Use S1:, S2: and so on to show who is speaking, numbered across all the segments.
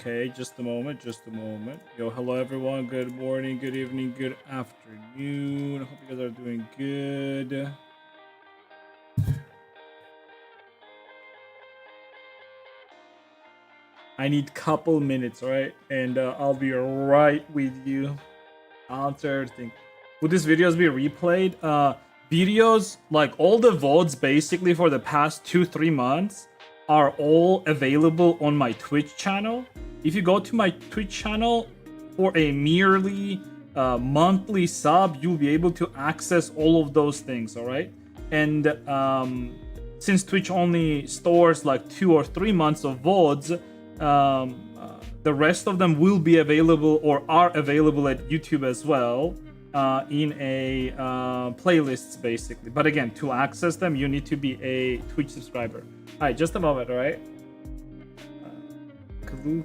S1: Okay, just a moment, just a moment. Yo, hello everyone. Good morning, good evening, good afternoon. Hope you guys are doing good. I need couple minutes, right? And I'll be right with you. Answer everything. Would these videos be replayed? Videos, like all the VODs basically for the past 2-3 months are all available on my Twitch channel. If you go to my Twitch channel for a merely monthly sub, you'll be able to access all of those things, all right? And since Twitch only stores like 2 or 3 months of VODs, the rest of them will be available or are available at YouTube as well in a playlists basically. But again, to access them, you need to be a Twitch subscriber. All right, just a moment, all right? Kalu.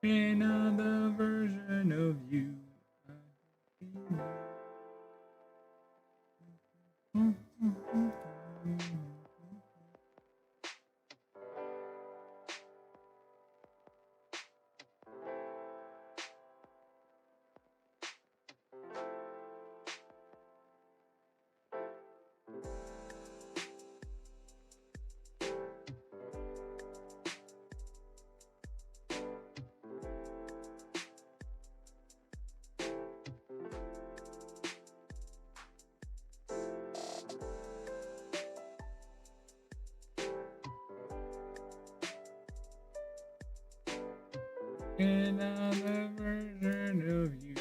S1: Another version of you. Another version of you.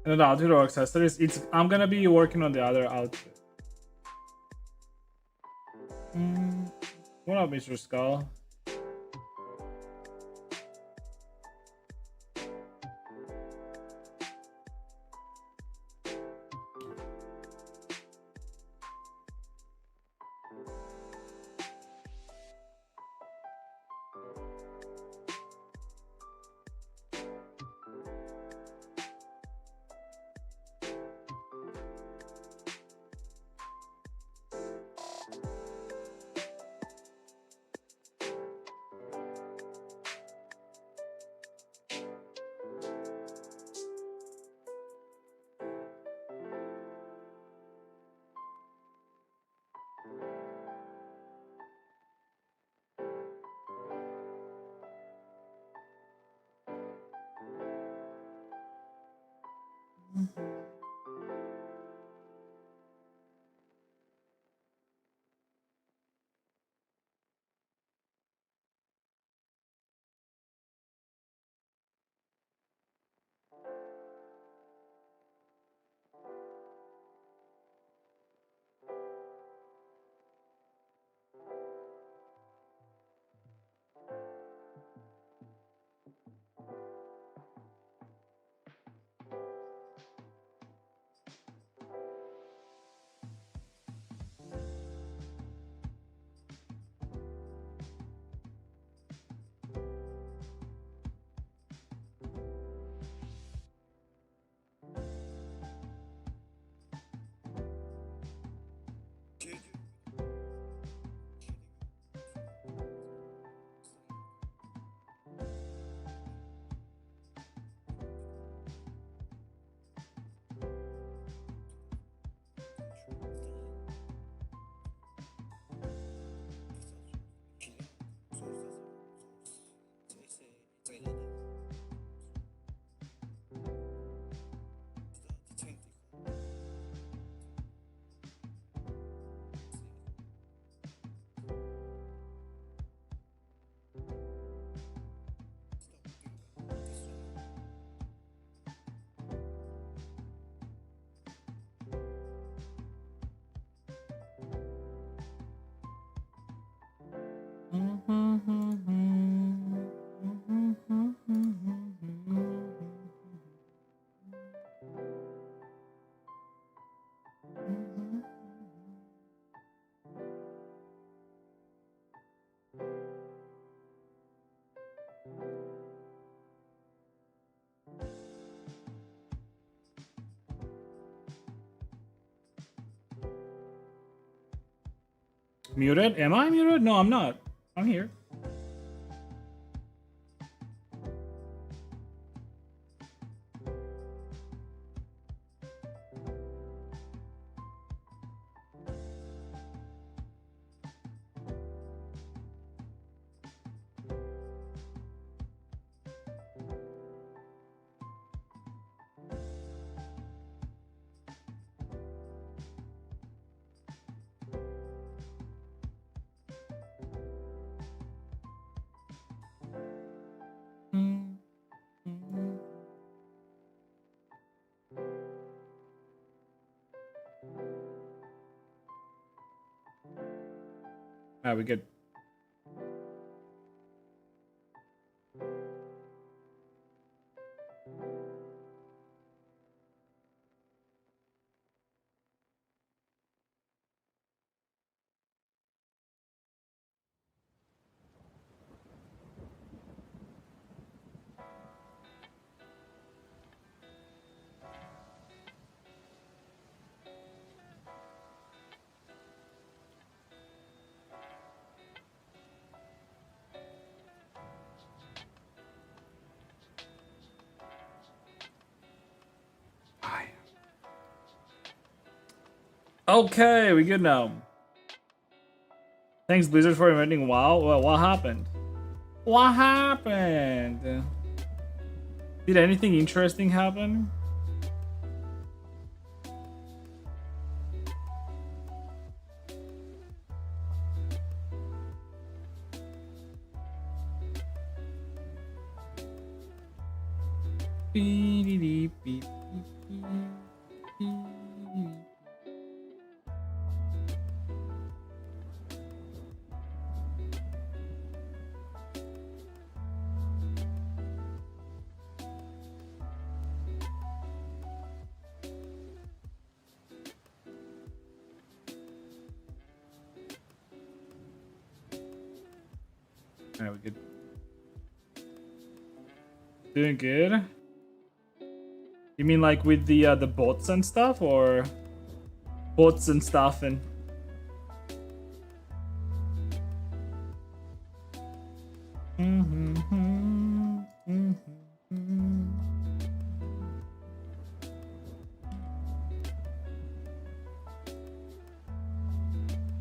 S1: And the outfit or accessories, I'm gonna be working on the other outfit. What up, Mr. Skull? Muted? Am I muted? No, I'm not. I'm here. Alright, we good. Okay, we good now. Thanks Blizzard for inventing WoW. Well, what happened? What happened? Did anything interesting happen? Alright, we good. Doing good. You mean like with the bots and stuff, or bots and stuff and?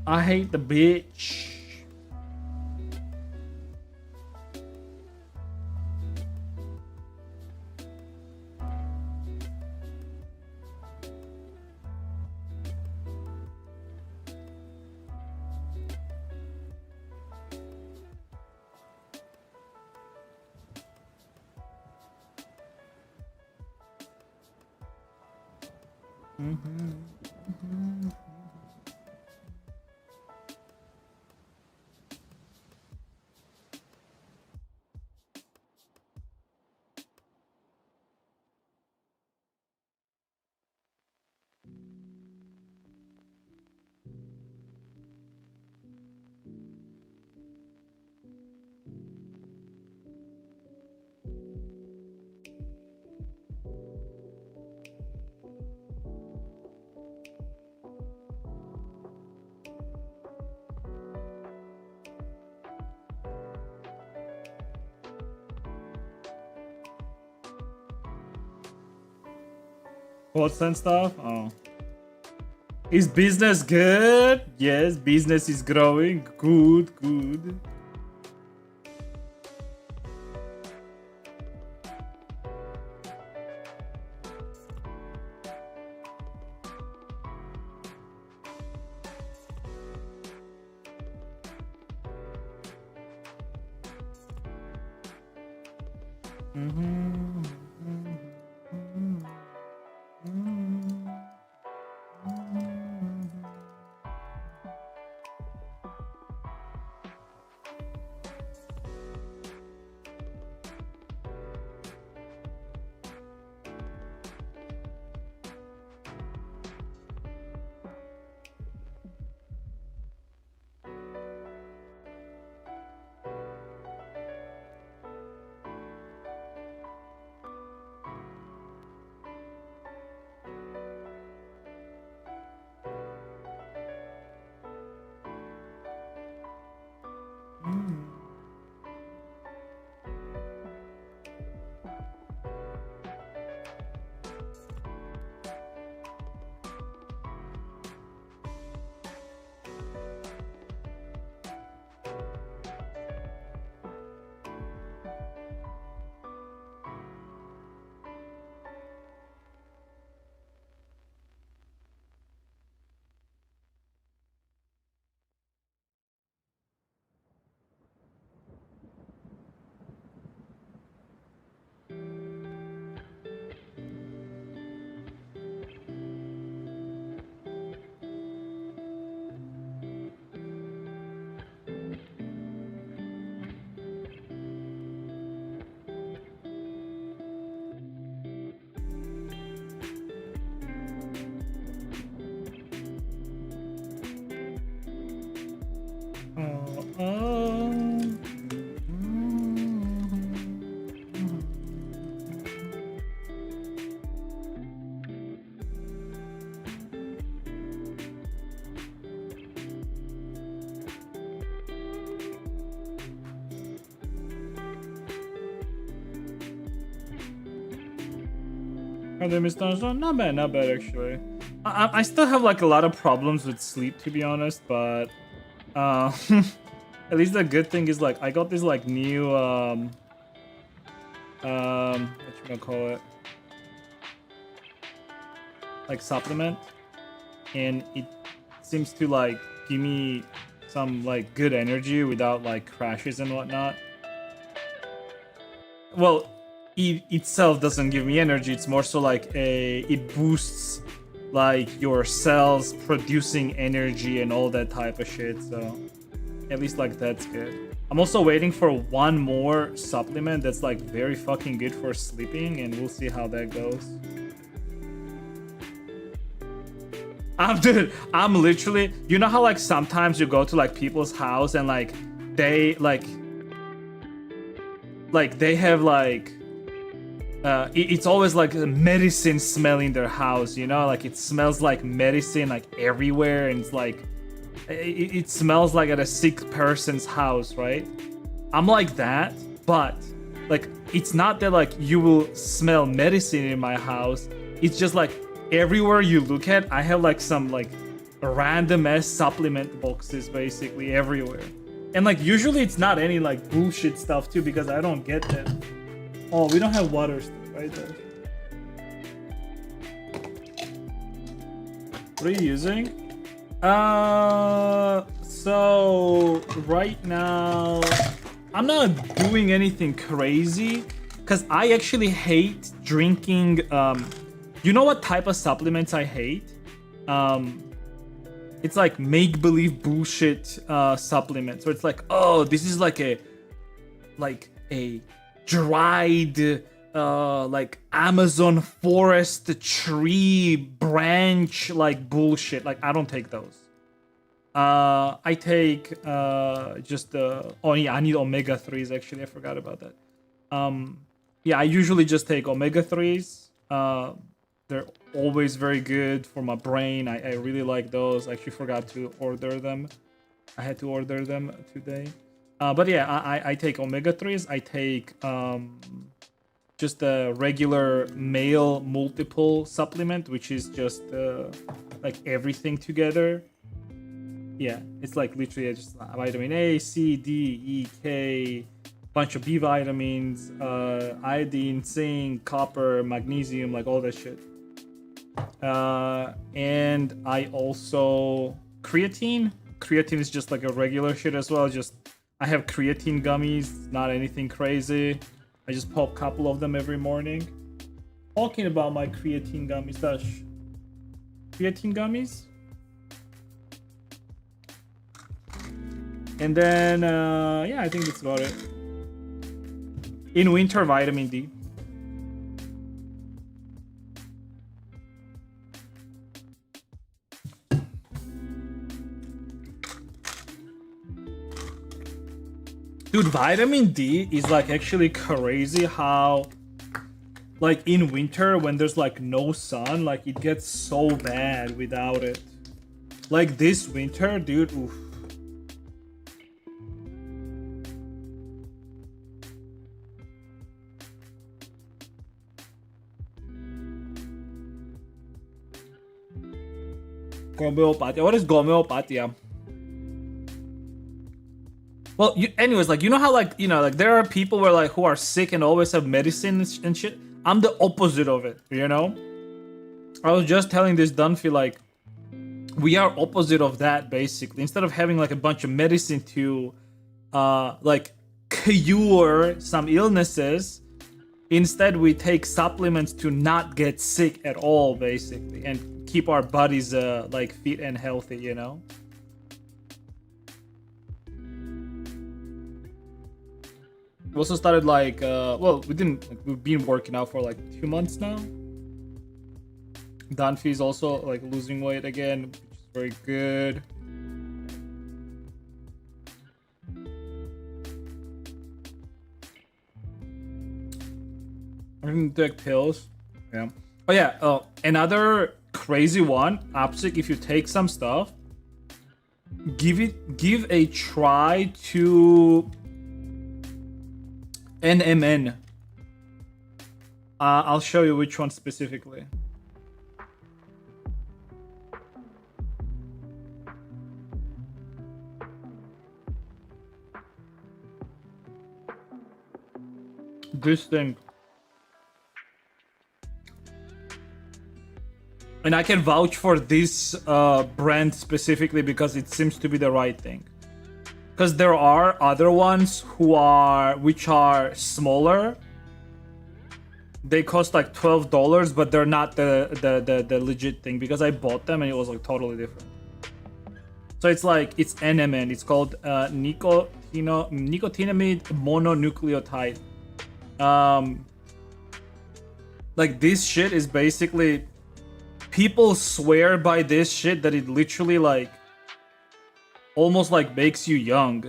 S1: I hate the bitch. Bots and stuff? Oh. Is business good? Yes, business is growing. Good, good. Are they missed? Not bad, not bad actually. I still have like a lot of problems with sleep, to be honest, but at least the good thing is like I got this like new what you gonna call it, like supplement, and it seems to like give me some like good energy without like crashes and whatnot. Well, it itself doesn't give me energy. It's more so like it boosts like your cells producing energy and all that type of shit. So at least like that's good. I'm also waiting for one more supplement that's like very fucking good for sleeping, and we'll see how that goes. I'm literally, you know how like sometimes you go to like people's house and like they they have like it's always like a medicine smell in their house, you know, like it smells like medicine like everywhere, and it's like it smells like at a sick person's house, right? I'm like that, but like it's not that like you will smell medicine in my house. It's just like everywhere you look at, I have like some like random ass supplement boxes basically everywhere. And like usually it's not any like bullshit stuff too, because I don't get that. Oh, we don't have water stuff right there. What are you using? So right now I'm not doing anything crazy because I actually hate drinking. You know what type of supplements I hate? It's like make-believe bullshit supplements. So it's like, oh, this is like a dried like Amazon forest tree branch like bullshit. Like I don't take those. I take just oh yeah, I need omega-3s actually. I forgot about that. Yeah, I usually just take omega-3s. They're always very good for my brain. I really like those. I actually forgot to order them. I had to order them today. But yeah, I take omega-3s. I take just a regular male multiple supplement, which is just like everything together. Yeah, it's like literally just vitamin A, C, D, E, K, bunch of B vitamins, iodine, zinc, copper, magnesium, like all that shit. And I also creatine. Creatine is just like a regular shit as well. Just I have creatine gummies, not anything crazy. I just pop a couple of them every morning. Talking about my creatine gummies, Dash. Creatine gummies. And then, yeah, I think that's about it. In winter, vitamin D. Dude, vitamin D is like actually crazy how like in winter when there's like no sun, like it gets so bad without it. Like this winter, dude, oof. Homeopathy. What is homeopathy? Well, anyways, like you know how like like there are people where like who are sick and always have medicine and shit. I'm the opposite of it, you know. I was just telling this Dunphy like we are opposite of that basically. Instead of having like a bunch of medicine to like cure some illnesses, instead we take supplements to not get sick at all basically and keep our bodies like fit and healthy, you know. We also started like well, we've been working out for like 2 months now. Dunphy is also like losing weight again, which is very good. I'm gonna take pills. Yeah. Oh yeah, another crazy one, Apsic, if you take some stuff, give a try to NMN. I'll show you which one specifically. This thing. And I can vouch for this brand specifically because it seems to be the right thing. Because there are other ones which are smaller. They cost like $12, but they're not the legit thing because I bought them and it was like totally different. So it's NMN. It's called nicotinamide mononucleotide. Like this shit is basically, people swear by this shit that it literally like almost like makes you young.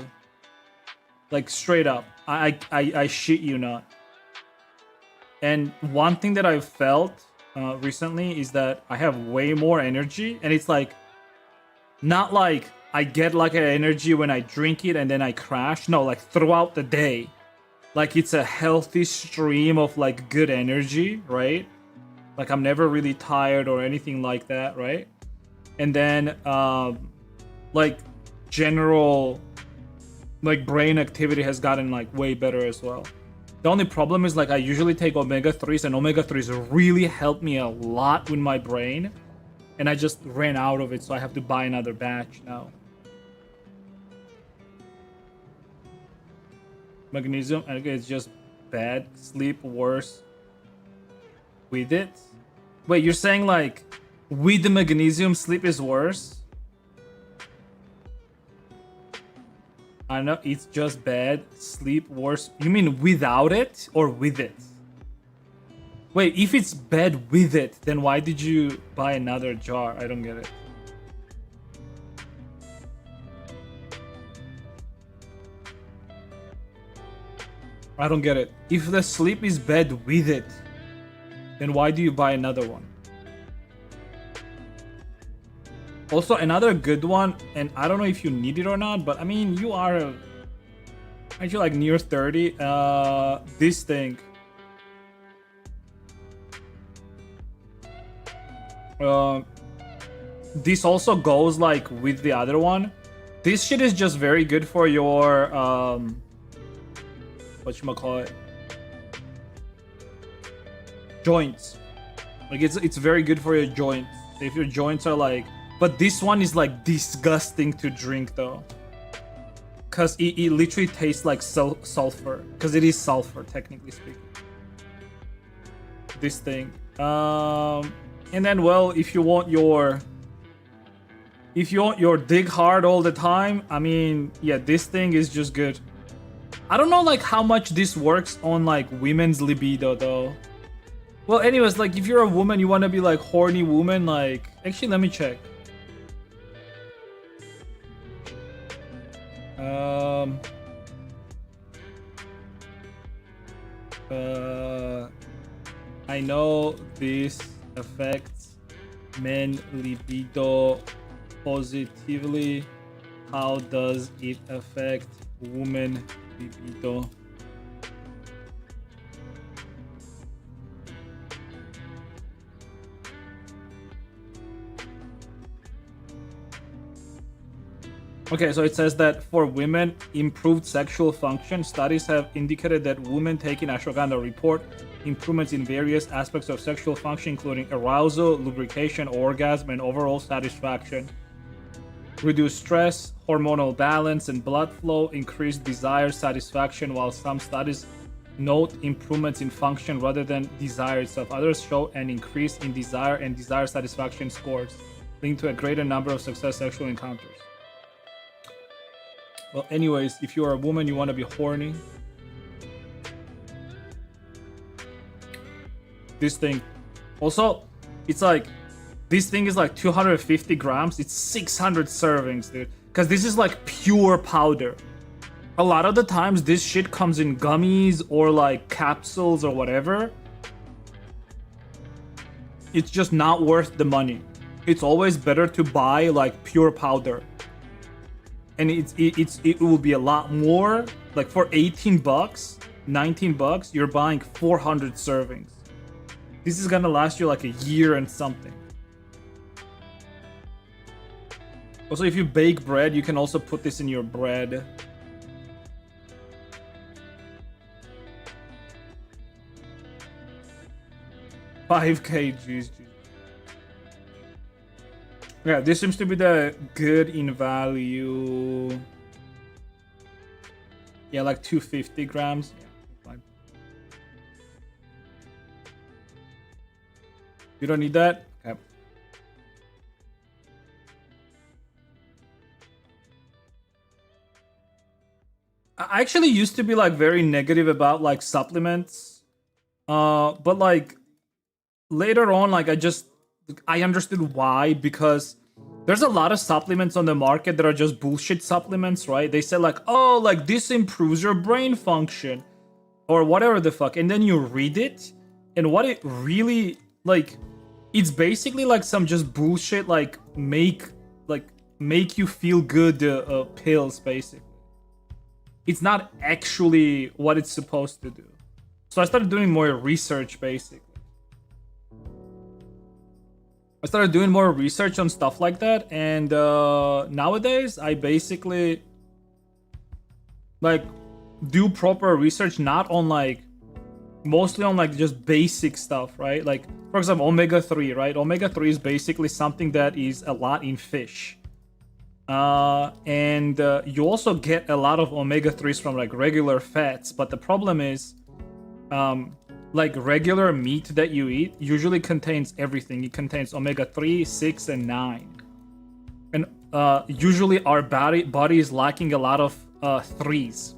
S1: Like straight up. I shit you not. And one thing that I've felt recently is that I have way more energy, and it's like not like I get like an energy when I drink it and then I crash. No, like throughout the day. Like it's a healthy stream of like good energy, right? Like I'm never really tired or anything like that, right? And then like general like brain activity has gotten like way better as well. The only problem is like I usually take omega-3s, and omega-3s really help me a lot with my brain, and I just ran out of it, so I have to buy another batch now. Magnesium, okay, it's just bad. Sleep worse with it. Wait, you're saying like with the magnesium sleep is worse? I know, it's just bad. Sleep worse. You mean without it or with it? Wait, if it's bad with it, then why did you buy another jar? I don't get it. I don't get it. If the sleep is bad with it, then why do you buy another one? Also, another good one, and I don't know if you need it or not, but I mean, you are actually like near 30. This thing. This also goes like with the other one. This shit is just very good for your whatchamacallit, joints. Like it's very good for your joints. If your joints are like, but this one is like disgusting to drink though, cause it literally tastes like sulfur, cause it is sulfur technically speaking. This thing, and then well, if you want your dig hard all the time, I mean, yeah, this thing is just good. I don't know like how much this works on like women's libido though. Well, anyways, like if you're a woman, you want to be like horny woman, like actually let me check. I know this affects men libido positively. How does it affect women libido? Okay, so it says that for women, improved sexual function. Studies have indicated that women taking ashwagandha report improvements in various aspects of sexual function, including arousal, lubrication, orgasm, and overall satisfaction. Reduce stress, hormonal balance, and blood flow, increase desire, satisfaction, while some studies note improvements in function rather than desire itself. Others show an increase in desire and desire satisfaction scores, leading to a greater number of successful sexual encounters. Well, anyways, if you are a woman, you want to be horny. This thing. Also, it's like, this thing is like 250 grams. It's 600 servings, dude. Because this is like pure powder. A lot of the times, this shit comes in gummies or like capsules or whatever. It's just not worth the money. It's always better to buy like pure powder. And it will be a lot more. Like for 18 bucks, 19 bucks, you're buying 400 servings. This is gonna last you like a year and something. Also, if you bake bread, you can also put this in your bread. Five kgs. Yeah, this seems to be the good in value. Yeah, like 250 grams. Yeah, fine. You don't need that? Okay. I actually used to be like very negative about like supplements. But like later on, like I understood why, because there's a lot of supplements on the market that are just bullshit supplements, right? They say like, oh, like this improves your brain function or whatever the fuck. And then you read it, and what it really like, it's basically like some just bullshit like make you feel good pills basically. It's not actually what it's supposed to do. So I started doing more research basically. I started doing more research on stuff like that, and nowadays I basically like do proper research, not on like mostly on like just basic stuff, right? Like for example, omega-3, right? Omega-3 is basically something that is a lot in fish. And you also get a lot of omega-3s from like regular fats, but the problem is like regular meat that you eat usually contains everything. It contains omega-3, 6, and 9. And usually our body is lacking a lot of 3s.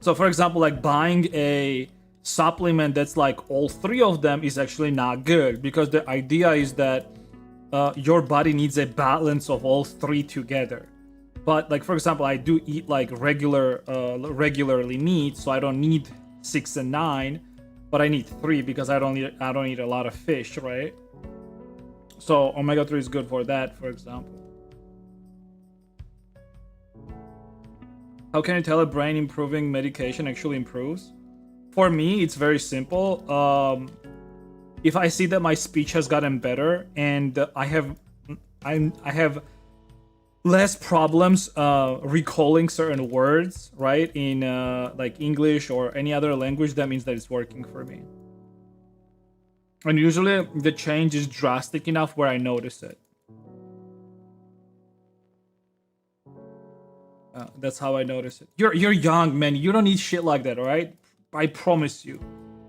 S1: So for example, like buying a supplement that's like all 3 of them is actually not good, because the idea is that your body needs a balance of all 3 together. But like for example, I do eat like regularly meat, so I don't need 6 and 9, but I need 3 because I don't eat a lot of fish, right? So omega-3 is good for that, for example. How can you tell a brain improving medication actually improves? For me, it's very simple. If I see that my speech has gotten better and I have less problems recalling certain words, right, in like English or any other language, that means that it's working for me. And usually the change is drastic enough where I notice it. That's how I notice it. You're young, man. You don't need shit like that, all right? I promise you.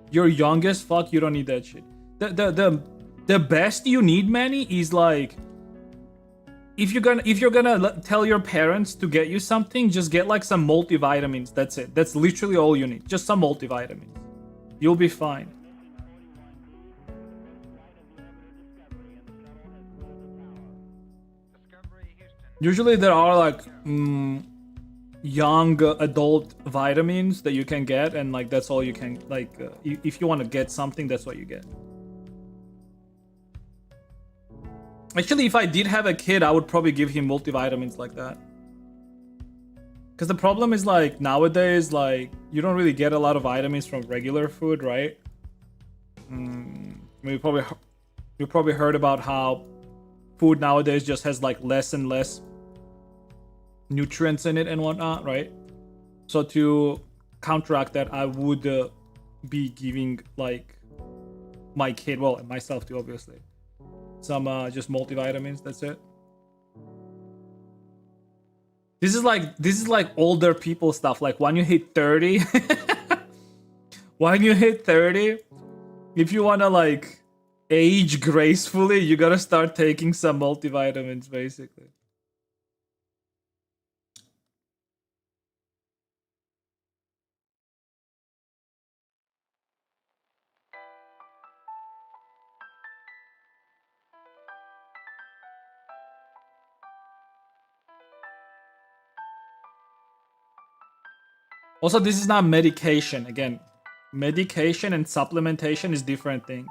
S1: You're young as fuck. You don't need that shit. The best you need, Manny, is like, if you're gonna tell your parents to get you something, just get like some multivitamins. That's it. That's literally all you need. Just some multivitamins. You'll be fine. Usually there are like young adult vitamins that you can get, and like that's all you can like. If you want to get something, that's what you get. Actually, if I did have a kid, I would probably give him multivitamins like that. Because the problem is like nowadays, like you don't really get a lot of vitamins from regular food, right? You probably heard about how food nowadays just has like less and less nutrients in it and whatnot, right? So to counteract that, I would be giving like my kid, well, and myself too, obviously, some just multivitamins. That's it. This is like older people stuff. Like when you hit 30, when you hit 30, if you wanna like age gracefully, you gotta start taking some multivitamins, basically. Also, this is not medication. Again, medication and supplementation is different thing.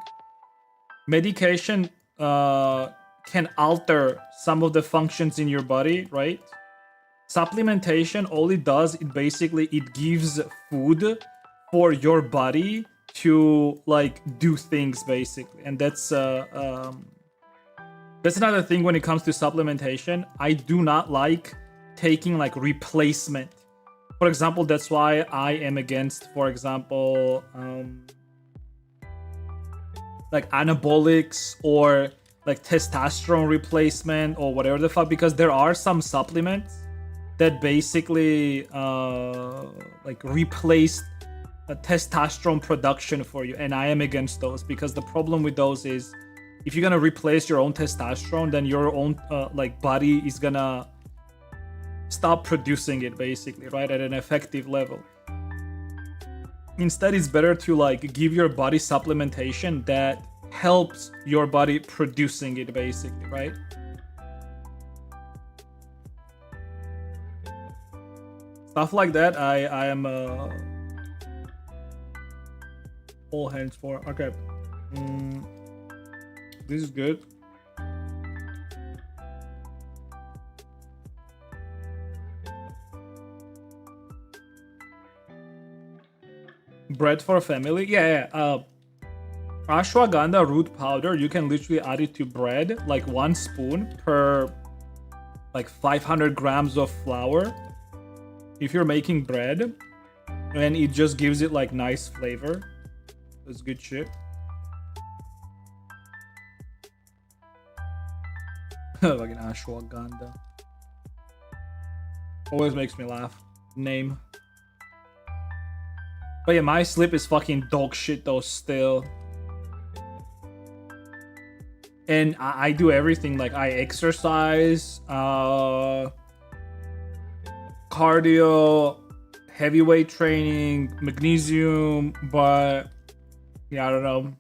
S1: Medication can alter some of the functions in your body, right? Supplementation, all it does, it basically it gives food for your body to like do things basically, and that's another thing when it comes to supplementation. I do not like taking like replacement. For example, that's why I am against, for example, like anabolics or like testosterone replacement or whatever the fuck, because there are some supplements that basically like replace testosterone production for you, and I am against those, because the problem with those is if you're gonna replace your own testosterone, then your own like body is gonna stop producing it basically, right, at an effective level. Instead, it's better to like give your body supplementation that helps your body producing it basically, right? Stuff like that I am all hands for. Okay. This is good. Bread for family. Yeah. Ashwagandha root powder, you can literally add it to bread, like 1 spoon per like 500 grams of flour if you're making bread, and it just gives it like nice flavor. That's good shit. Fucking ashwagandha always makes me laugh. Name. But yeah, my sleep is fucking dog shit though still. And I do everything, like I exercise, cardio, heavyweight training, magnesium, but yeah, I don't know.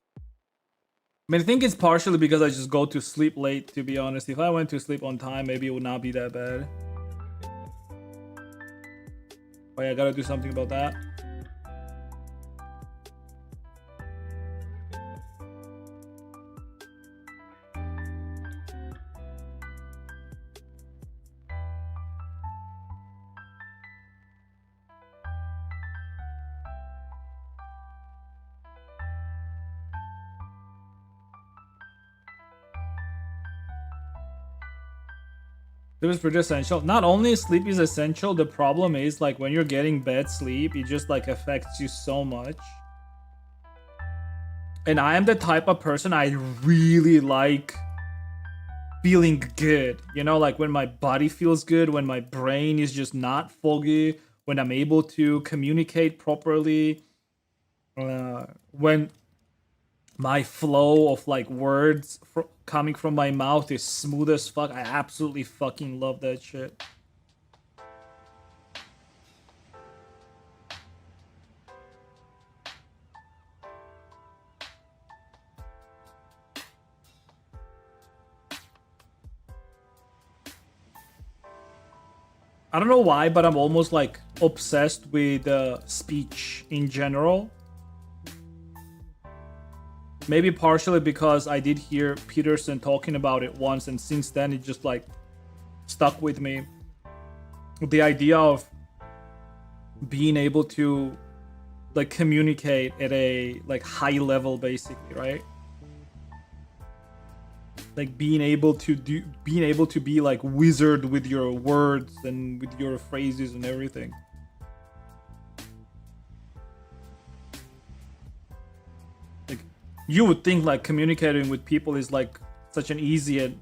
S1: I mean, I think it's partially because I just go to sleep late, to be honest. If I went to sleep on time, maybe it would not be that bad. But yeah, I gotta do something about that. Sleep is pretty essential. Not only sleep is essential, the problem is like when you're getting bad sleep, it just like affects you so much. And I am the type of person, I really like feeling good. You know, like when my body feels good, when my brain is just not foggy, when I'm able to communicate properly, when my flow of like words coming from my mouth is smooth as fuck. I absolutely fucking love that shit. I don't know why, but I'm almost like obsessed with speech in general. Maybe partially because I did hear Peterson talking about it once, and since then it just like stuck with me. The idea of being able to like communicate at a like high level basically, right? Like being able to be like wizard with your words and with your phrases and everything. Like you would think like communicating with people is like such an easy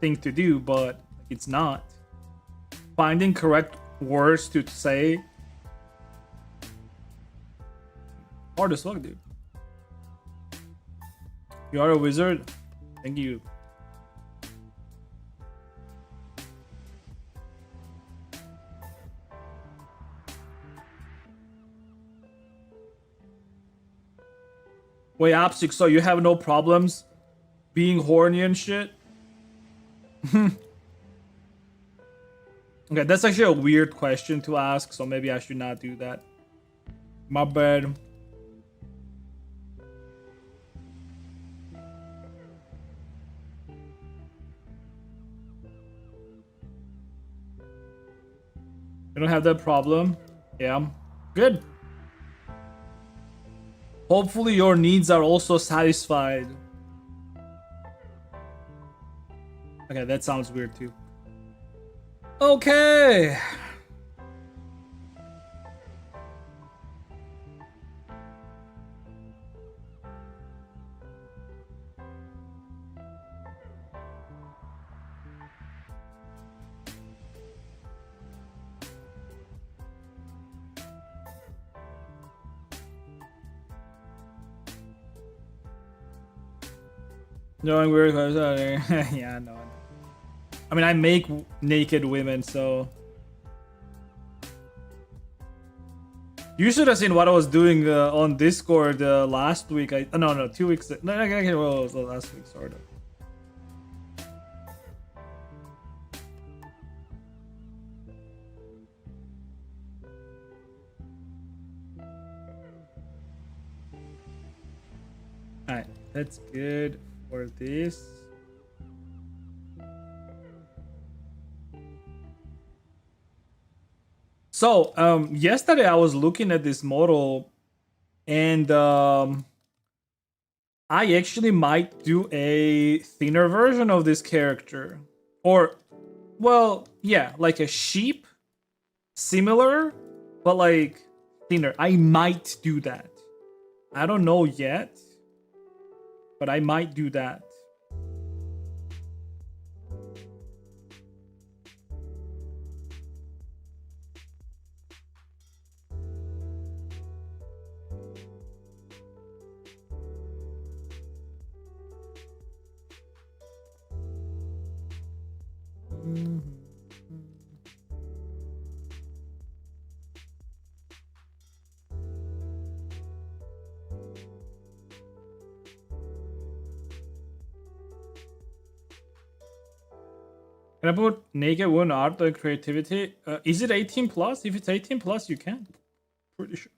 S1: thing to do, but it's not. Finding correct words to say, hard as fuck, dude. You are a wizard. Thank you. Wait, Opsic, so you have no problems being horny and shit? Okay, that's actually a weird question to ask, so maybe I should not do that. My bad. You don't have that problem? Yeah. Good. Hopefully your needs are also satisfied. Okay, that sounds weird too. Okay. Knowing weird clothes out there. Yeah, no. I mean, I make naked women, so you should have seen what I was doing on Discord last week. No, 2 weeks. No, well, it was last week, sort of. All right, that's good for this. So, yesterday I was looking at this model, and I actually might do a thinner version of this character, or, well, yeah, like a sheep, similar, but like thinner. I might do that. I don't know yet, but I might do that. Can I put naked woman art or creativity? Is it 18 plus? If it's 18 plus, you can. Pretty sure.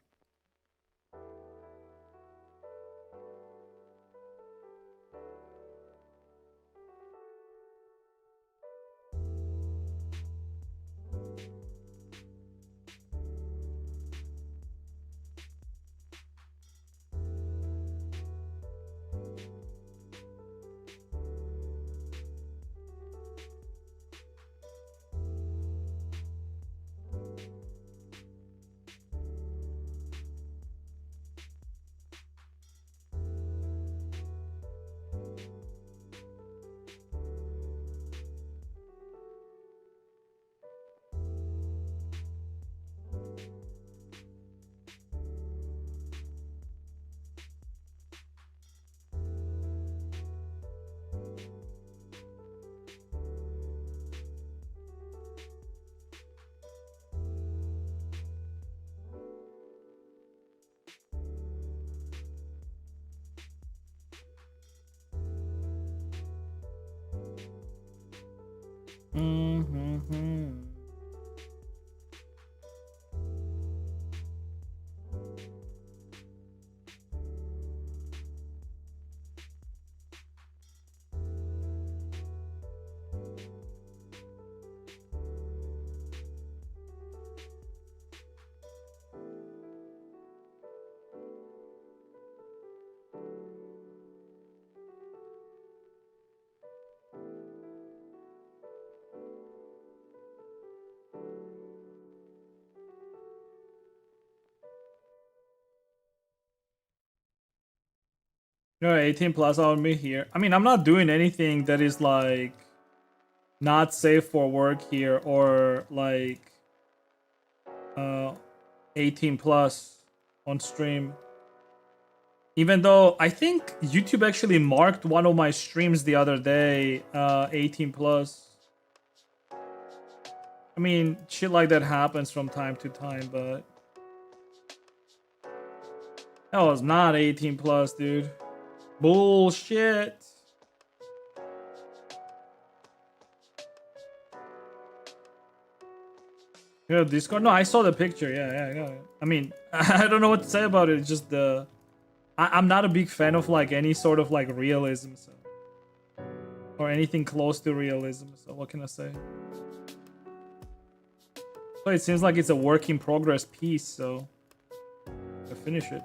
S1: No, 18 plus on me here. I mean, I'm not doing anything that is like not safe for work here, or like 18 plus on stream. Even though I think YouTube actually marked one of my streams the other day 18 plus. I mean, shit like that happens from time to time, but that was not 18 plus, dude. Bullshit. Yeah, Discord. No, I saw the picture. Yeah. I mean, I don't know what to say about it. It's just I'm not a big fan of like any sort of like realism, so, or anything close to realism. So what can I say? So it seems like it's a work in progress piece. So I finish it.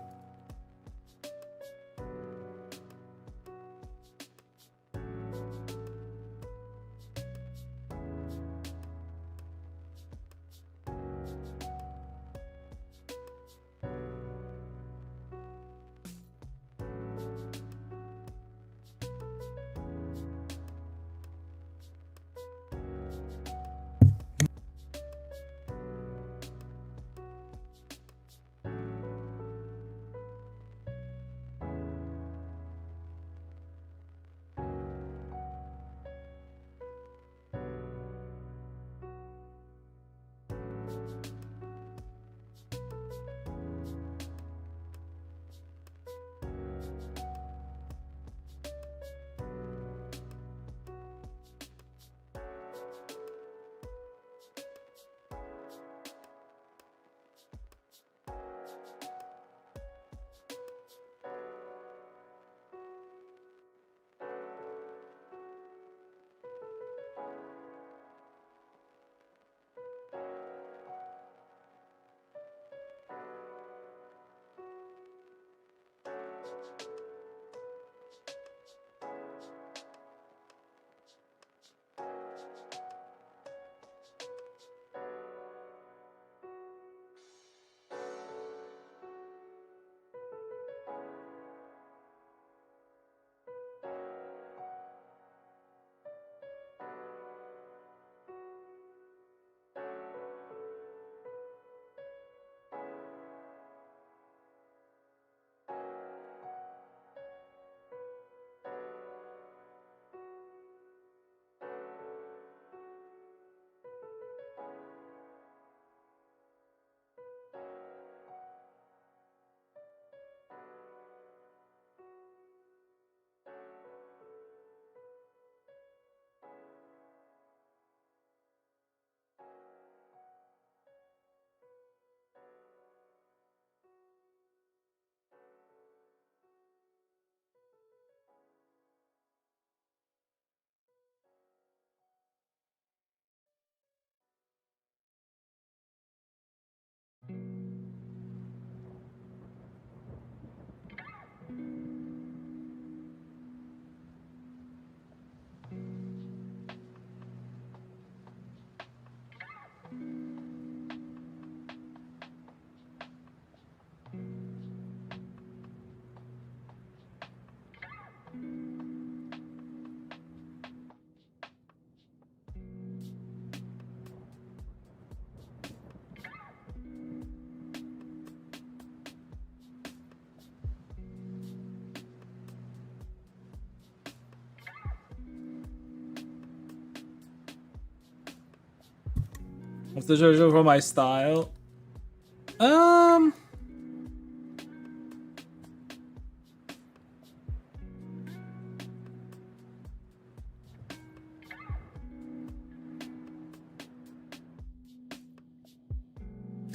S1: What's the judge for my style?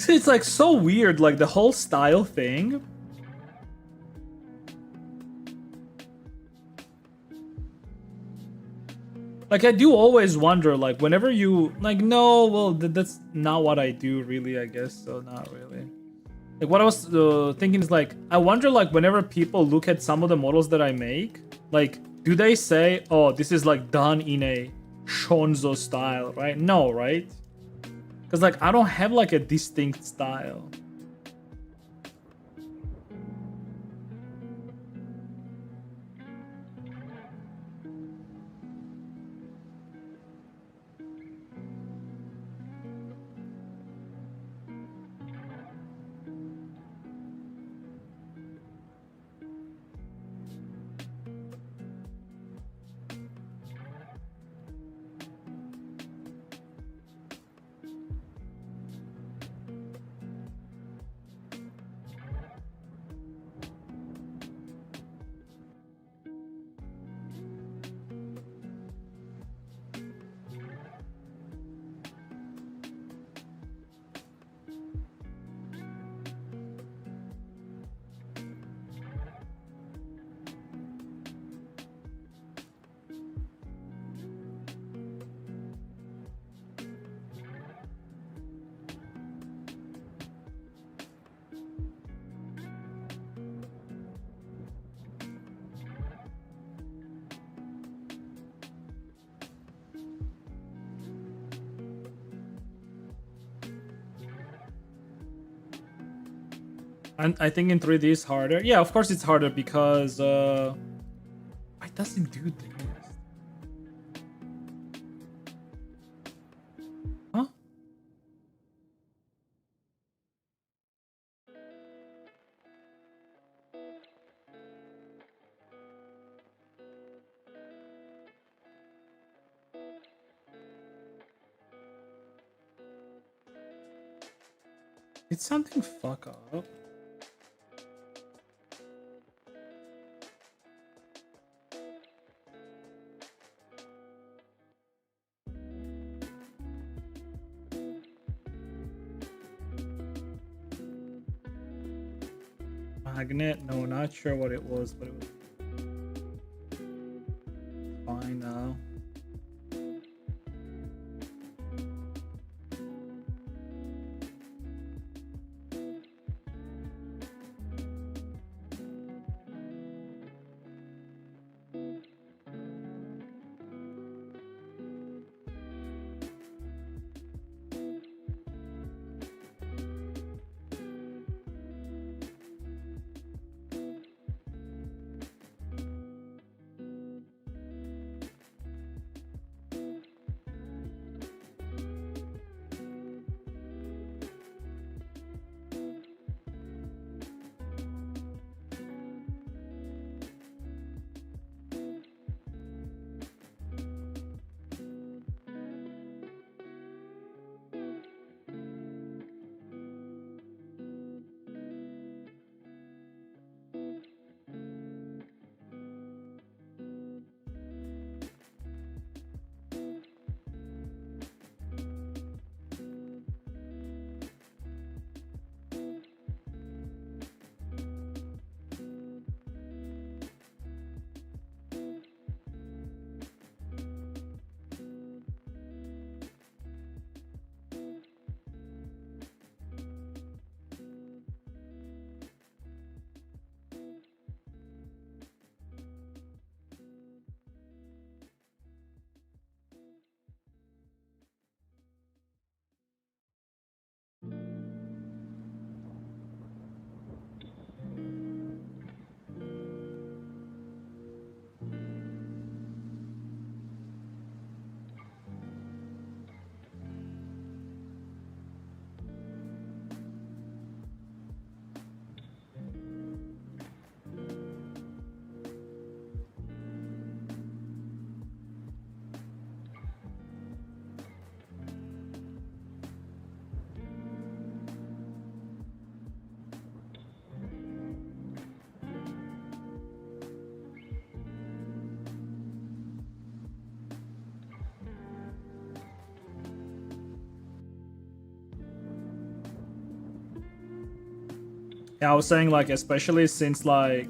S1: It's like so weird, like the whole style thing. Like I do always wonder, like whenever you like, no, well that's not what I do really, I guess. So not really. Like what I was thinking is like, I wonder like whenever people look at some of the models that I make, like do they say, oh, this is like done in a shonzo style, right? No, right? Because like I don't have like a distinct style. And I think in 3D is harder. Yeah, of course it's harder because it doesn't do this. Huh? It's something fuck up. Magnet? No, not sure what it was, but it was fine now. Yeah, I was saying like, especially since like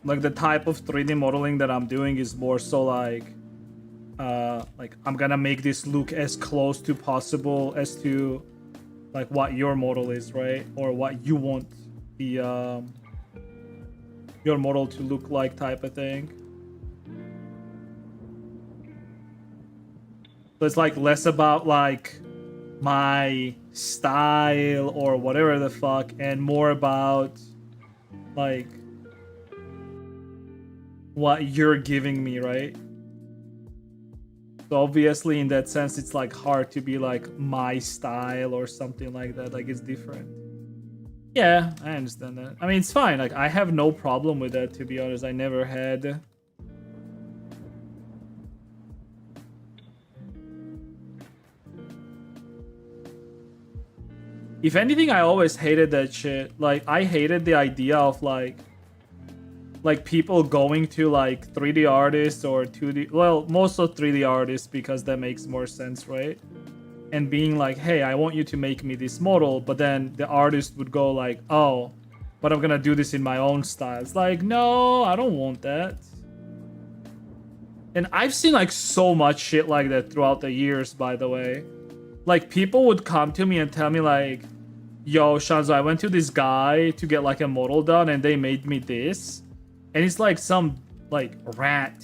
S1: the type of 3D modeling that I'm doing is more so like I'm gonna make this look as close to possible as to like what your model is, right? Or what you want the your model to look like, type of thing. So it's like less about like my style or whatever the fuck, and more about like what you're giving me, right? So obviously in that sense it's like hard to be like my style or something like that. Like it's different. Yeah, I understand that. I mean, it's fine. Like I have no problem with that, to be honest. I never had. If anything, I always hated that shit. Like I hated the idea of like people going to like 3D artists or 2D, well, most of 3D artists, because that makes more sense, right? And being like, hey, I want you to make me this model, but then the artist would go like, oh, but I'm gonna do this in my own style. It's like, no, I don't want that. And I've seen like so much shit like that throughout the years, by the way. Like people would come to me and tell me like, yo, Shanzo, I went to this guy to get like a model done and they made me this. And it's like some like rat.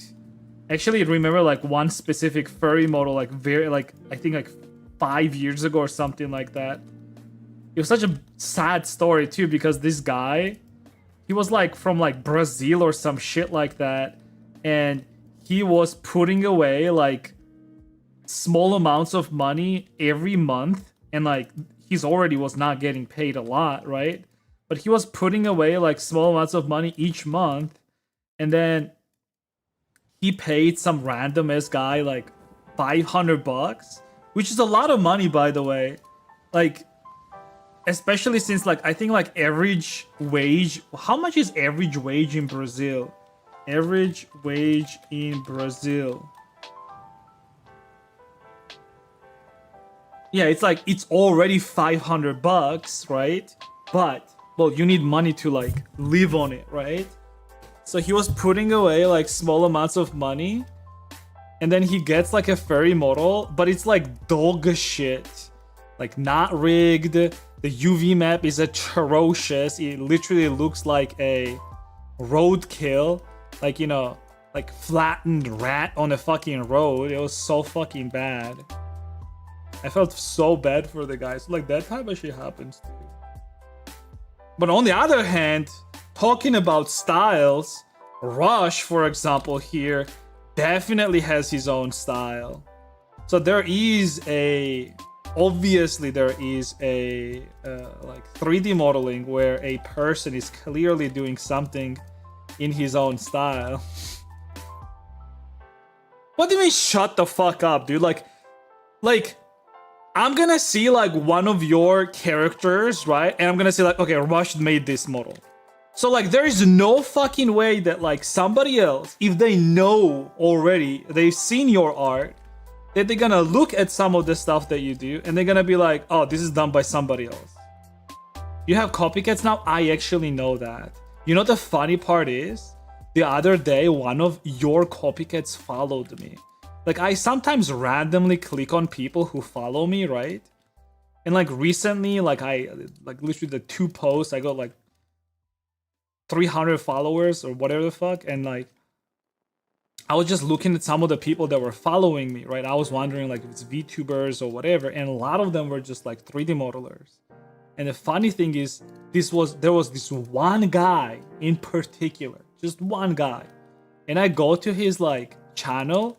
S1: Actually, remember like one specific furry model, like very like I think like 5 years ago or something like that. It was such a sad story too, because this guy, he was like from like Brazil or some shit like that, and he was putting away like small amounts of money every month, and like he's already was not getting paid a lot, right? But he was putting away like small amounts of money each month. And then he paid some random ass guy like $500, which is a lot of money, by the way. Like, especially since like I think like average wage. How much is average wage in Brazil? Average wage in Brazil. Yeah, it's like it's already $500, right? But well, you need money to like live on it, right? So he was putting away like small amounts of money, and then he gets like a furry model, but it's like dog shit, like not rigged. The UV map is atrocious. It literally looks like a roadkill, like, you know, like flattened rat on a fucking road. It was so fucking bad. I felt so bad for the guys. Like that type of shit happens too. But on the other hand, talking about styles, Rush, for example, here definitely has his own style. So there is a, obviously there is a like 3D modeling where a person is clearly doing something in his own style. What do you mean shut the fuck up, dude? Like I'm gonna see like one of your characters, right? And I'm gonna say like, okay, Rush made this model. So like there is no fucking way that like somebody else, if they know already, they've seen your art, that they're gonna look at some of the stuff that you do and they're gonna be like, oh, this is done by somebody else. You have copycats now? I actually know that. You know the funny part is, the other day one of your copycats followed me. Like I sometimes randomly click on people who follow me, right? And like recently, like I like literally the 2 posts, I got like 300 followers or whatever the fuck, and like I was just looking at some of the people that were following me, right? I was wondering like if it's VTubers or whatever, and a lot of them were just like 3D modelers. And the funny thing is, there was this one guy in particular, just one guy, and I go to his like channel.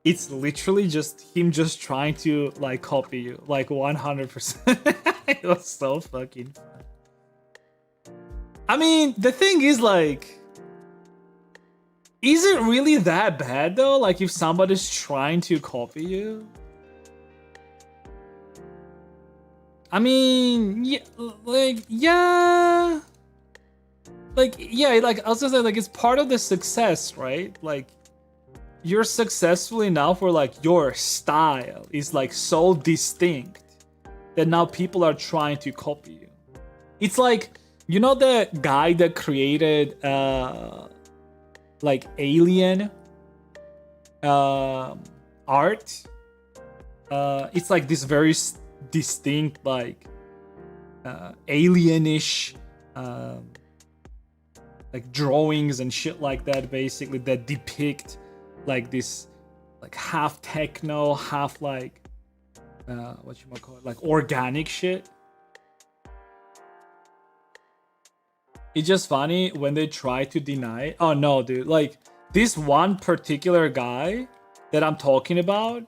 S1: It's literally just him just trying to like copy you, like 100%. It was so fucking fun. I mean, the thing is like, is it really that bad though? Like if somebody's trying to copy you? I mean, yeah, like, yeah. Like, yeah, like I was just saying, like it's part of the success, right? Like, you're successful enough where like your style is like so distinct that now people are trying to copy you. It's like, you know, the guy that created like alien art. It's like this very distinct like alienish like drawings and shit like that, basically, that depict like this like half techno, half like what you might call it, like organic shit. It's just funny when they try to deny. Oh no, dude, like this one particular guy that I'm talking about,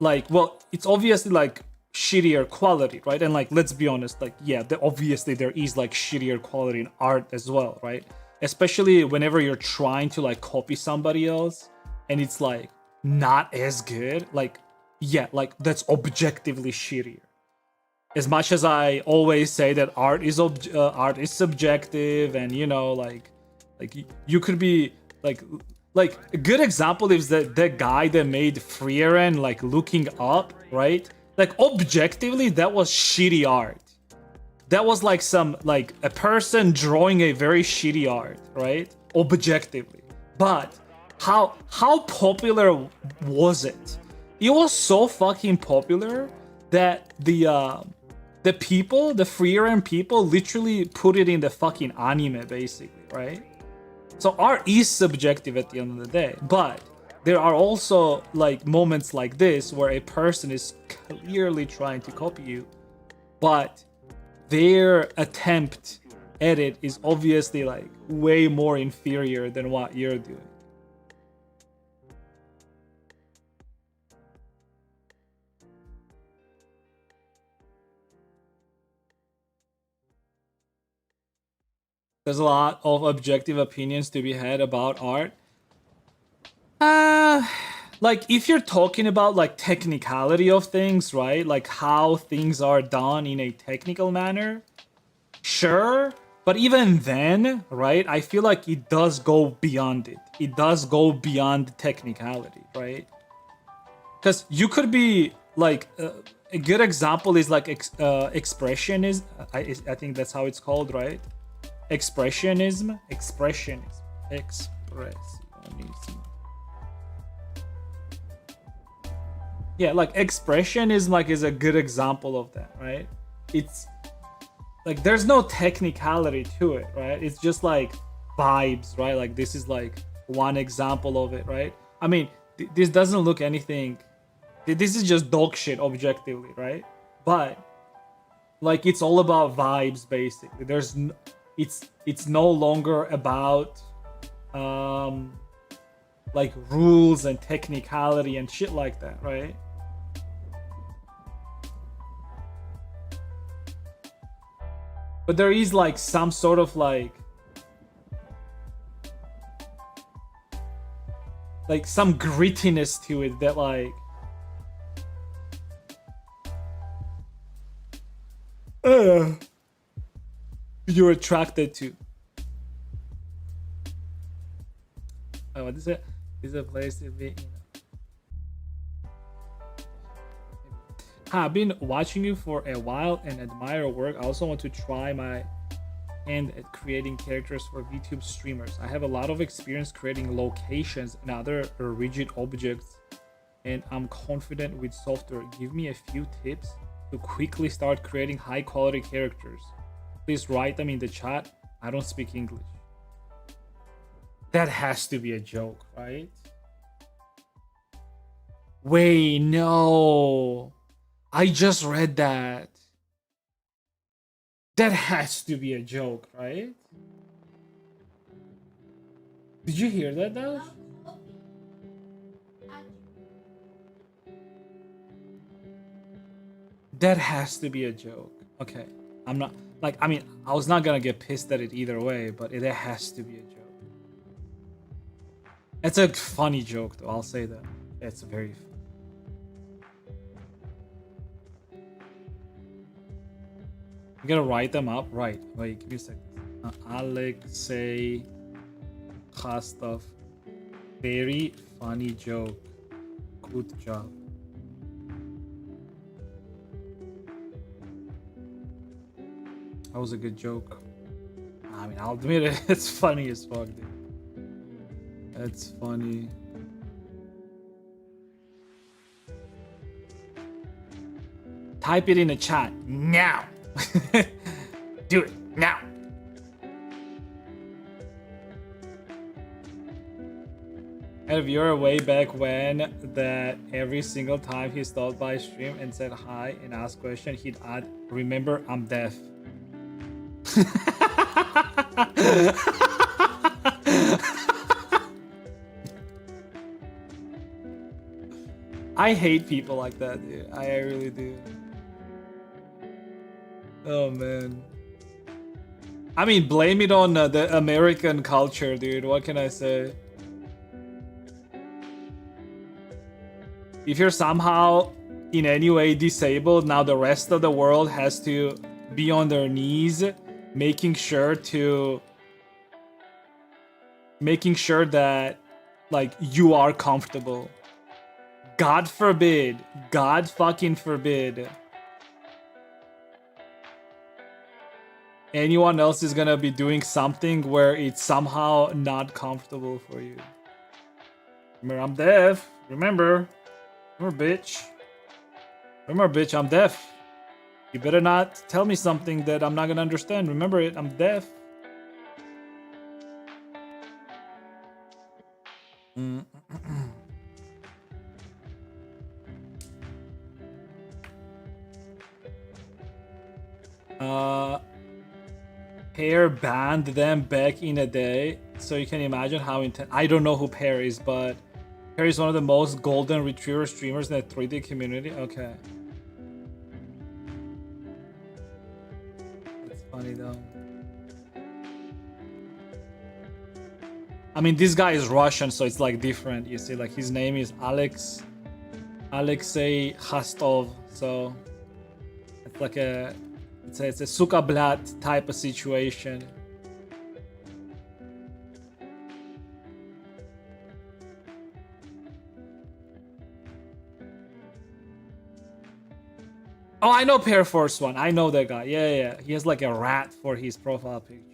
S1: like, well, it's obviously like shittier quality, right? And like, let's be honest, like, yeah, obviously there is like shittier quality in art as well, right? Especially whenever you're trying to like copy somebody else and it's like not as good, like, yeah, like that's objectively shittier. As much as I always say that art is subjective, and you know, like you could be like a good example is that guy that made Furry, like looking up, right? Like objectively, that was shitty art. That was like some like a person drawing a very shitty art, right? Objectively. But how popular was it? It was so fucking popular that the people, the Furry people, literally put it in the fucking anime, basically, right? So art is subjective at the end of the day, but there are also like moments like this where a person is clearly trying to copy you, but their attempt at it is obviously like way more inferior than what you're doing. There's a lot of objective opinions to be had about art. Like if you're talking about like technicality of things, right? Like how things are done in a technical manner, sure. But even then, right? I feel like it does go beyond it. It does go beyond technicality, right? Because you could be like a good example is like expressionism. I think that's how it's called, right? Expressionism. Yeah, like expressionism like is a good example of that, right? It's like there's no technicality to it, right? It's just like vibes, right? Like this is like one example of it, right? I mean, this doesn't look anything. This is just dog shit objectively, right? But like it's all about vibes, basically. It's no longer about like rules and technicality and shit like that, right? But there is like some sort of like some grittiness to it that like you're attracted to. Oh, what is it? Is a place to be, you know. I've been watching you for a while and admire your work. I also want to try my hand at creating characters for VTube streamers. I have a lot of experience creating locations and other rigid objects, and I'm confident with software. Give me a few tips to quickly start creating high quality characters. Please write them in the chat. I don't speak English. That has to be a joke, right? Wait, no. I just read that. That has to be a joke, right? Did you hear that, Dash? That has to be a joke. Okay. I'm not, like, I mean, I was not gonna get pissed at it either way, but it has to be a joke. It's a funny joke, though, I'll say that. It's very funny. You gotta write them up? Right. Wait, give me a second. Alexei Khastov. Very funny joke. Good job. That was a good joke. I mean, I'll admit it. It's funny as fuck, dude. That's funny. Type it in the chat now. Do it now. And if you're way back when that every single time he stopped by stream and said hi and asked question, he'd add, "Remember, I'm deaf." I hate people like that, dude. I really do. Oh man. I mean, blame it on the American culture, dude. What can I say? If you're somehow in any way disabled, now the rest of the world has to be on their knees, making sure that like you are comfortable. God forbid. God fucking forbid. Anyone else is gonna be doing something where it's somehow not comfortable for you. Remember, I'm deaf. Remember, bitch. Remember, bitch, I'm deaf. You better not tell me something that I'm not gonna understand. Remember it, I'm deaf. Pear banned them back in a day, so you can imagine how intense. I don't know who Pear is, but Pear is one of the most golden retriever streamers in the 3D community. Okay. That's funny though. I mean, this guy is Russian, so it's like different. You see, like his name is Alexei Khastov, so it's like it's a suka blat type of situation. Oh, I know Pear Force One. I know that guy. Yeah. He has like a rat for his profile picture.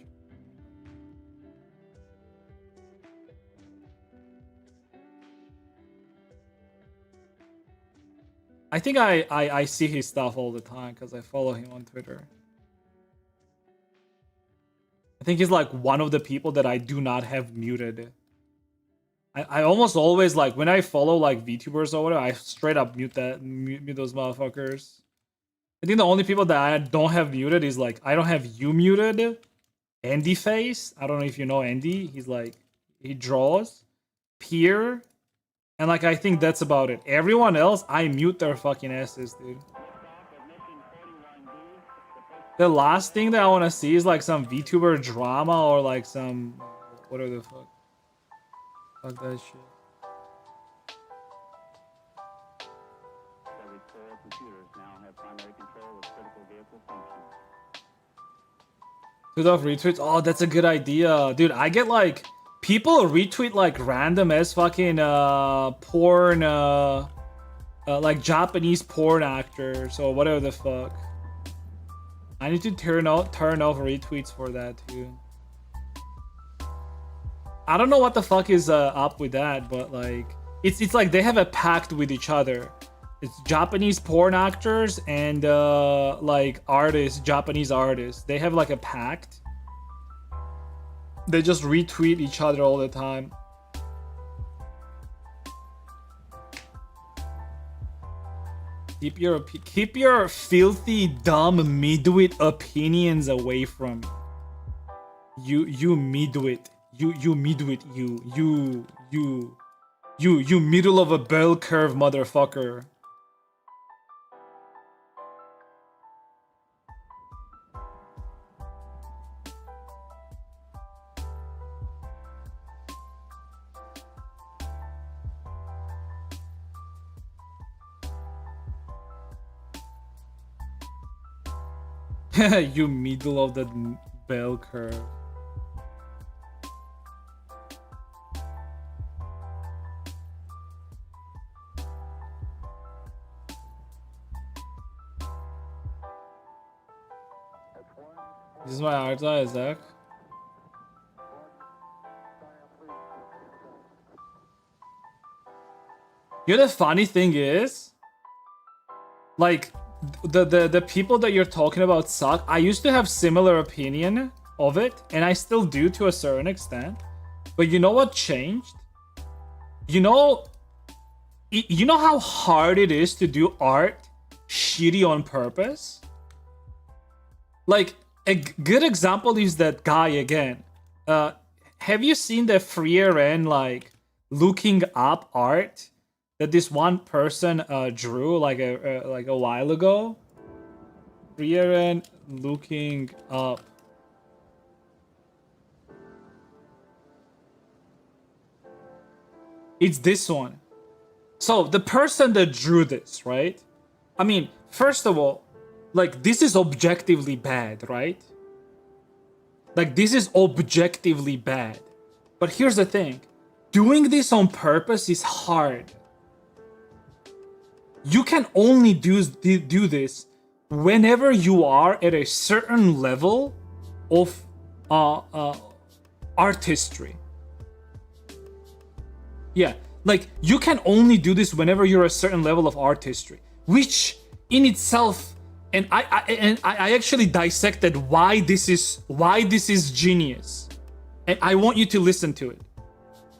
S1: I think I see his stuff all the time because I follow him on Twitter. I think he's like one of the people that I do not have muted. I almost always, like, when I follow like VTubers or whatever, I straight up mute those motherfuckers. I think the only people that I don't have muted is like, I don't have you muted. Andy Face. I don't know if you know Andy. He's like, he draws. Peer. And like, I think that's about it. Everyone else, I mute their fucking asses, dude. The last thing that I want to see is like some VTuber drama or like some, whatever the fuck. Fuck that shit. Retweets. Oh, that's a good idea, dude. I get like people retweet like random as fucking porn, like Japanese porn actors or whatever the fuck. I need to turn off retweets for that too. I don't know what the fuck is up with that, but like it's like they have a pact with each other. It's Japanese porn actors and like artists, Japanese artists. They have like a pact. They just retweet each other all the time. Keep your filthy, dumb midwit opinions away from me. You midwit. You midwit. You middle of a bell curve motherfucker. You middle of the bell curve. This is my art, Isaac. You know, the funny thing is, like, the people that you're talking about suck. I used to have similar opinion of it, and I still do to a certain extent. But you know what changed? You know how hard it is to do art shitty on purpose? Like, a good example is that guy again. Have you seen the freer end, like, looking up art that this one person drew like a while ago? Freer end looking up. It's this one. So the person that drew this, right? I mean, first of all, like, this is objectively bad, right? Like, this is objectively bad. But here's the thing. Doing this on purpose is hard. You can only do this whenever you are at a certain level of artistry. Yeah, like, you can only do this whenever you're a certain level of artistry, which in itself, and I actually dissected why this is genius, and I want you to listen to it.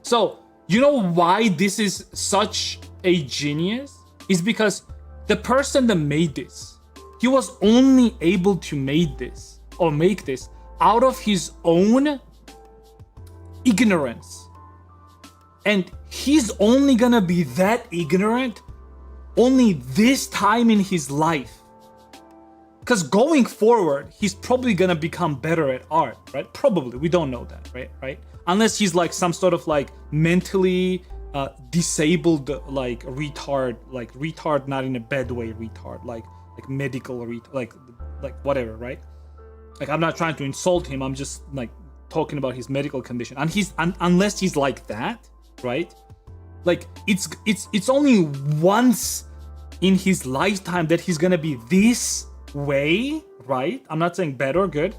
S1: So, you know why this is such a genius? Is because the person that made this, he was only able to make this out of his own ignorance. And he's only gonna be that ignorant only this time in his life. Because going forward, he's probably gonna become better at art, right? Probably, we don't know that, right? Unless he's like some sort of like mentally disabled, like retard, not in a bad way, retard, like medical, like whatever, right? Like, I'm not trying to insult him. I'm just like talking about his medical condition, and unless he's like that, right? Like, it's only once in his lifetime that he's gonna be this way, right? I'm not saying bad or good.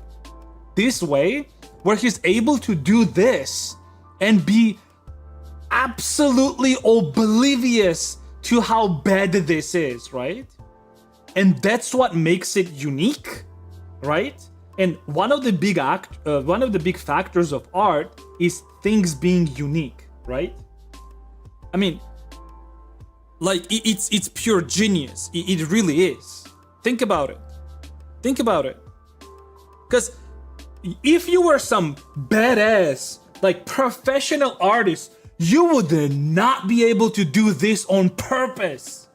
S1: This way, where he's able to do this and be absolutely oblivious to how bad this is, right? And that's what makes it unique, right? And one of the big factors of art is things being unique, right? I mean, like, it's pure genius. It really is. Think about it. Because if you were some badass, like, professional artist, you would not be able to do this on purpose.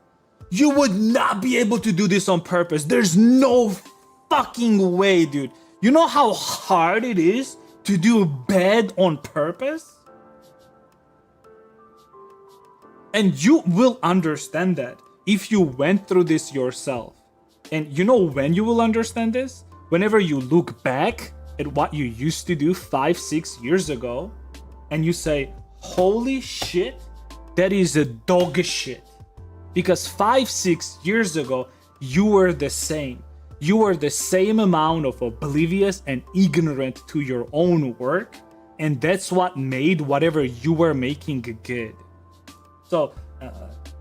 S1: You would not be able to do this on purpose. There's no fucking way, dude. You know how hard it is to do bad on purpose? And you will understand that if you went through this yourself. And you know when you will understand this? Whenever you look back at what you used to do 5-6 years ago, and you say, holy shit, that is a dog shit. Because 5-6 years ago, you were the same. You were the same amount of oblivious and ignorant to your own work, and that's what made whatever you were making good. So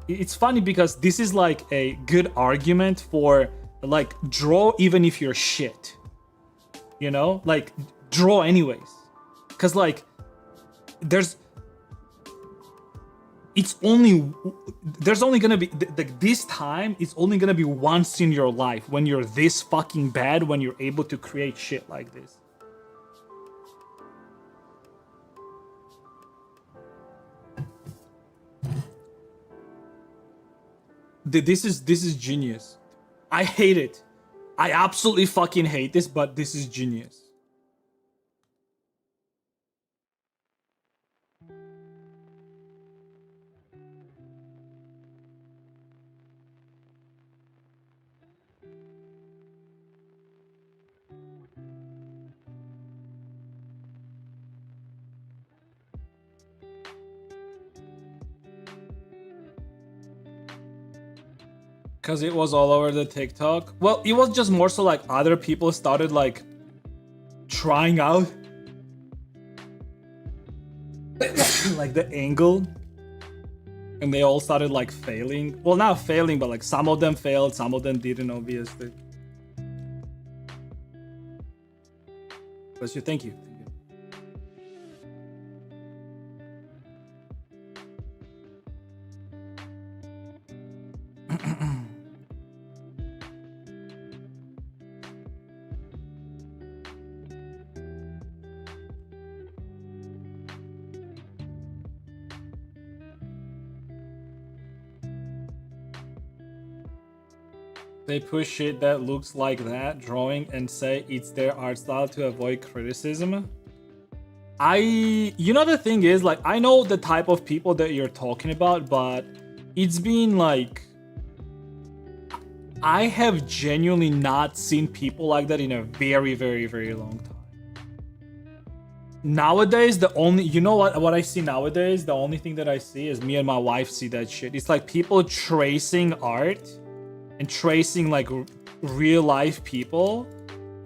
S1: it's funny because this is like a good argument for, like, draw even if you're shit. You know, like, draw anyways. Because, like, there's only gonna be, like, this time, it's only gonna be once in your life when you're this fucking bad, when you're able to create shit like this. This is genius. I hate it. I absolutely fucking hate this, but this is genius. Because it was all over the TikTok. Well, it was just more so like other people started like trying out like the angle, and they all started like failing. Well, not failing, but like some of them failed, some of them didn't, obviously. Bless you, thank you. They push shit that looks like that drawing and say it's their art style to avoid criticism. You know, the thing is, like, I know the type of people that you're talking about, but it's been like, I have genuinely not seen people like that in a very, very, very long time. Nowadays, the only, you know what I see nowadays? The only thing that I see is me and my wife see that shit. It's like people tracing art and tracing like real life people,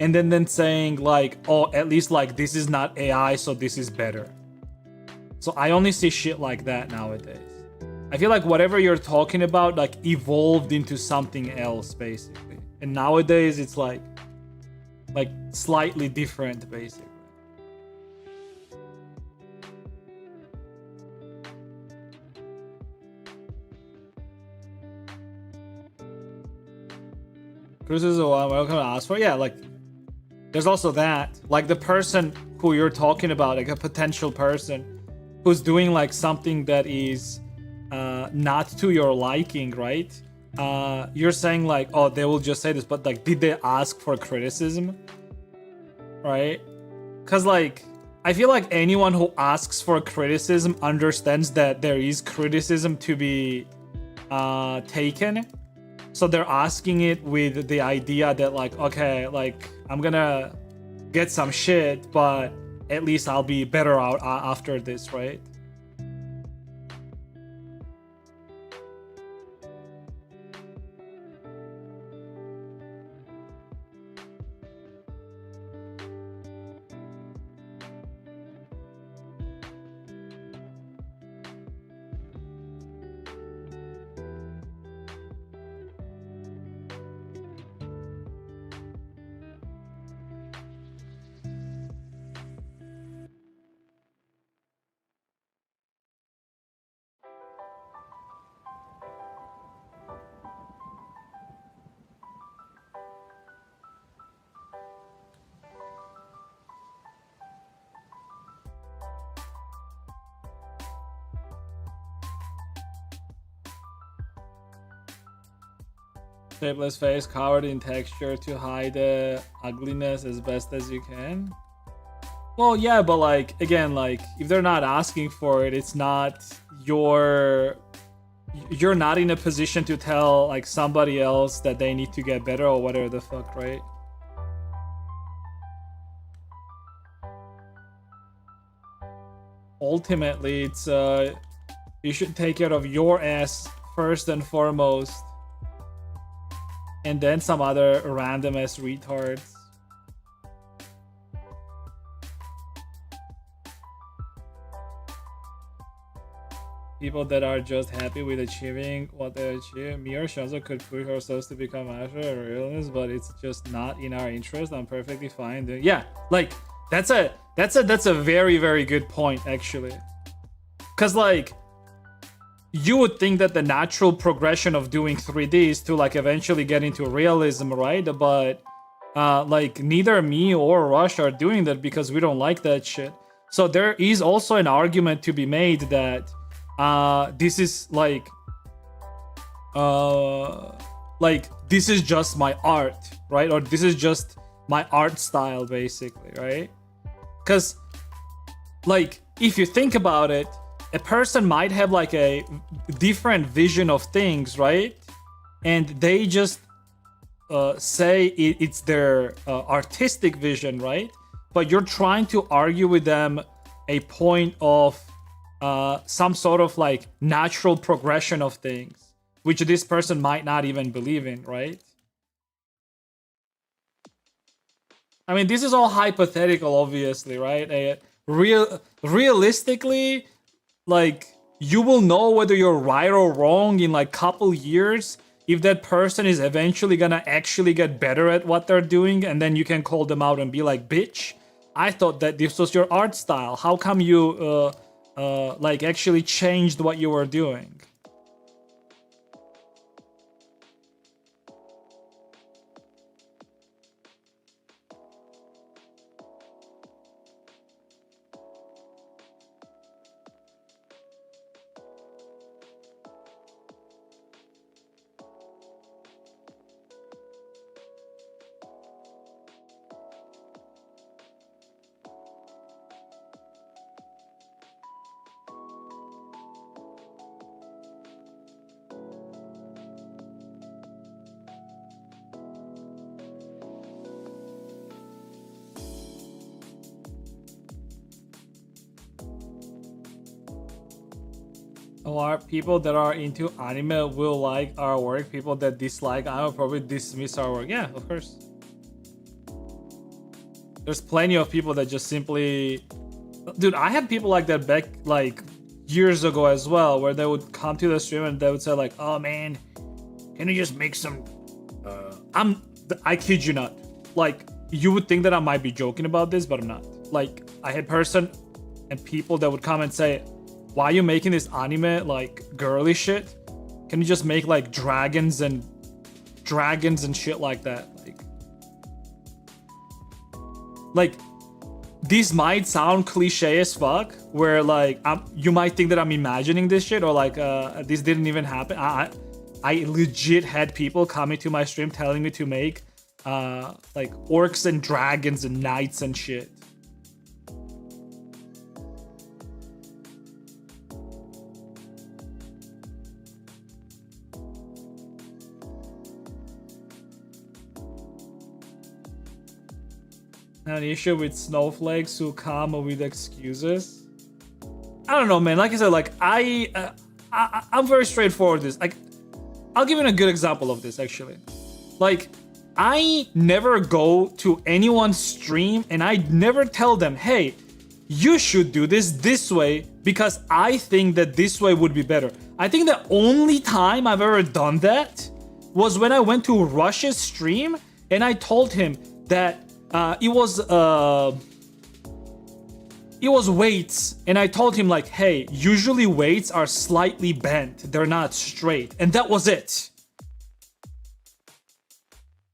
S1: and then saying like, oh, at least like this is not AI, so this is better. So I only see shit like that nowadays. I feel like whatever you're talking about like evolved into something else basically, and nowadays it's like slightly different basically. Criticism, welcome to ask for. Yeah, like there's also that, like the person who you're talking about, like a potential person who's doing like something that is not to your liking, right? You're saying like, oh, they will just say this, but like, did they ask for criticism, right? Because like, I feel like anyone who asks for criticism understands that there is criticism to be taken. So they're asking it with the idea that like, okay, like I'm gonna get some shit, but at least I'll be better out after this, right? Shapeless face covered in texture to hide the ugliness as best as you can. Well, yeah, but like, again, like if they're not asking for it, it's not you're not in a position to tell like somebody else that they need to get better or whatever the fuck, right? Ultimately, it's you should take care of your ass first and foremost, and then some other random ass retards. People that are just happy with achieving what they achieve. Me or Shanzo could push ourselves to become master or realness, but it's just not in our interest. I'm perfectly fine doing. Yeah, like that's a very, very good point actually. Cause like you would think that the natural progression of doing 3D is to like eventually get into realism, right? But like neither me or Rush are doing that because we don't like that shit. So there is also an argument to be made that this is like this is just my art, right? Or this is just my art style basically, right? Because like if you think about it, a person might have like a different vision of things, right? And they just say it's their artistic vision, right? But you're trying to argue with them a point of some sort of like natural progression of things, which this person might not even believe in, right? I mean, this is all hypothetical, obviously, right? Realistically, like, you will know whether you're right or wrong in like couple years if that person is eventually gonna actually get better at what they're doing, and then you can call them out and be like, bitch, I thought that this was your art style. How come you like actually changed what you were doing? Or people that are into anime will like our work. People that dislike anime probably dismiss our work. Yeah, of course. There's plenty of people that just simply... Dude, I had people like that back like years ago as well, where they would come to the stream and they would say like, oh man, can you just make some... I kid you not. Like, you would think that I might be joking about this, but I'm not. Like, I had person and people that would come and say, why are you making this anime like girly shit? Can you just make like dragons and shit like that? Like these might sound cliche as fuck, where like you might think that I'm imagining this shit, or like this didn't even happen. I legit had people coming to my stream telling me to make like orcs and dragons and knights and shit. An issue with snowflakes who come with excuses. I don't know, man. Like I said, like I'm very straightforward with this. Like, I'll give you a good example of this actually. Like, I never go to anyone's stream and I never tell them, hey, you should do this way because I think that this way would be better. I think the only time I've ever done that was when I went to Rush's stream and I told him that it was weights, and I told him like, hey, usually weights are slightly bent, they're not straight, and that was it.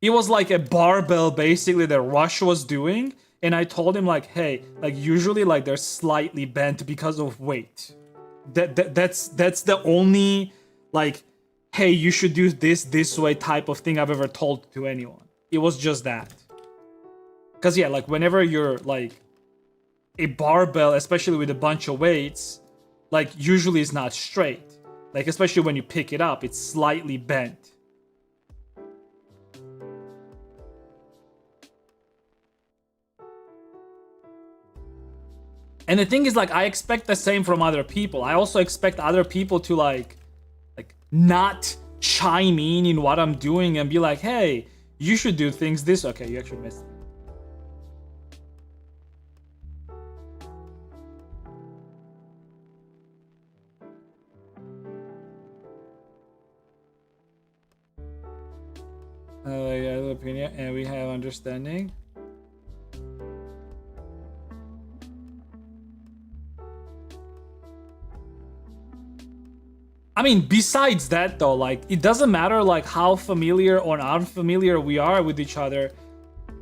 S1: It was like a barbell basically that Rush was doing, and I told him like, hey, like usually like they're slightly bent because of weight. That's the only like, hey, you should do this way type of thing I've ever told to anyone. It was just that. Because yeah, like whenever you're like a barbell, especially with a bunch of weights, like usually it's not straight. Like especially when you pick it up, it's slightly bent. And the thing is, like, I expect the same from other people. I also expect other people to like not chime in what I'm doing and be like, hey, you should do things this. Okay, you actually missed it. I have opinion and we have understanding. I mean, besides that though, like, it doesn't matter like how familiar or unfamiliar we are with each other.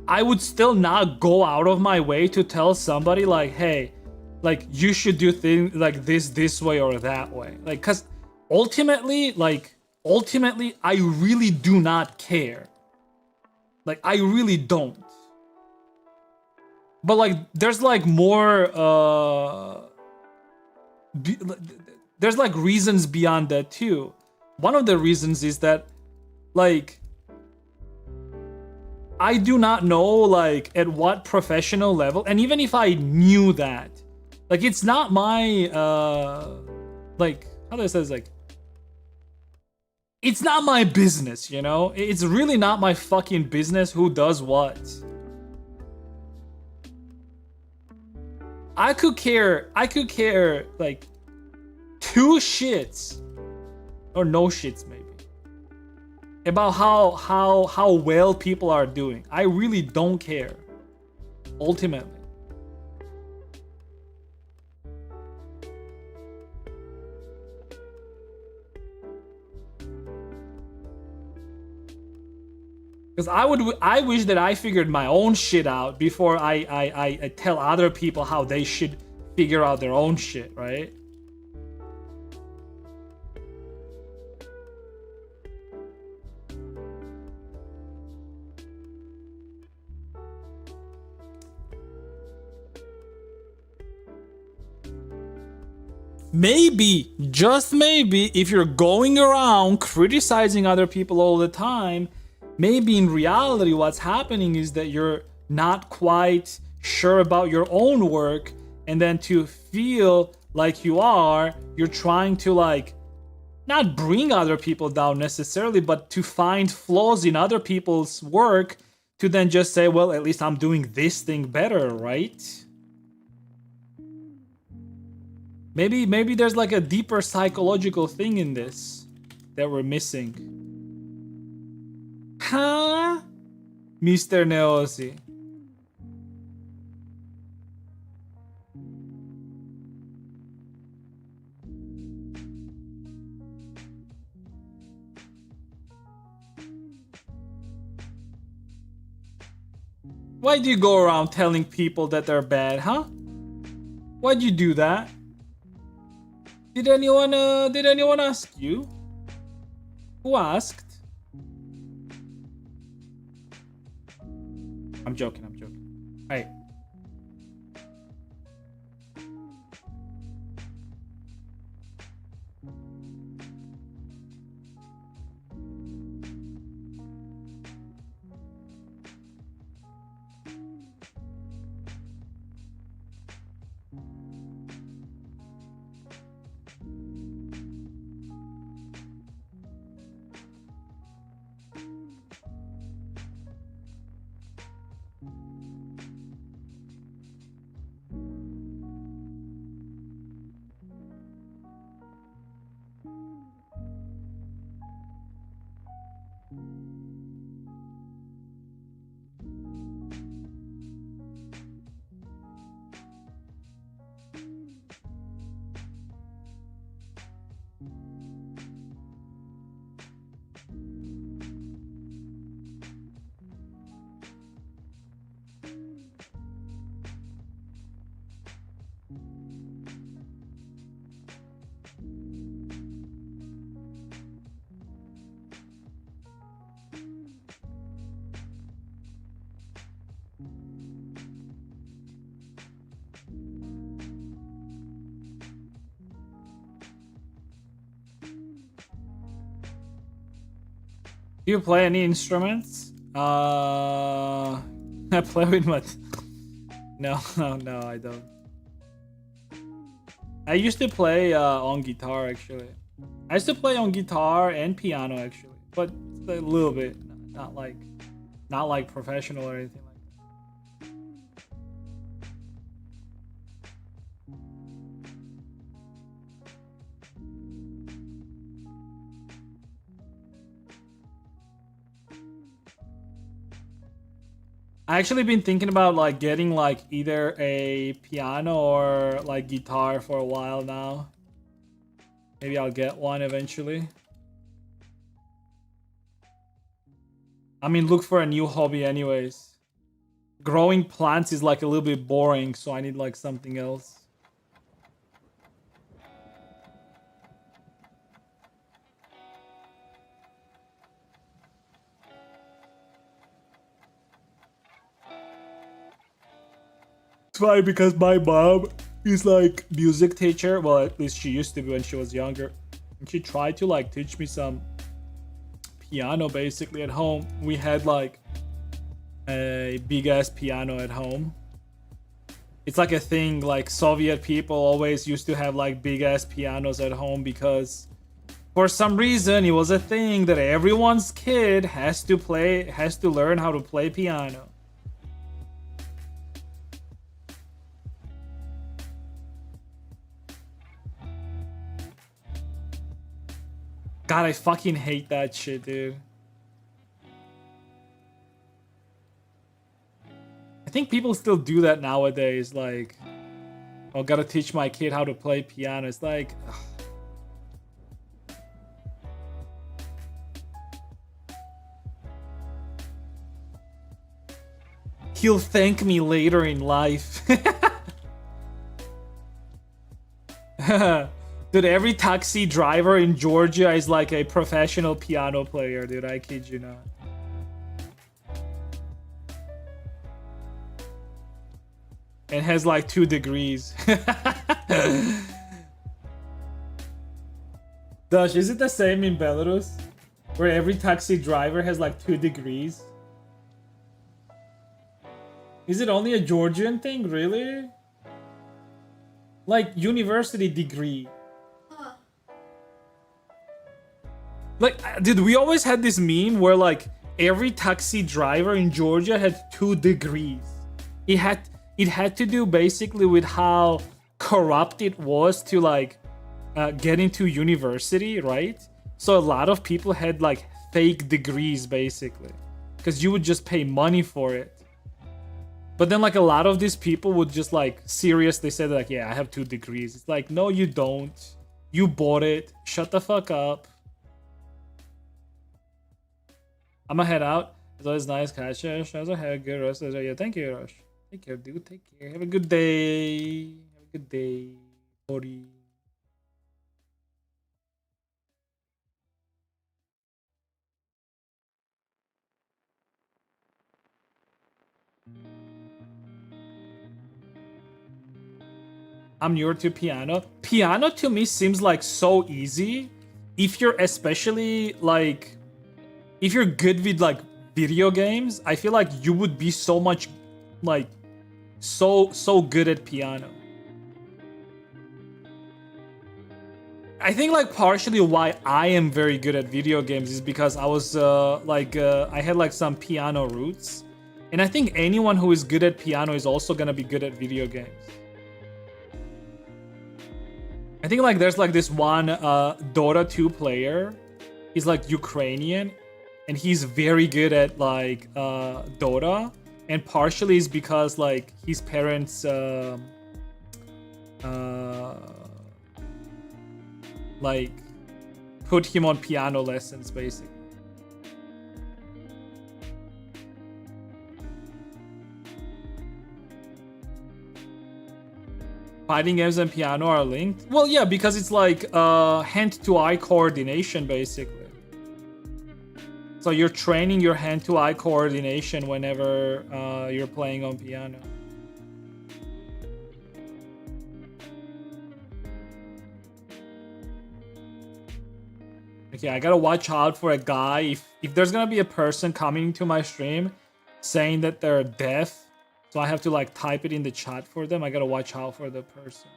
S1: I would still not go out of my way to tell somebody like, hey, like you should do things like this way or that way. Like, cause ultimately, I really do not care. Like, I really don't. But like, there's like more there's like reasons beyond that too. One of the reasons is that like I do not know like at what professional level, and even if I knew that, like it's not my like how do I say this, like it's not my business, you know? It's really not my fucking business who does what. I could care like 2 shits or no shits maybe about how well people are doing. I really don't care ultimately. Because I wish that I figured my own shit out before I tell other people how they should figure out their own shit, right? Maybe, just maybe, if you're going around criticizing other people all the time, maybe in reality what's happening is that you're not quite sure about your own work, and then to feel like you are, you're trying to like not bring other people down necessarily, but to find flaws in other people's work to then just say, well, at least I'm doing this thing better, right? Maybe there's like a deeper psychological thing in this that we're missing. Huh? Mr. Neosi. Why do you go around telling people that they're bad, huh? Why'd you do that? Did anyone ask you? Who asked? I'm joking. Hey. Do you play any instruments? I play with my... No, I don't. I used to play on guitar, actually. I used to play on guitar and piano, actually. But a little bit. Not like professional or anything like that. I actually been thinking about like getting like either a piano or like guitar for a while now. Maybe I'll get one eventually. I mean, look for a new hobby anyways. Growing plants is like a little bit boring, so I need like something else. It's funny because my mom is like music teacher. Well, at least she used to be when she was younger. And she tried to like teach me some piano basically at home. We had like a big ass piano at home. It's like a thing, like Soviet people always used to have like big ass pianos at home because for some reason it was a thing that everyone's kid has to learn how to play piano. God, I fucking hate that shit, dude. I think people still do that nowadays. Like, oh, gotta teach my kid how to play piano. It's like, ugh. He'll thank me later in life. Dude, every taxi driver in Georgia is like a professional piano player, dude. I kid you not. And has like 2 degrees. Dash, is it the same in Belarus? Where every taxi driver has like 2 degrees? Is it only a Georgian thing, really? Like, university degree. Like, dude, we always had this meme where like every taxi driver in Georgia had 2 degrees. It had to do basically with how corrupt it was to like get into university, right? So a lot of people had like fake degrees basically, because you would just pay money for it. But then like a lot of these people would just like seriously say like, yeah, I have 2 degrees. It's like, no, you don't. You bought it. Shut the fuck up. I'm gonna head out. It's always nice catching. Also have a good rest of the day. Yeah, thank you, Rush. Take care, dude. Take care. Have a good day. Have a good day. Furry. I'm newer to piano. Piano to me seems like so easy. If you're especially like, if you're good with like video games, I feel like you would be so much like so good at piano. I think like partially why I am very good at video games is because I was I had like some piano roots, and I think anyone who is good at piano is also gonna be good at video games. I think like there's like this one Dota 2 player. He's like Ukrainian, and he's very good at like Dota, and partially is because like his parents like put him on piano lessons basically. Fighting games and piano are linked? Well, yeah, because it's like hand-to-eye coordination basically. So you're training your hand-to-eye coordination whenever you're playing on piano. Okay, I gotta watch out for a guy. If there's gonna be a person coming to my stream saying that they're deaf, so I have to like type it in the chat for them, I gotta watch out for the person.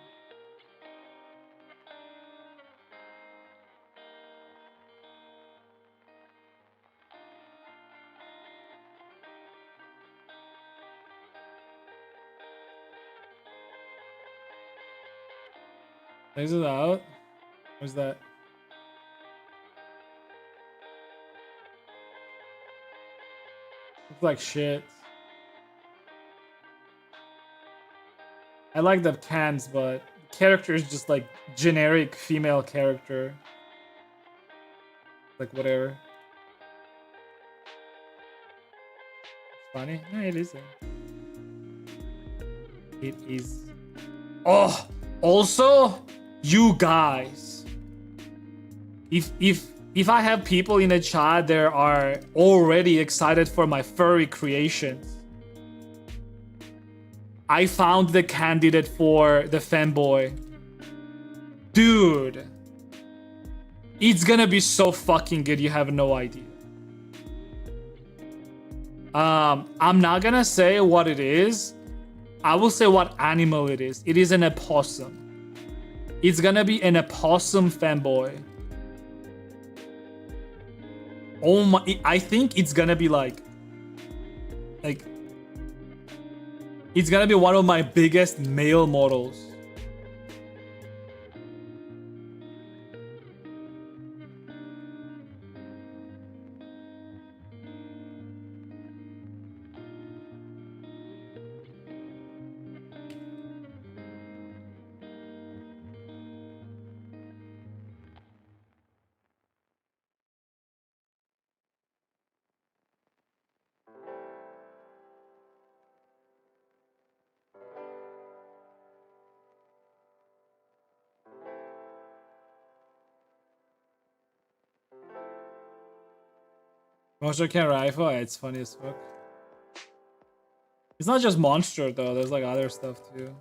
S1: Is it out? Where's that? Looks like shit. I like the cans, but the character is just like generic female character. Like whatever. It's funny. No, it isn't. It is. Oh, also, you guys. If I have people in the chat that are already excited for my furry creations, I found the candidate for the fanboy. Dude. It's gonna be so fucking good, you have no idea. I'm not gonna say what it is. I will say what animal it is. It is an opossum. It's gonna be an opossum fanboy. Oh my, I think it's gonna be like it's gonna be one of my biggest male models. Monster can rifle. It's funny as fuck. It's not just monster though. There's like other stuff too.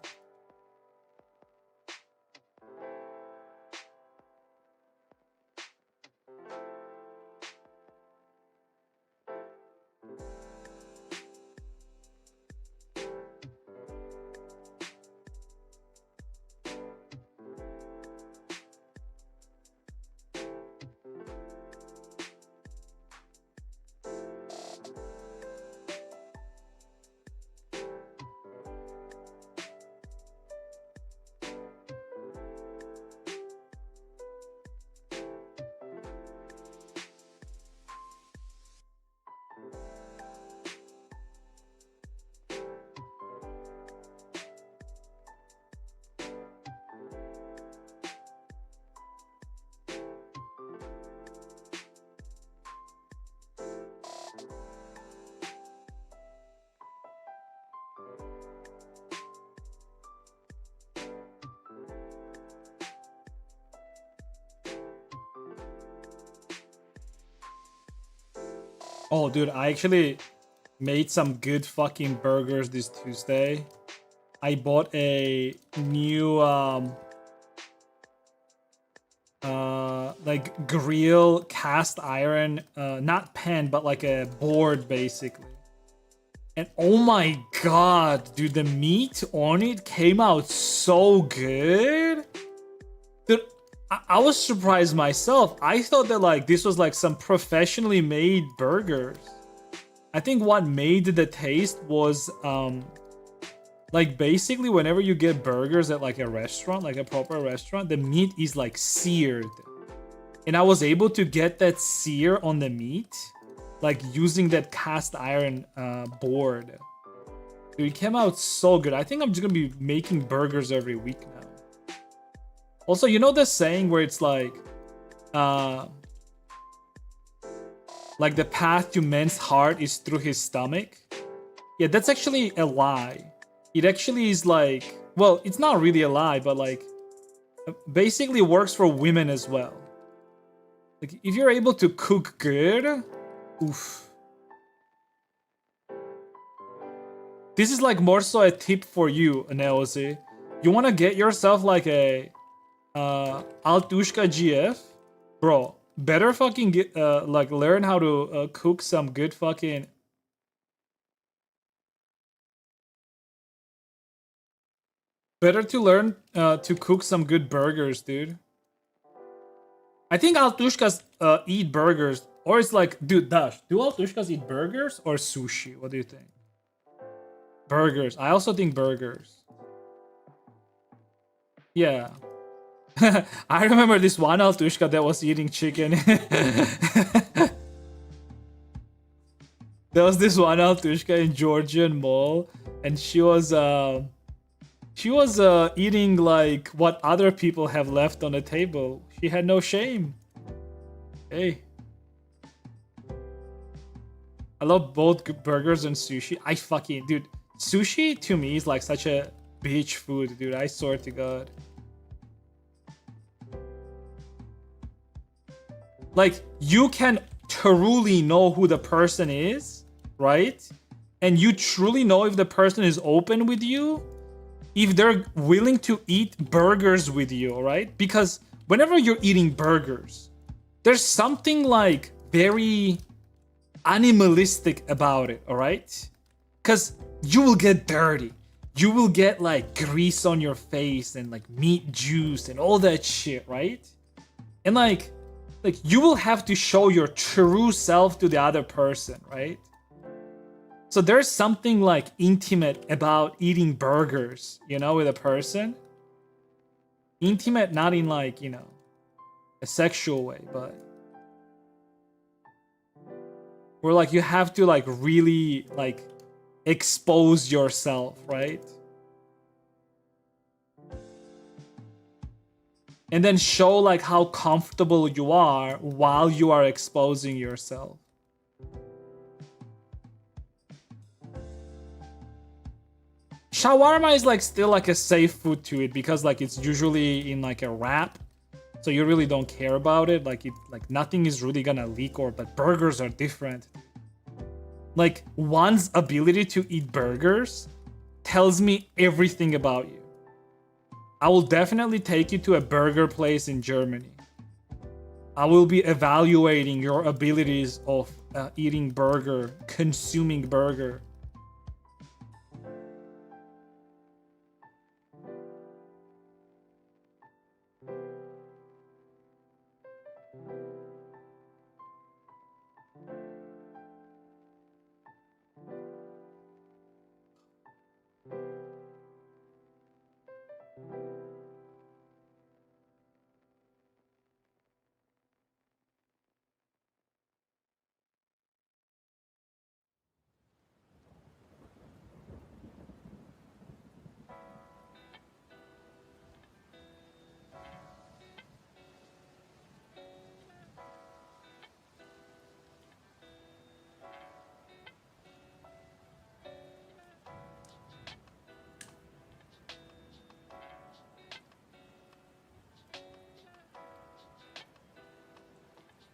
S1: Oh, dude, I actually made some good fucking burgers this Tuesday. I bought a new like grill cast iron, not pan, but like a board basically. And oh my god, dude, the meat on it came out so good. Dude, I was surprised myself. I thought that like this was like some professionally made burgers. I think what made the taste was like basically whenever you get burgers at like a restaurant, like a proper restaurant, the meat is like seared. And I was able to get that sear on the meat like using that cast iron board. Dude, it came out so good. I think I'm just gonna be making burgers every week now. Also, you know the saying where it's like the path to man's heart is through his stomach? Yeah, that's actually a lie. It actually is like, well, it's not really a lie, but like basically works for women as well. Like if you're able to cook good, oof. This is like more so a tip for you, Neozi. You want to get yourself like a Altushka GF, bro. Better fucking get like learn how to cook some good fucking. Better to learn to cook some good burgers, dude. I think Altushkas eat burgers, or it's like, dude, Dash, do Altushkas eat burgers or sushi? What do you think? Burgers. I also think burgers. Yeah. I remember this one Altushka that was eating chicken. There was this one Altushka in Georgian Mall, and she was eating like what other people have left on the table. She had no shame. Hey. I love both burgers and sushi. I fucking, dude, sushi to me is like such a bitch food, dude. I swear to God. Like, you can truly know who the person is, right? And you truly know if the person is open with you, if they're willing to eat burgers with you, right? Because whenever you're eating burgers, there's something like very animalistic about it, all right? Because you will get dirty. You will get like grease on your face and like meat juice and all that shit, right? And like you will have to show your true self to the other person, right? So there's something like intimate about eating burgers, you know, with a person. Intimate, not in like, you know, a sexual way, but where like you have to like really like expose yourself, right? And then show like how comfortable you are while you are exposing yourself. Shawarma is like still like a safe food to it because like it's usually in like a wrap. so you really don't care about it. Like nothing is really gonna leak, or but burgers are different. Like one's ability to eat burgers tells me everything about you. I will definitely take you to a burger place in Germany. I will be evaluating your abilities of eating burger, consuming burger.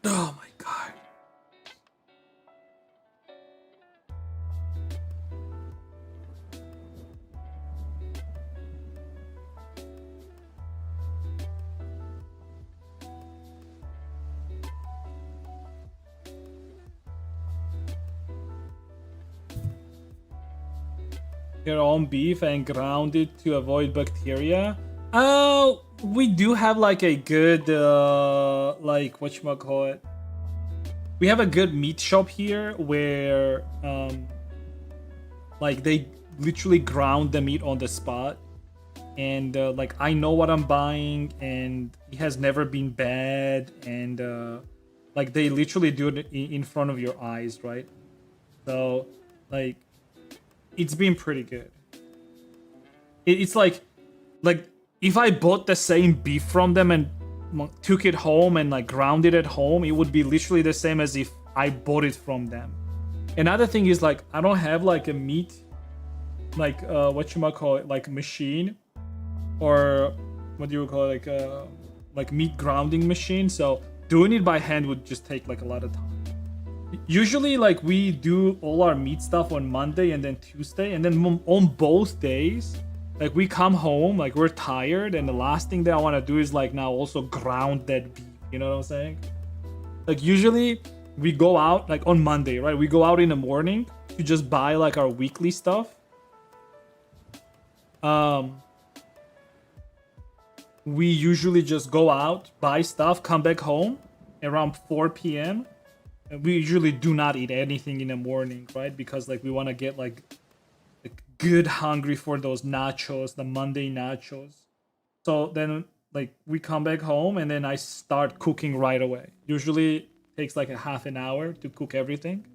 S1: Oh my god. Your own beef and ground it to avoid bacteria. We do have like a good like whatchamacallit. We have a good meat shop here where like they literally ground the meat on the spot, and like I know what I'm buying, and it has never been bad, and like they literally do it in front of your eyes, right? So like it's been pretty good. It's like if I bought the same beef from them and took it home and like ground it at home, it would be literally the same as if I bought it from them. Another thing is like I don't have like a meat like whatchamacallit, like machine, or what do you call it, like meat grounding machine, so doing it by hand would just take like a lot of time. Usually like we do all our meat stuff on Monday and then Tuesday, and then on both days like we come home, like we're tired, and the last thing that I want to do is like now also ground that beef, you know what I'm saying? Like usually we go out like on Monday, right? We go out in the morning to just buy like our weekly stuff. We usually just go out, buy stuff, come back home around 4 p.m. And we usually do not eat anything in the morning, right? Because like we want to get like good hungry for those nachos, the Monday nachos. So then like we come back home and then I start cooking right away. Usually takes like a half an hour to cook everything.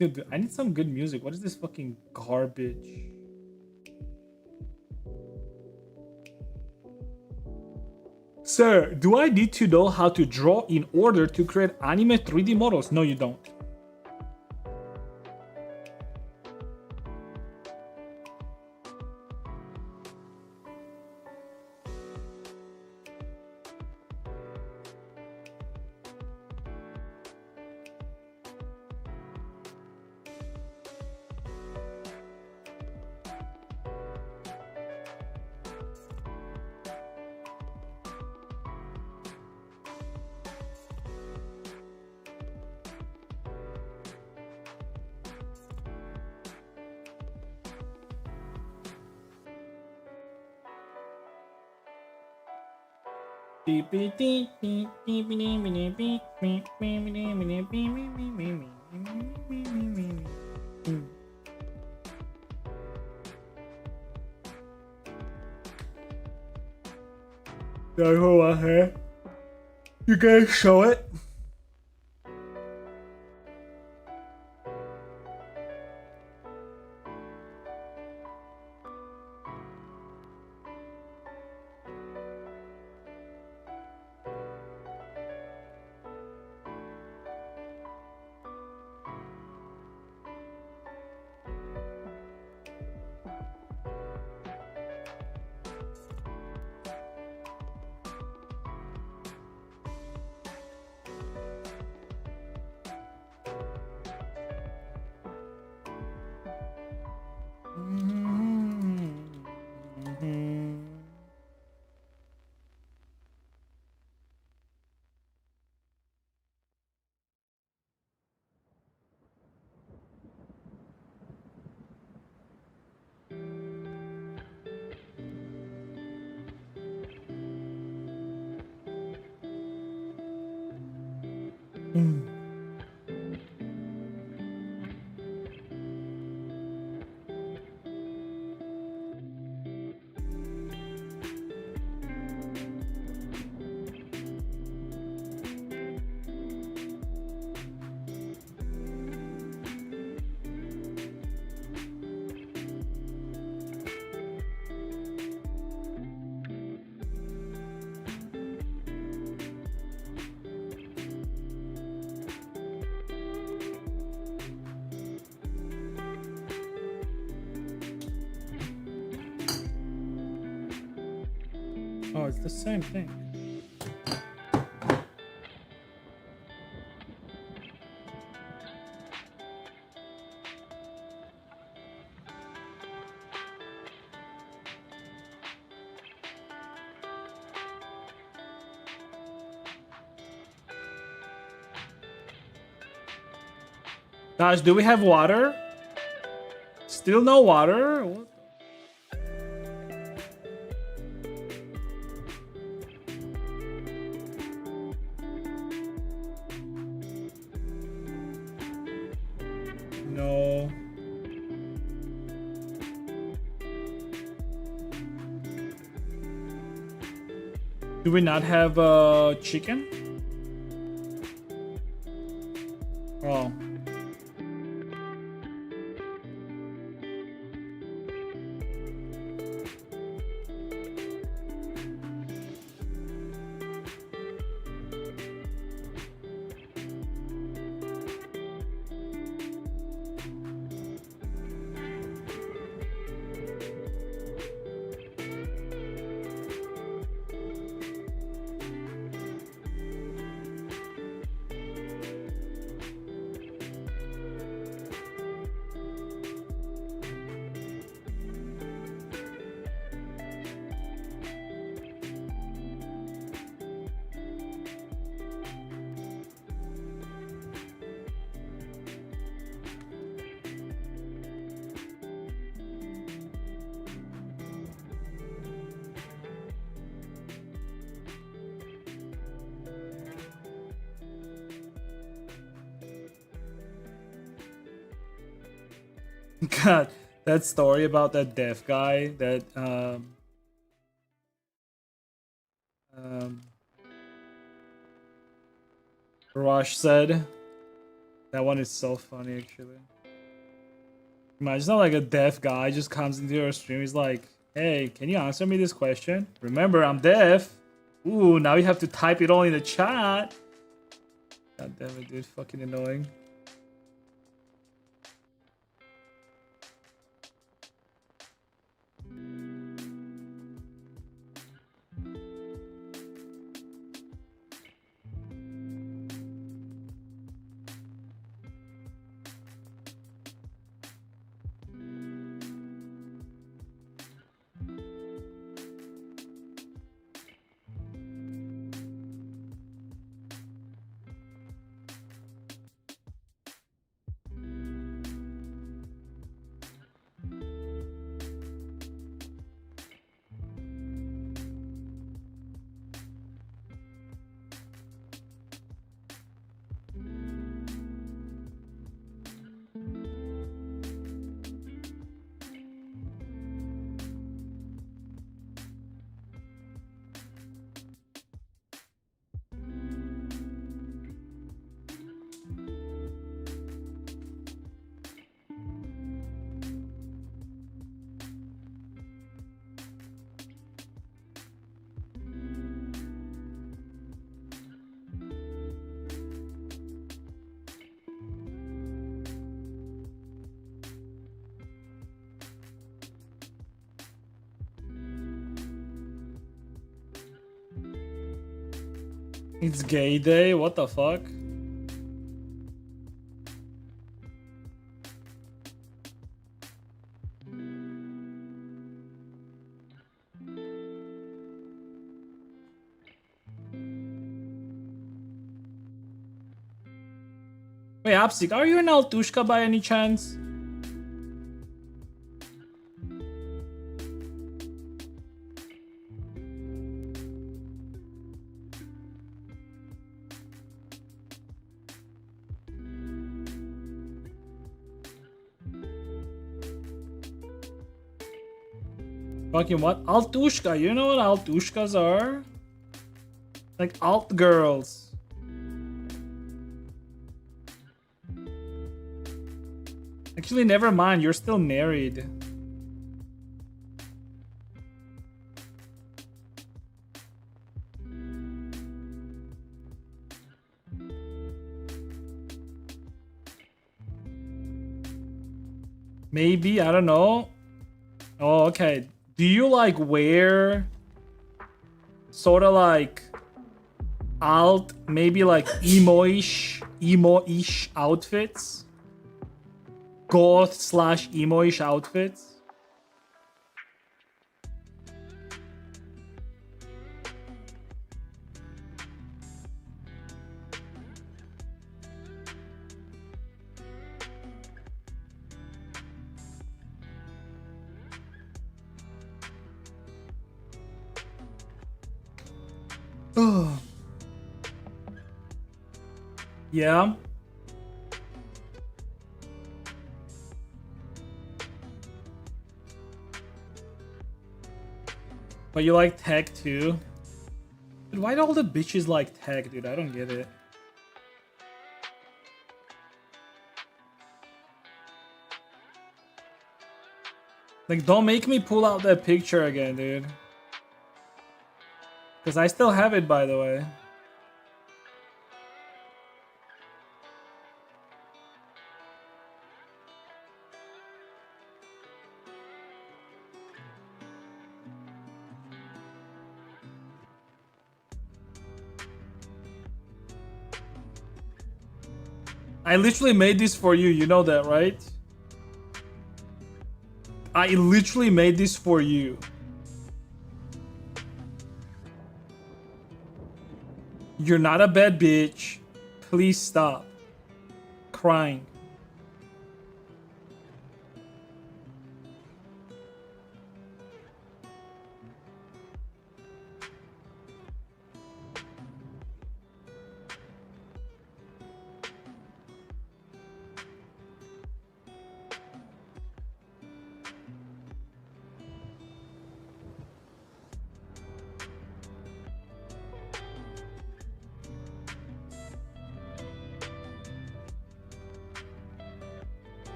S1: Dude, I need some good music. What is this fucking garbage? Sir, do I need to know how to draw in order to create anime 3D models? No, you don't. You guys show it? Oh, it's the same thing. Gosh, do we have water? Still no water? What? No. Do we not have chicken? Oh. God, that story about that deaf guy that Rush said. That one is so funny, actually. Imagine like a deaf guy just comes into your stream. He's like, "Hey, can you answer me this question? Remember, I'm deaf." Ooh, now you have to type it all in the chat. God damn it, dude! Fucking annoying. It's gay day? What the fuck? Wait, Apsik, are you an Altushka by any chance? Fucking what? Altushka. You know what altushkas are? Like alt girls. Actually, never mind. You're still married. Maybe, I don't know. Oh, okay. Do you like wear sort of like alt, maybe like emo-ish outfits? Goth / emo-ish outfits? Yeah. But you like tech too? Dude, why do all the bitches like tech, dude? I don't get it. Like, don't make me pull out that picture again, dude. Because I still have it, by the way. I literally made this for you, you know that, right? I literally made this for you. You're not a bad bitch. Please stop crying.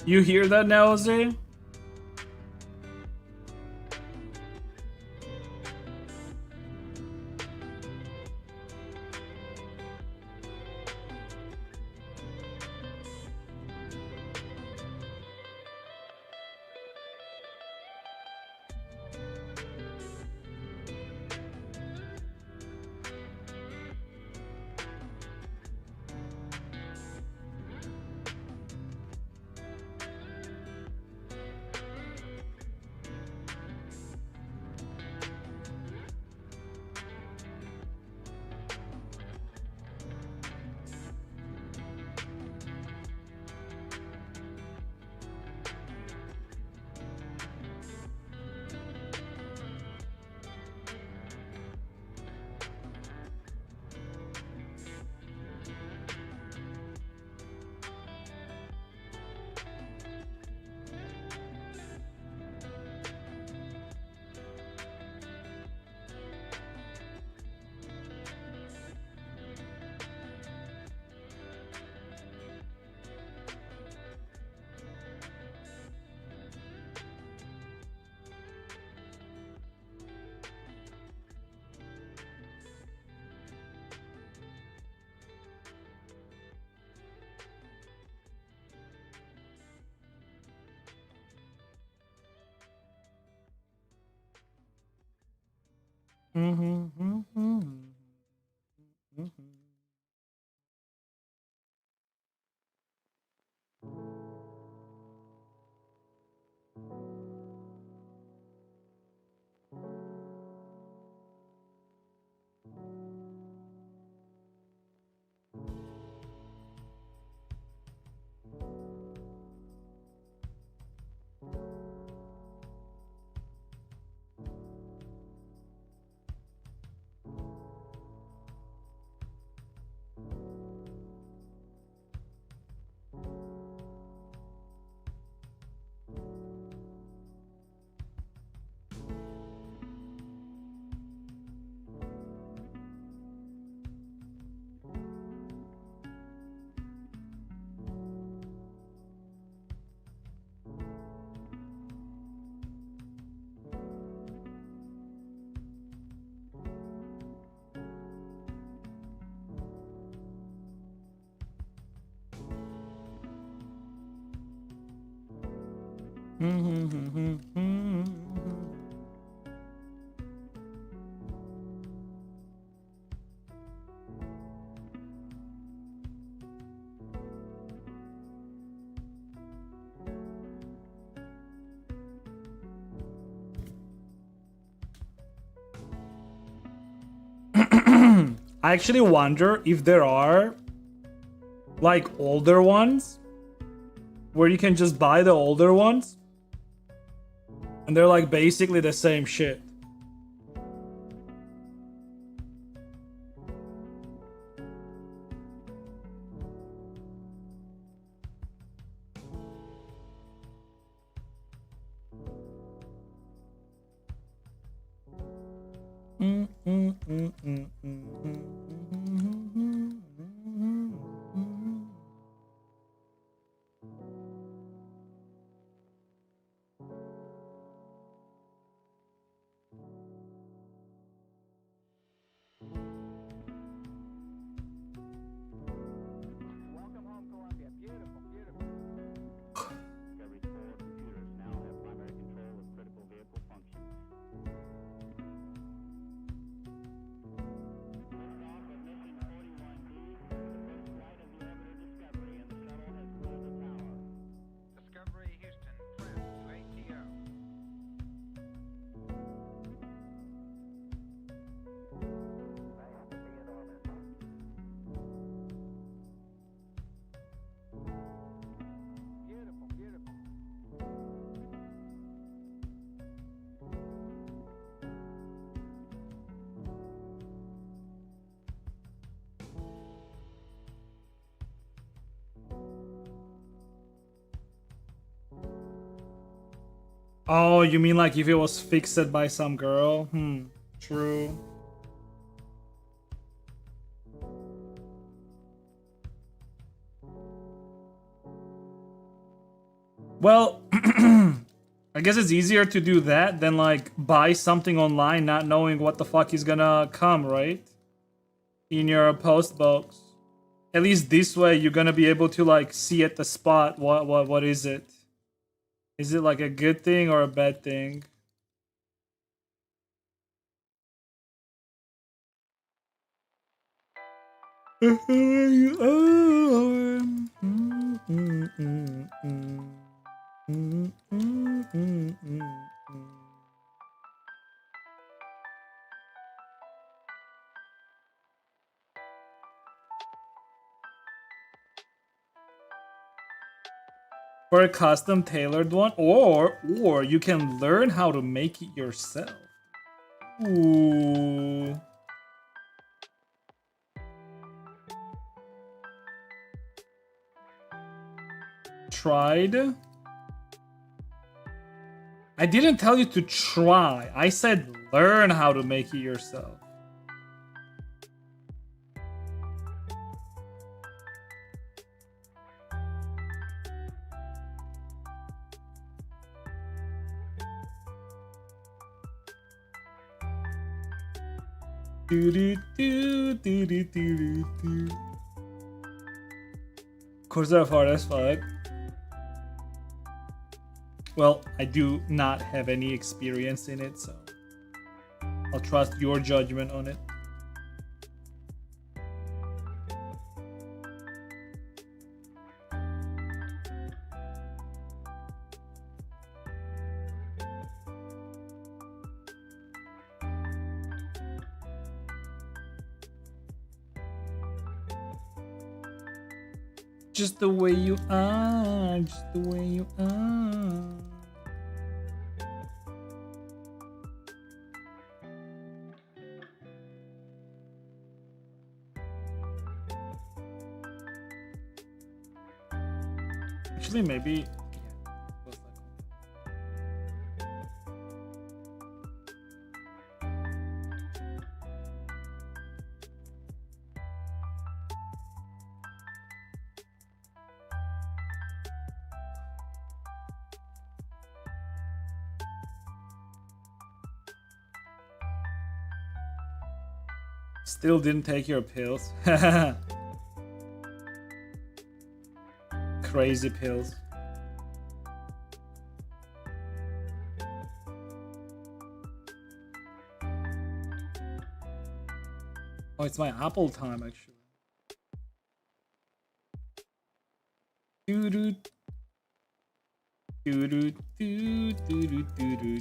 S1: You hear that now, Jose? I actually wonder if there are like older ones where you can just buy the older ones and they're like basically the same shit. Oh, you mean like if it was fixed by some girl? True. Well, I guess it's easier to do that than like buy something online not knowing what the fuck is gonna come, right? In your post box. At least this way you're gonna be able to like see at the spot what is it? Is it like a good thing or a bad thing? For a custom tailored one, or you can learn how to make it yourself. Ooh. Tried? I didn't tell you to try. I said learn how to make it yourself. Of course they're hard as fuck. Well, I do not have any experience in it, so I'll I'll trust your judgment on it. Just the way you are, just the way you are. Actually, maybe. Still didn't take your pills. Crazy pills. Oh, it's my Apple time actually. Doo doo doo doo doo doo doo doo doo.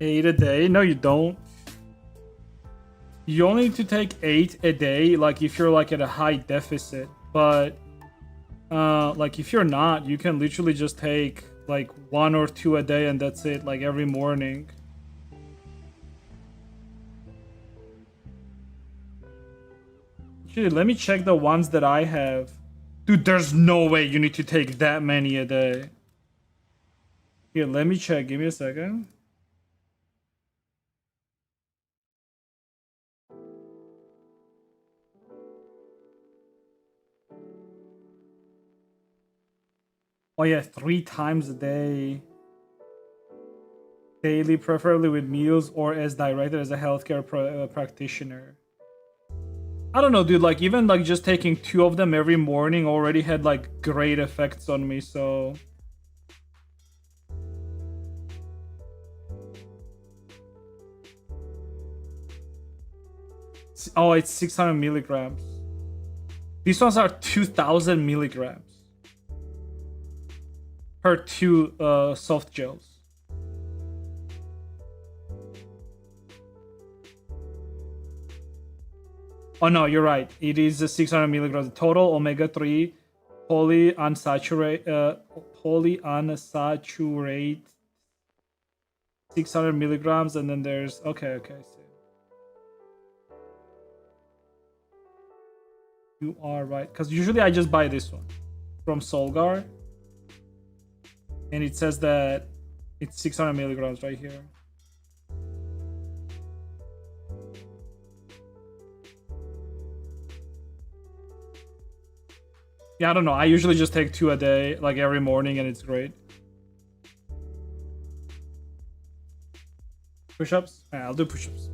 S1: 8 a day? No, you don't. You only need to take 8 a day, like if you're like at a high deficit. But like if you're not, you can literally just take like 1 or 2 a day and that's it, like every morning. Actually, let me check the ones that I have. Dude, there's no way you need to take that many a day. Here, let me check. Give me a second. Oh yeah, 3 times a day. Daily, preferably with meals or as directed as a healthcare practitioner. I don't know, dude. Like even like just taking 2 of them every morning already had like great effects on me. So oh, it's 600 milligrams. These ones are 2,000 milligrams per 2 soft gels. Oh no, you're right. It is 600 milligrams total omega-3 polyunsaturated 600 milligrams, and then there's okay. So you are right, because usually I just buy this one from Solgar, and it says that it's 600 milligrams right here. Yeah, I don't know. I usually just take 2 a day, like every morning, and it's great. Push-ups? Yeah, I'll do push-ups.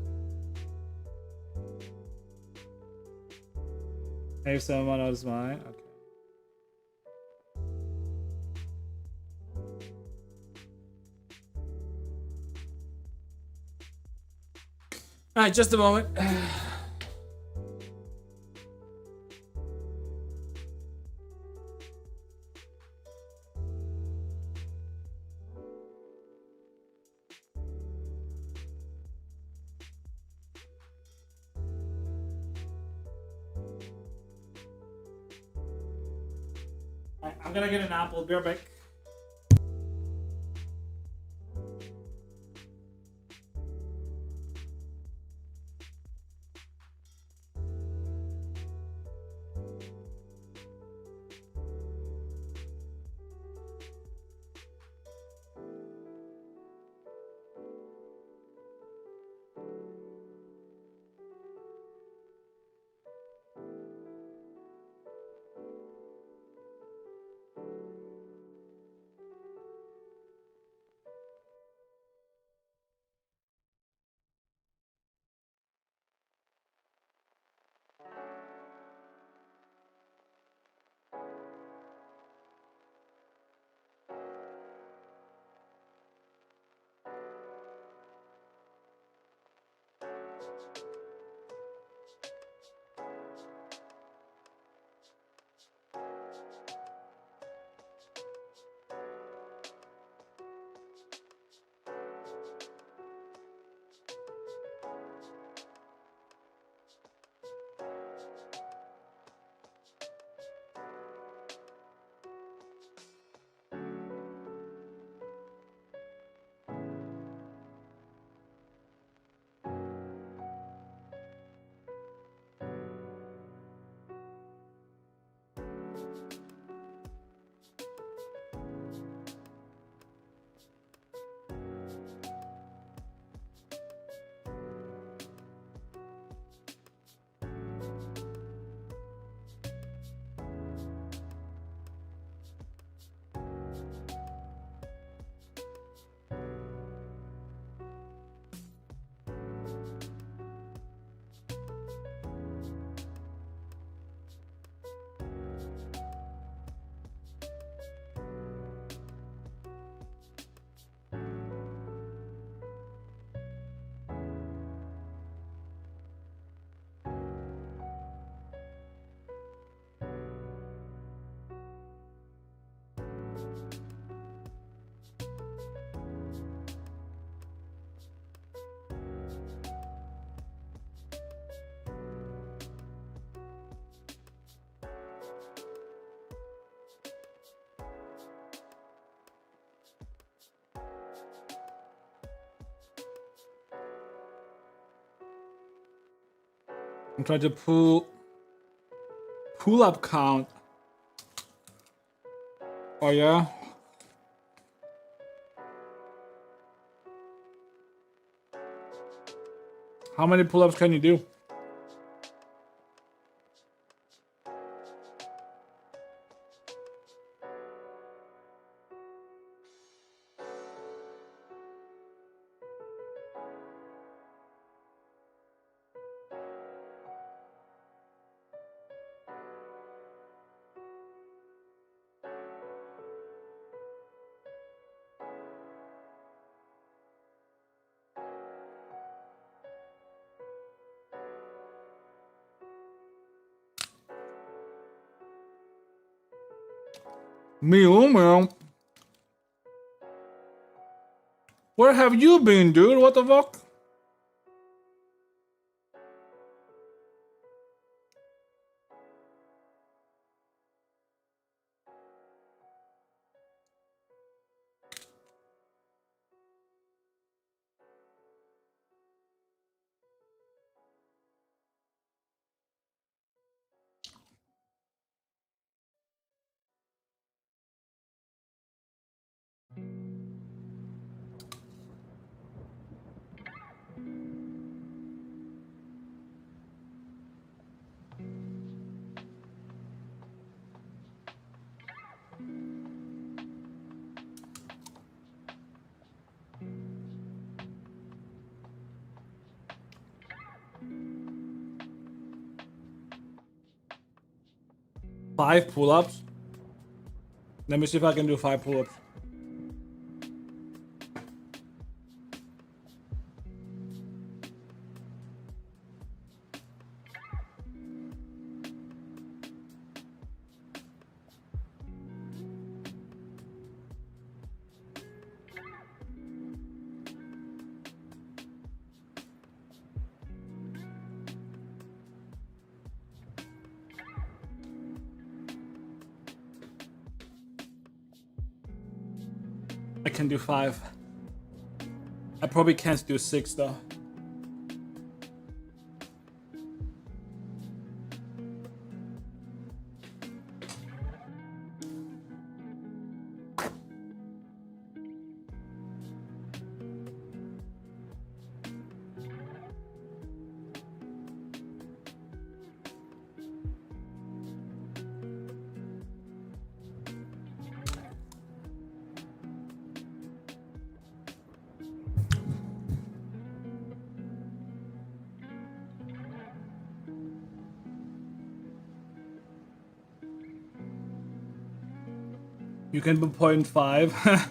S1: If someone knows mine, okay. All right, just a moment. I'm gonna get an apple. Be right back. I'm trying to pull up count. Oh yeah. How many pull-ups can you do? Meow meow. Where have you been, dude? What the fuck? Five pull-ups? Let me see if I can do 5 pull-ups. I can do 5. I probably can't do 6 though. You can do 0.5.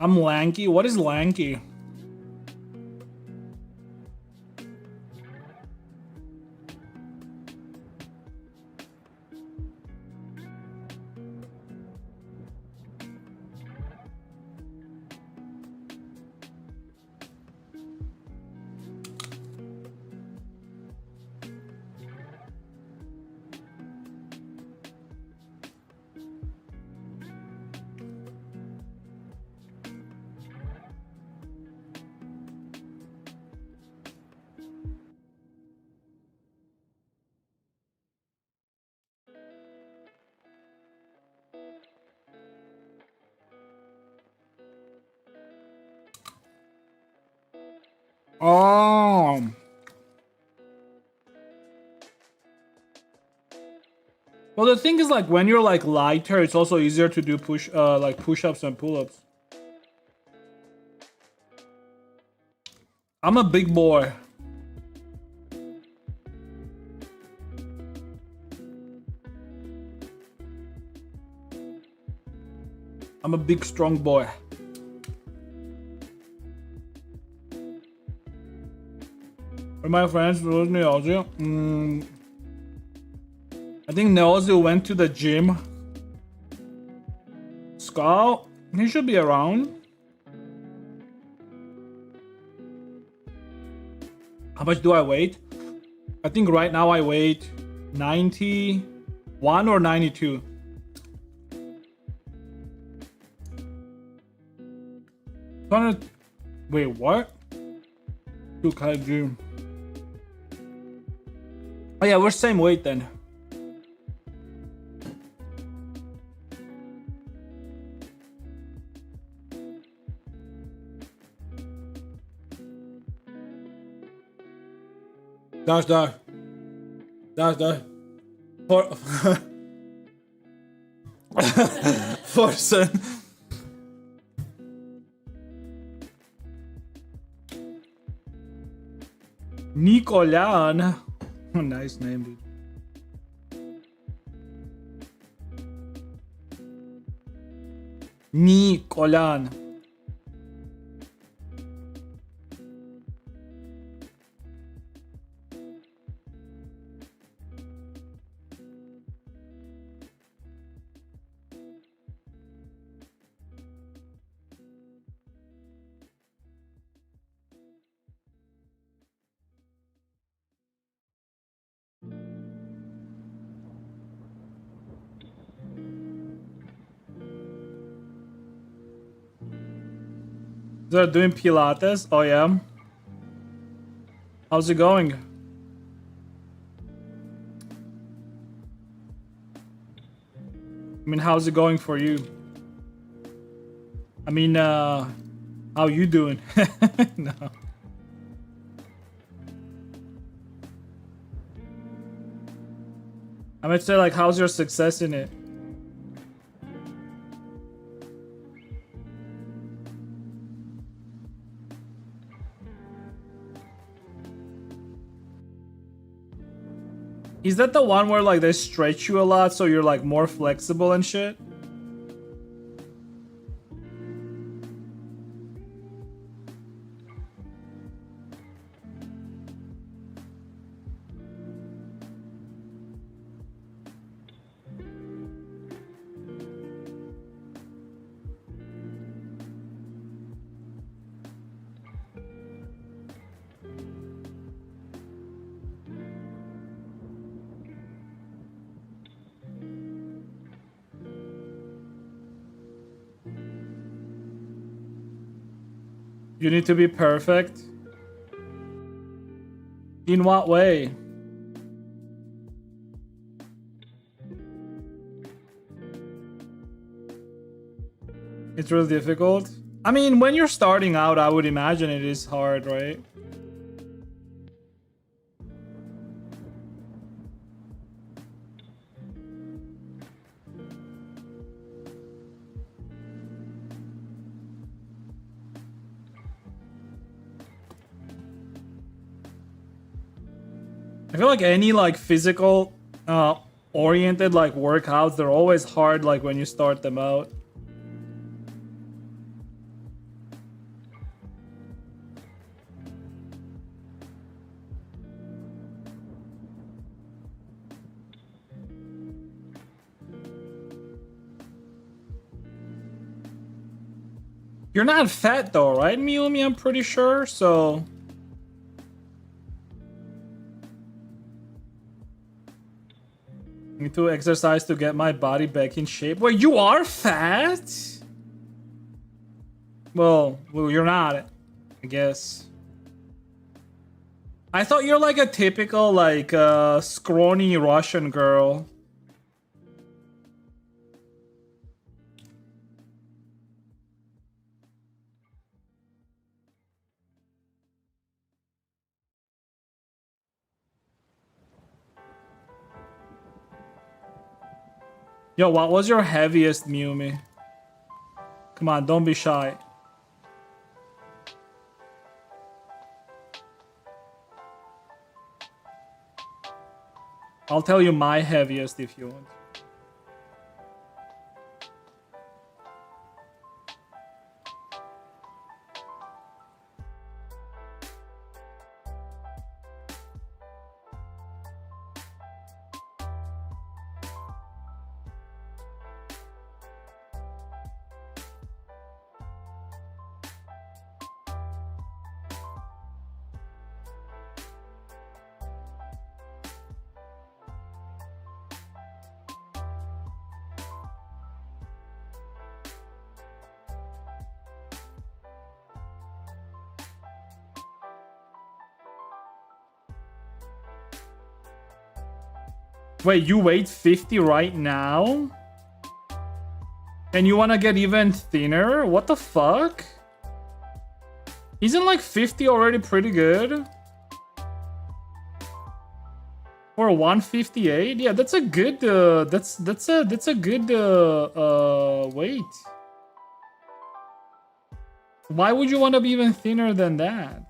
S1: I'm lanky. What is lanky? Oh. Well, the thing is, like, when you're like lighter, it's also easier to do push-ups and pull-ups. I'm a big boy. I'm a big strong boy. Where my friends was Neozio? I think Neozio went to the gym. Skull, he should be around. How much do I weigh? I think right now I weigh 91 or 92. Wait, what? Gym. Oh yeah, we're same weight then. Dash. Forsen. Nicolan. Nice name, dude. Nicolan. They're doing Pilates? Oh yeah? How's it going? I mean, how's it going for you? I mean, how you doing? No. I might say, like, how's your success in it? Is that the one where, like, they stretch you a lot so you're, like, more flexible and shit? You need to be perfect? In what way? It's really difficult. I mean, when you're starting out, I would imagine it is hard, right? I feel like any like physical oriented like workouts, they're always hard like when you start them out. You're not fat though, right, Miumi? I'm pretty sure, so... Need to exercise to get my body back in shape. Wait, you are fat? Well, you're not, I guess. I thought you're like a typical, like, scrawny Russian girl. Yo, what was your heaviest, Miumi? Come on, don't be shy. I'll tell you my heaviest if you want. Wait, you weigh 50 right now? And you want to get even thinner? What the fuck? Isn't like 50 already pretty good? For 158? Yeah, that's a good that's a good weight. Why would you want to be even thinner than that?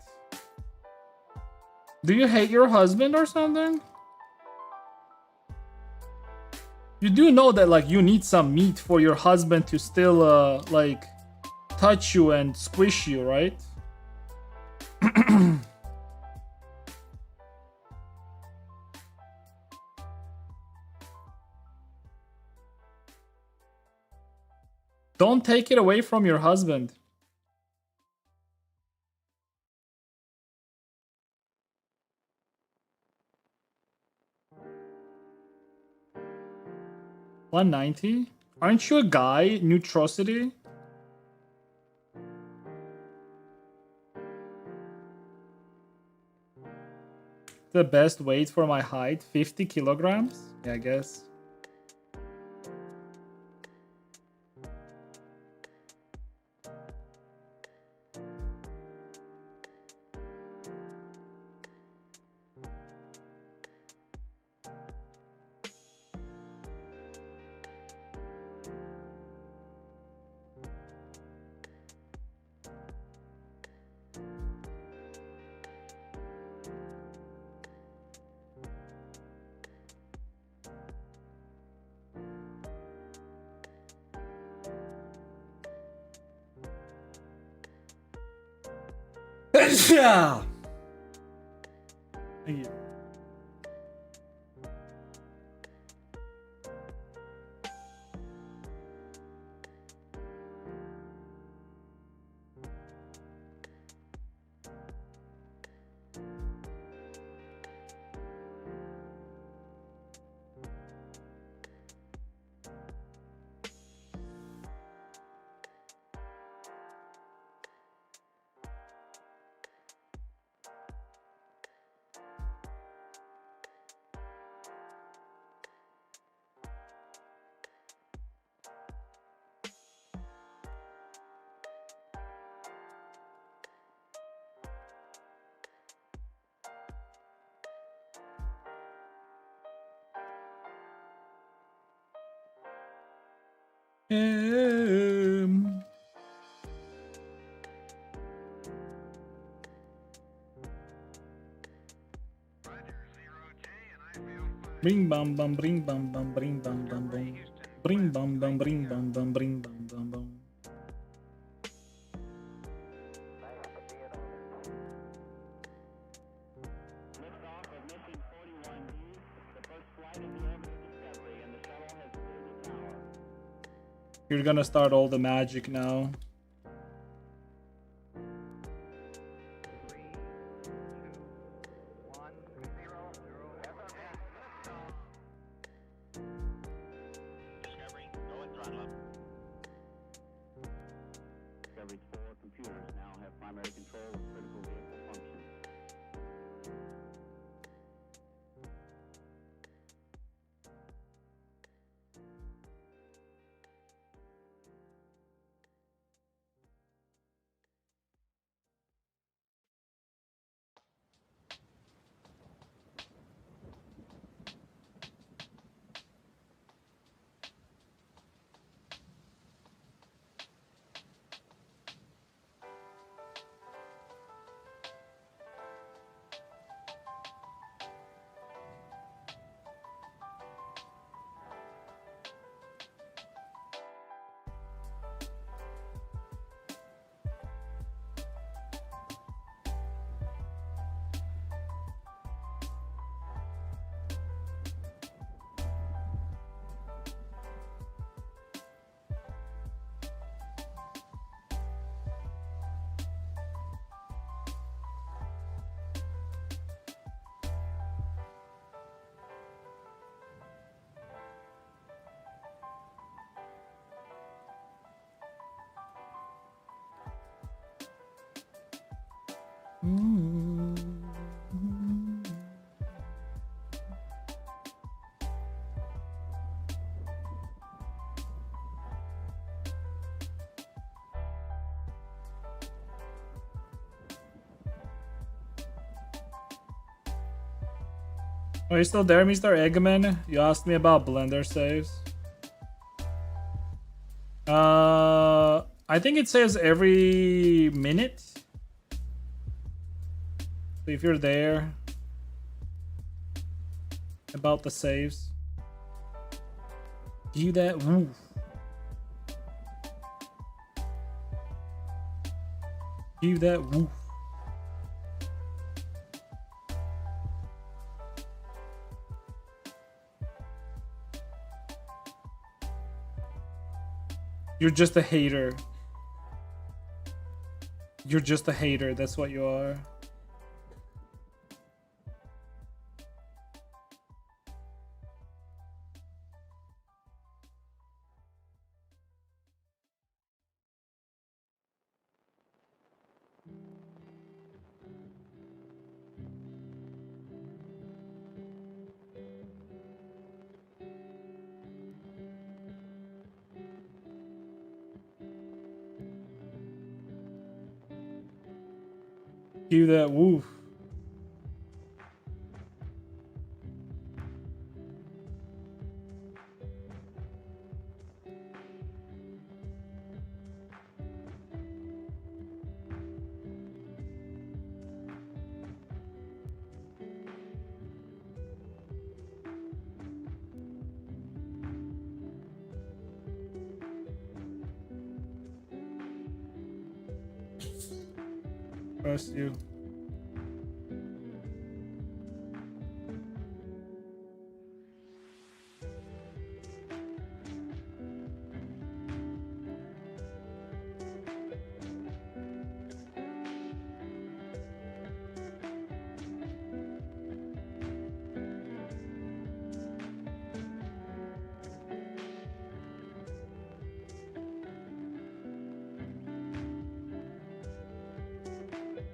S1: Do you hate your husband or something? You do know that like you need some meat for your husband to still like touch you and squish you, right? Don't take it away from your husband. $190? Aren't you a guy, Neutrosity? The best weight for my height, 50 kilograms? Yeah, I guess. Yeah. Thank you. Bring bum bum bring bum bum bring bum bum bum bring bum bum bring bum bum bring bum bum bum. You're gonna start all the magic now. Are you still there, Mr. Eggman? You asked me about Blender saves. I think it saves every minute. So if you're there, about the saves. Do that. Woo. Do that. Woo. You're just a hater. You're just a hater. That's what you are. Do that. Woo. Trust you.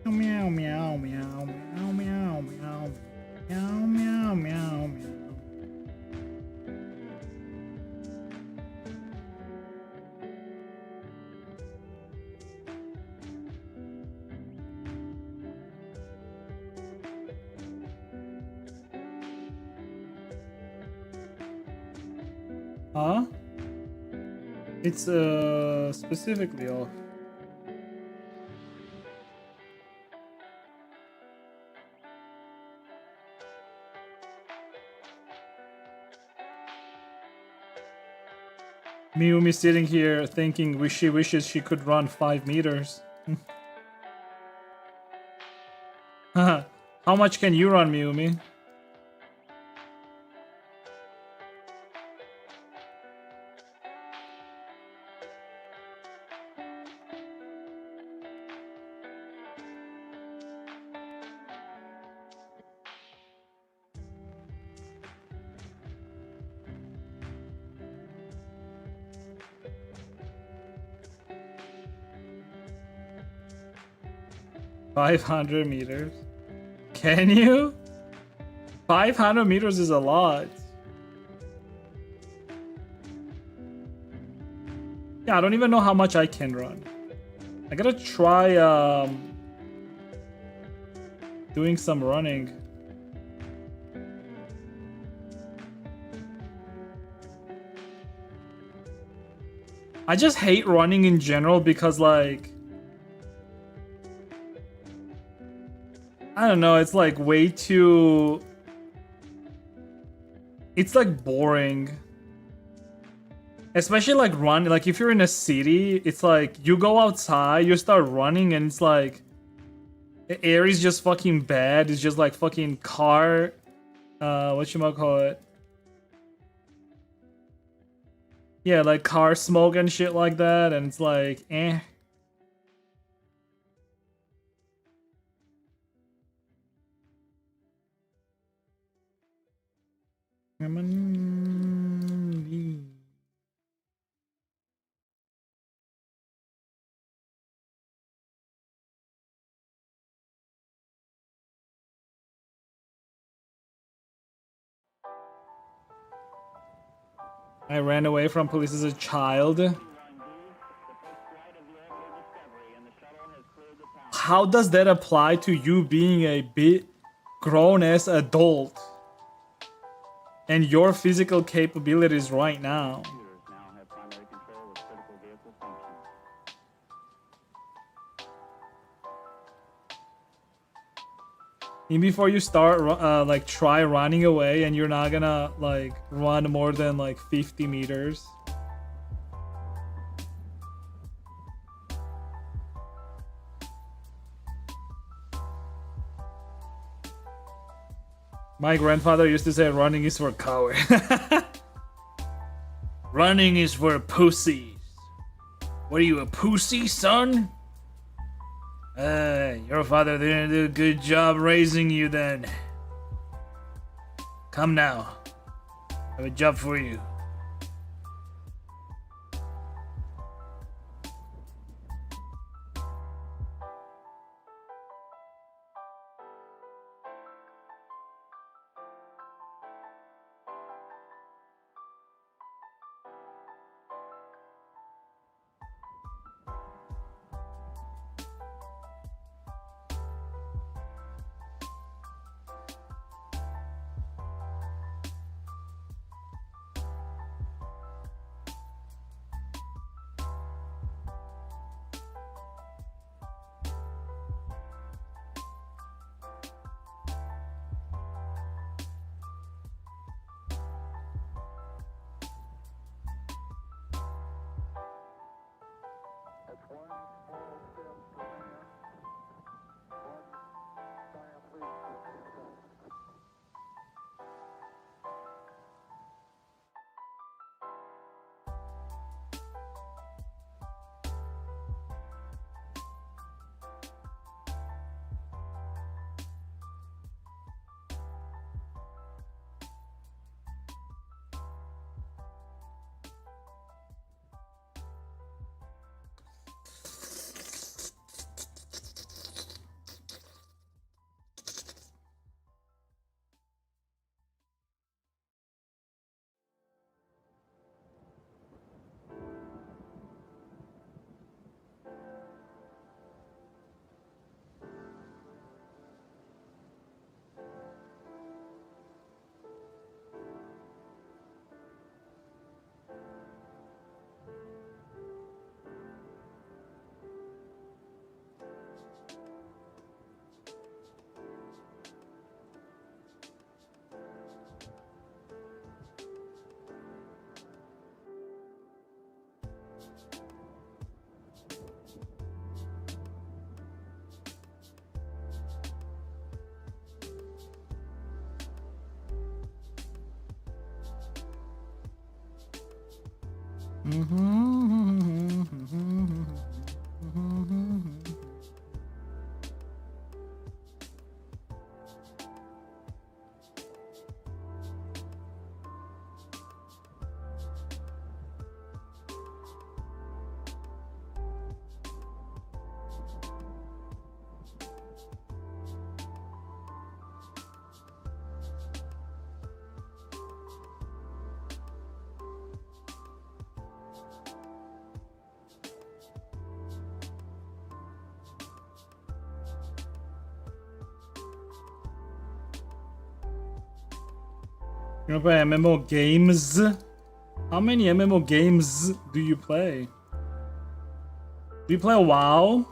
S1: Meow meow meow meow meow meow meow meow meow meow. Huh? It's specifically off. Miumi sitting here thinking she wishes she could run 5 meters. How much can you run, Miumi? $500 meters. Can you? 500 meters is a lot. Yeah, I don't even know how much I can run. I gotta try doing some running. I just hate running in general because like I don't know, it's like way too... It's like boring. Especially like running, like if you're in a city, it's like you go outside, you start running and it's like... The air is just fucking bad, it's just like fucking car... whatchamacallit? Yeah, like car smoke and shit like that, and it's like, eh. I ran away from police as a child. How does that apply to you being a bit grown-ass adult? and your physical capabilities right now. And before you start, like, try running away, and you're not gonna, like, run more than, like, 50 meters. My grandfather used to say running is for cowards. Running is for pussies. What are you, a pussy, son? Your father didn't do a good job raising you then. Come now. I have a job for you. You play MMO games? How many MMO games do you play? Do you play WoW?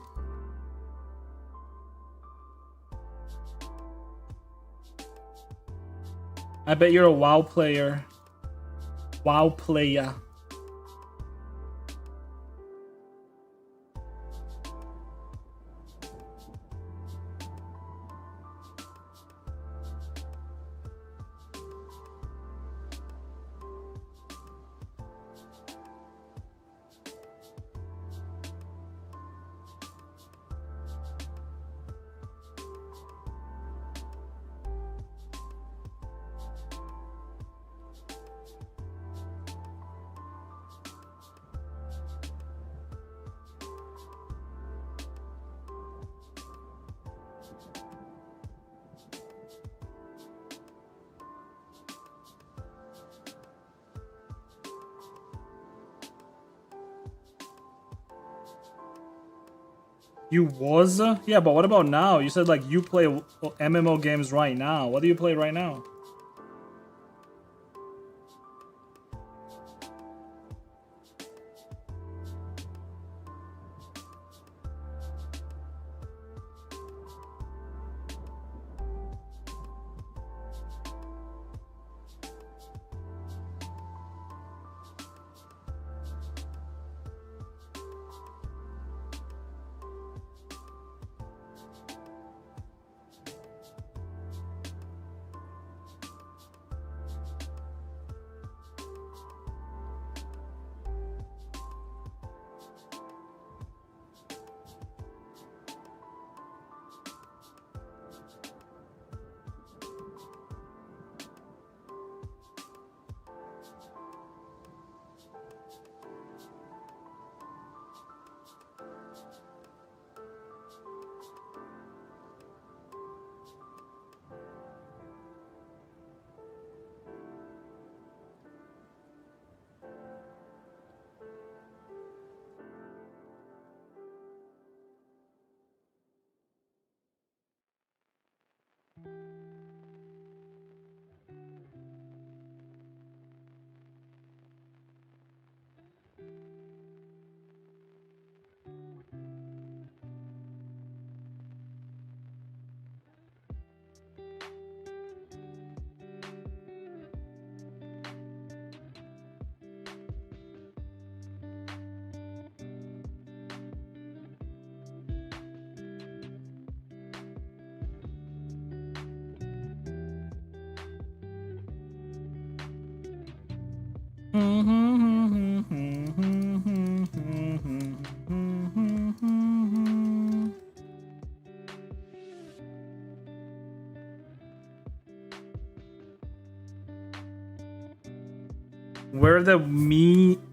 S1: I bet you're a WoW player. WoW player. You was? Yeah, but what about now? You said, like, you play MMO games right now. What do you play right now?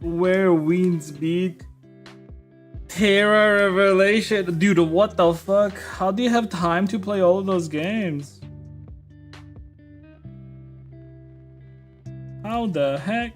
S1: Where winds beat Terra Revelation. Dude, what the fuck? How do you have time to play all of those games? How the heck?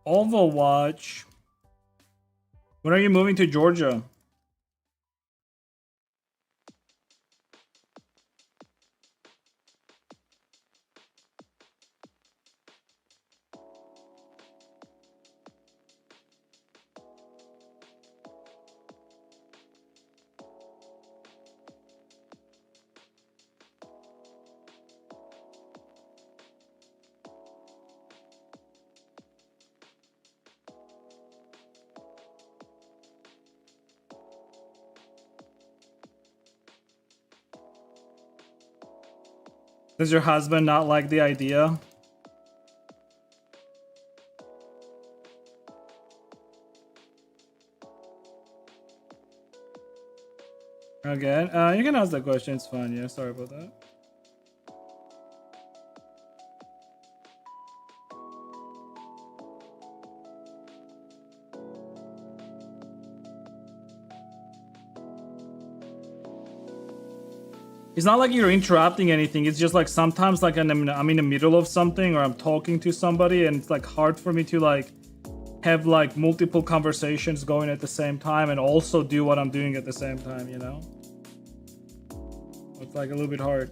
S1: Overwatch. When are you moving to Georgia? Does your husband not like the idea? Again, you can ask the question. It's fine. Yeah, sorry about that. It's not like you're interrupting anything. It's just like sometimes like I'm in the middle of something or I'm talking to somebody and it's like hard for me to like have like multiple conversations going at the same time and also do what I'm doing at the same time, you know? It's like a little bit hard.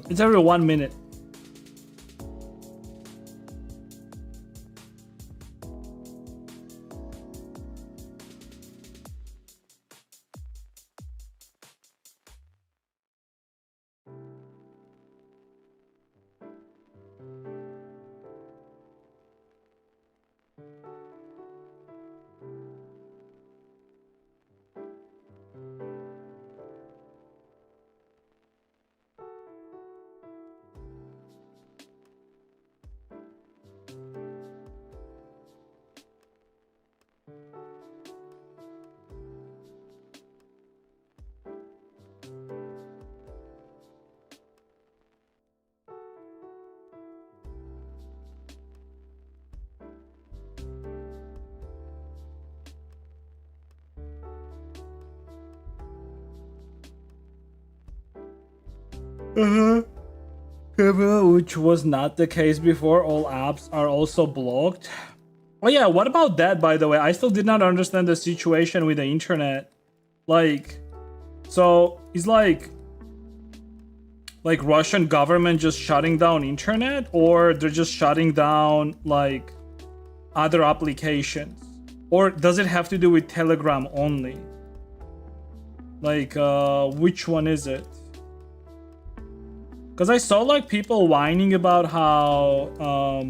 S1: It's every 1 minute. Which was not the case before. All apps are also blocked. Oh yeah, what about that, by the way? I still did not understand the situation with the internet. Like, so it's like Russian government just shutting down internet, or they're just shutting down like other applications, or does it have to do with Telegram only? Like, which one is it? Because I saw like people whining about how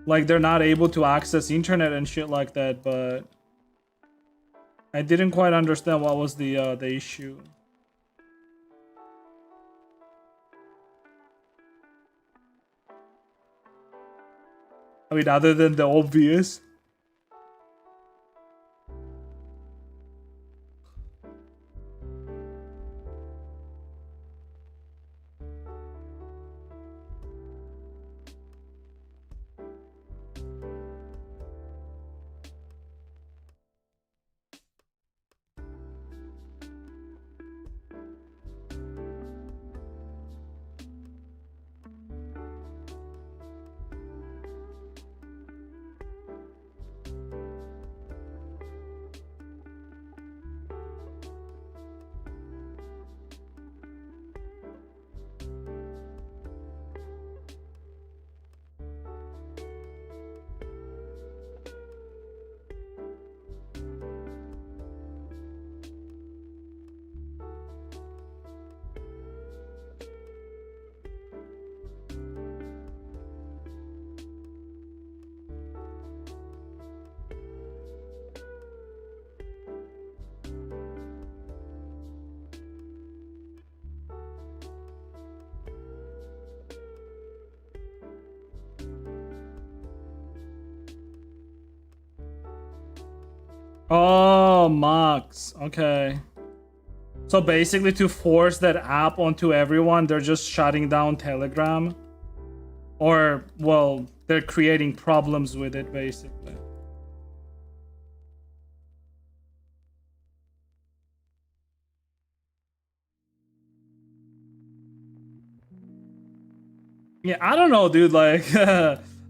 S1: like they're not able to access internet and shit like that, but I didn't quite understand what was the issue. I mean, other than the obvious. Oh, Max. Okay. So basically, to force that app onto everyone, they're just shutting down Telegram. Or, well, they're creating problems with it, basically. Yeah, I don't know, dude. Like,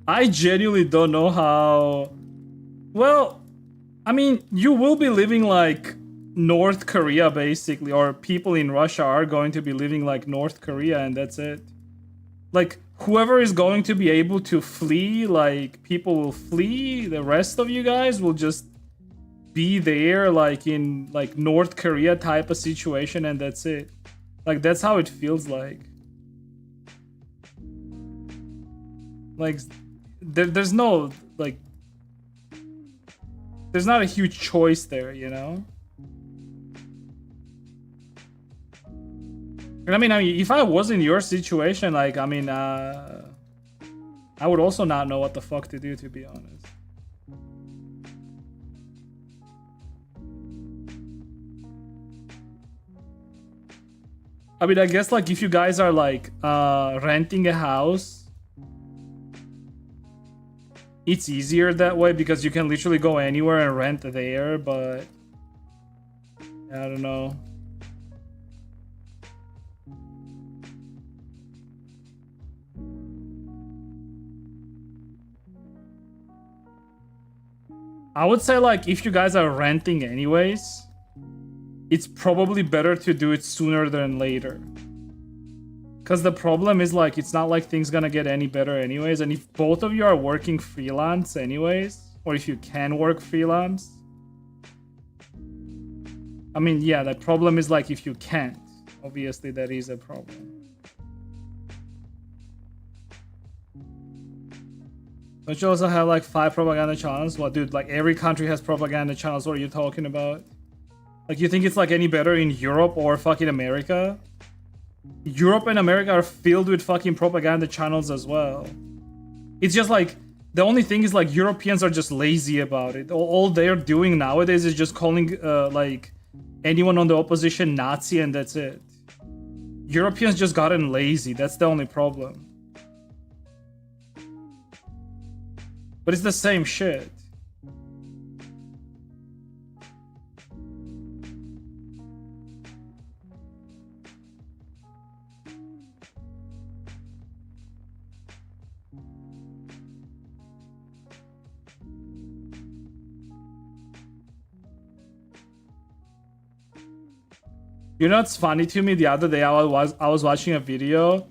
S1: I genuinely don't know how. Well, I mean, you will be living like North Korea, basically, or people in Russia are going to be living like North Korea, and that's it. Like, whoever is going to be able to flee, like, people will flee. The rest of you guys will just be there, like, in, like, North Korea type of situation, and that's it. Like, that's how it feels like. Like, there's no, like, there's not a huge choice there, you know? And I mean, if I was in your situation, like, I mean, I would also not know what the fuck to do, to be honest. I mean, I guess, like, if you guys are, like, renting a house, it's easier that way because you can literally go anywhere and rent there, but I don't know. I would say, like, if you guys are renting anyways, it's probably better to do it sooner than later. Because the problem is, like, it's not like things gonna get any better anyways. And if both of you are working freelance anyways, or if you can work freelance, I mean, yeah, the problem is, like, if you can't. Obviously, that is a problem. Don't you also have, like, 5 propaganda channels? What, dude, like, every country has propaganda channels. What are you talking about? Like, you think it's, like, any better in Europe or fucking America? Europe and America are filled with fucking propaganda channels as well. It's just like, the only thing is, like, Europeans are just lazy about it. All they're doing nowadays is just calling, like, anyone on the opposition Nazi, and that's it. Europeans just gotten lazy. That's the only problem. But it's the same shit. You know what's funny to me? The other day I was watching a video.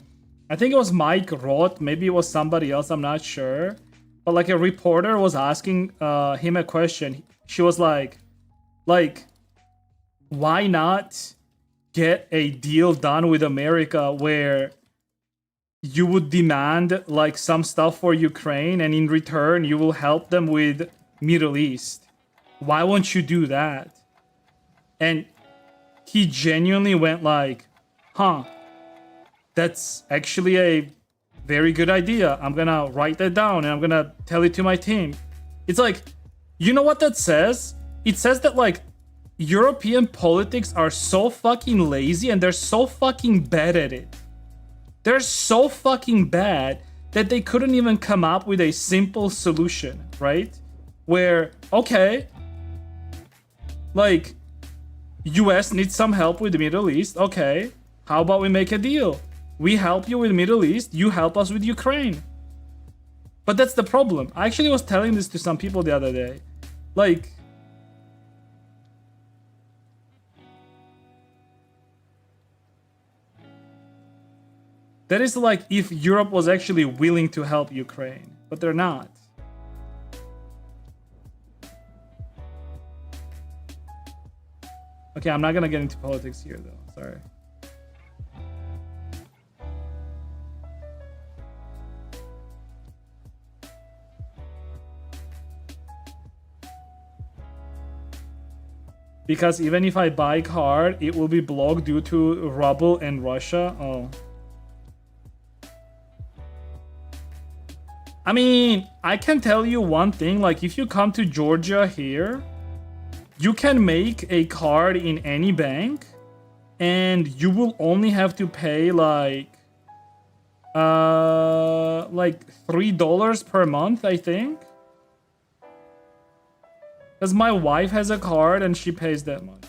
S1: I think it was Mike Roth. Maybe it was somebody else. I'm not sure. But, like, a reporter was asking him a question. She was like, why not get a deal done with America where you would demand, like, some stuff for Ukraine, and in return you will help them with Middle East? Why won't you do that? And he genuinely went like, huh, that's actually a very good idea. I'm gonna write that down and I'm gonna tell it to my team. It's like, you know what that says? It says that, like, European politics are so fucking lazy and they're so fucking bad at it. They're so fucking bad that they couldn't even come up with a simple solution, right? Where, okay, like, US needs some help with the Middle East. Okay, how about we make a deal? We help you with Middle East, you help us with Ukraine. But that's the problem. I actually was telling this to some people the other day. Like, that is like if Europe was actually willing to help Ukraine, but they're not. Okay, I'm not gonna get into politics here though, sorry. Because even if I buy card, it will be blocked due to ruble and Russia. Oh. I mean, I can tell you one thing, like, if you come to Georgia here, you can make a card in any bank, and you will only have to pay like $3 per month, I think. Because my wife has a card and she pays that much.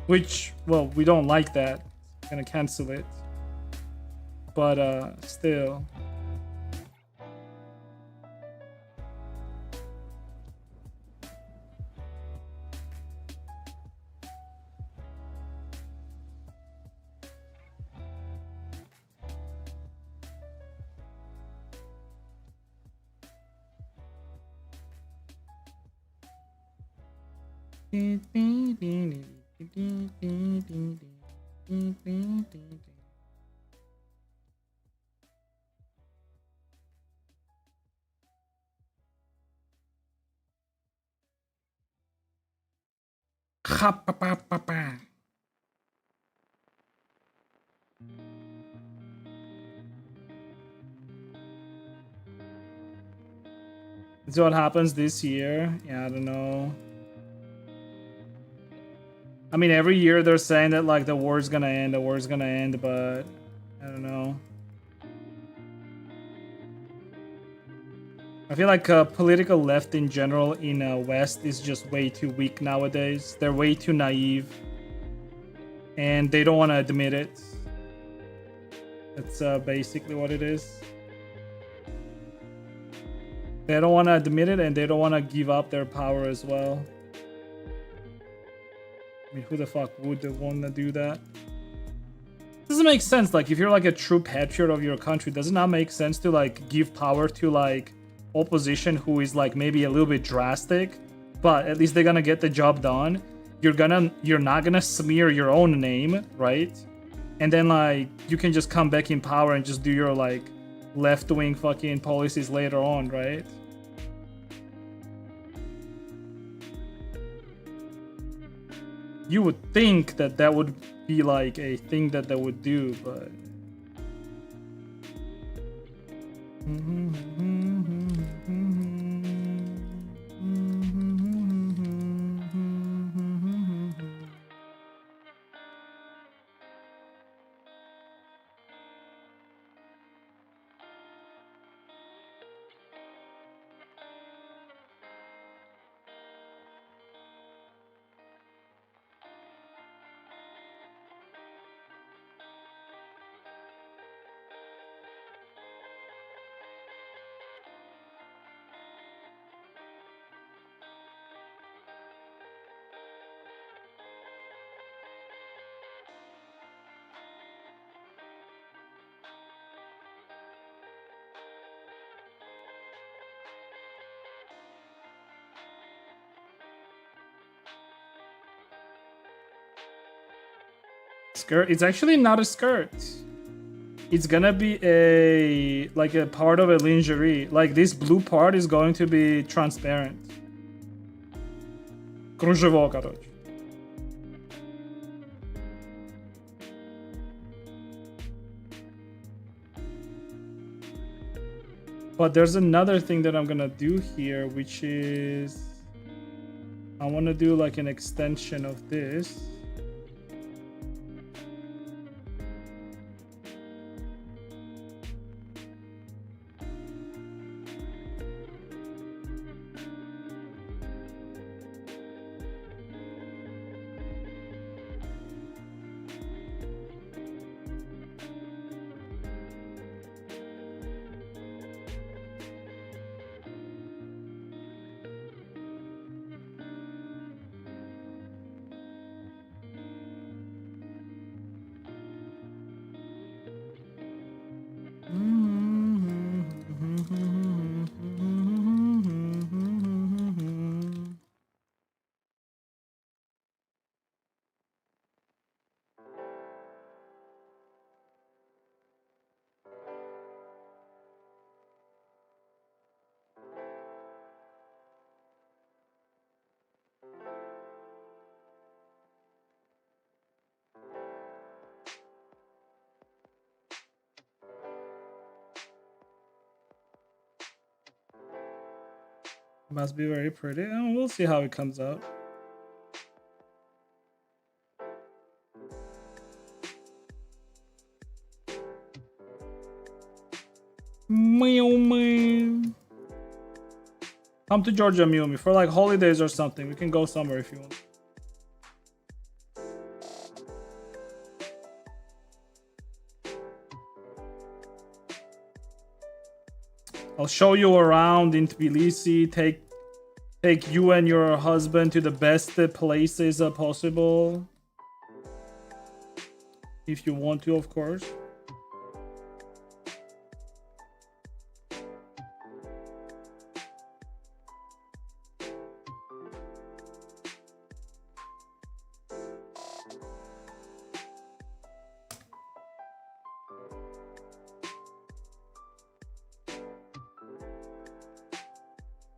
S1: Which, well, we don't like that. Gonna cancel it. But still. So what happens this year? Yeah, I don't know. I mean, every year they're saying that like the war's gonna end, but I don't know. I feel like political left in general in West is just way too weak nowadays. They're way too naive, and they don't want to admit it. That's basically what it is. They don't want to admit it, and they don't want to give up their power as well. I mean, who the fuck would want to do that? Doesn't make sense. Like, if you're like a true patriot of your country, does it not make sense to like give power to like opposition who is like maybe a little bit drastic, but at least they're gonna get the job done? You're not gonna smear your own name, right? And then like you can just come back in power and just do your like left-wing fucking policies later on, right? You would think that that would be like a thing that they would do, but skirt. It's actually not a skirt. It's gonna be a like a part of a lingerie. Like this blue part is going to be transparent. Кружево, короче. But there's another thing that I'm gonna do here, which is I want to do like an extension of this. Must be very pretty. Oh, we'll see how it comes out. Meow meow. Come to Georgia, Miumi, for like holidays or something. We can go somewhere if you want. I'll show you around in Tbilisi. Take you and your husband to the best places possible. If you want to, of course.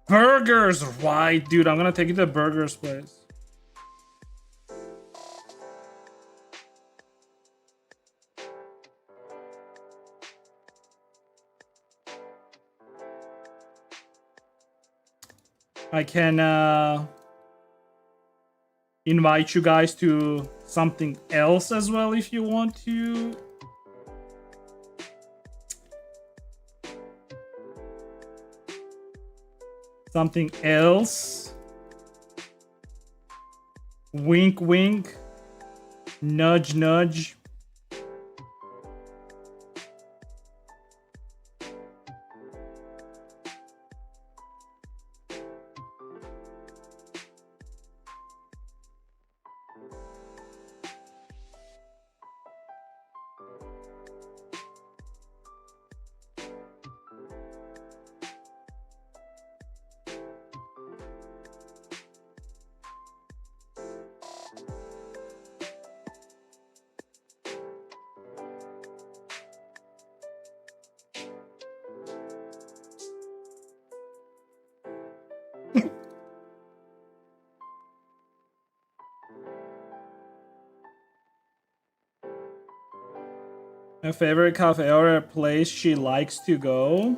S1: Burgers, right, dude. I'm gonna take you to the burgers place. I can invite you guys to something else as well if you want to. Something else. Wink, wink. Nudge, nudge. My favorite cafe or a place she likes to go?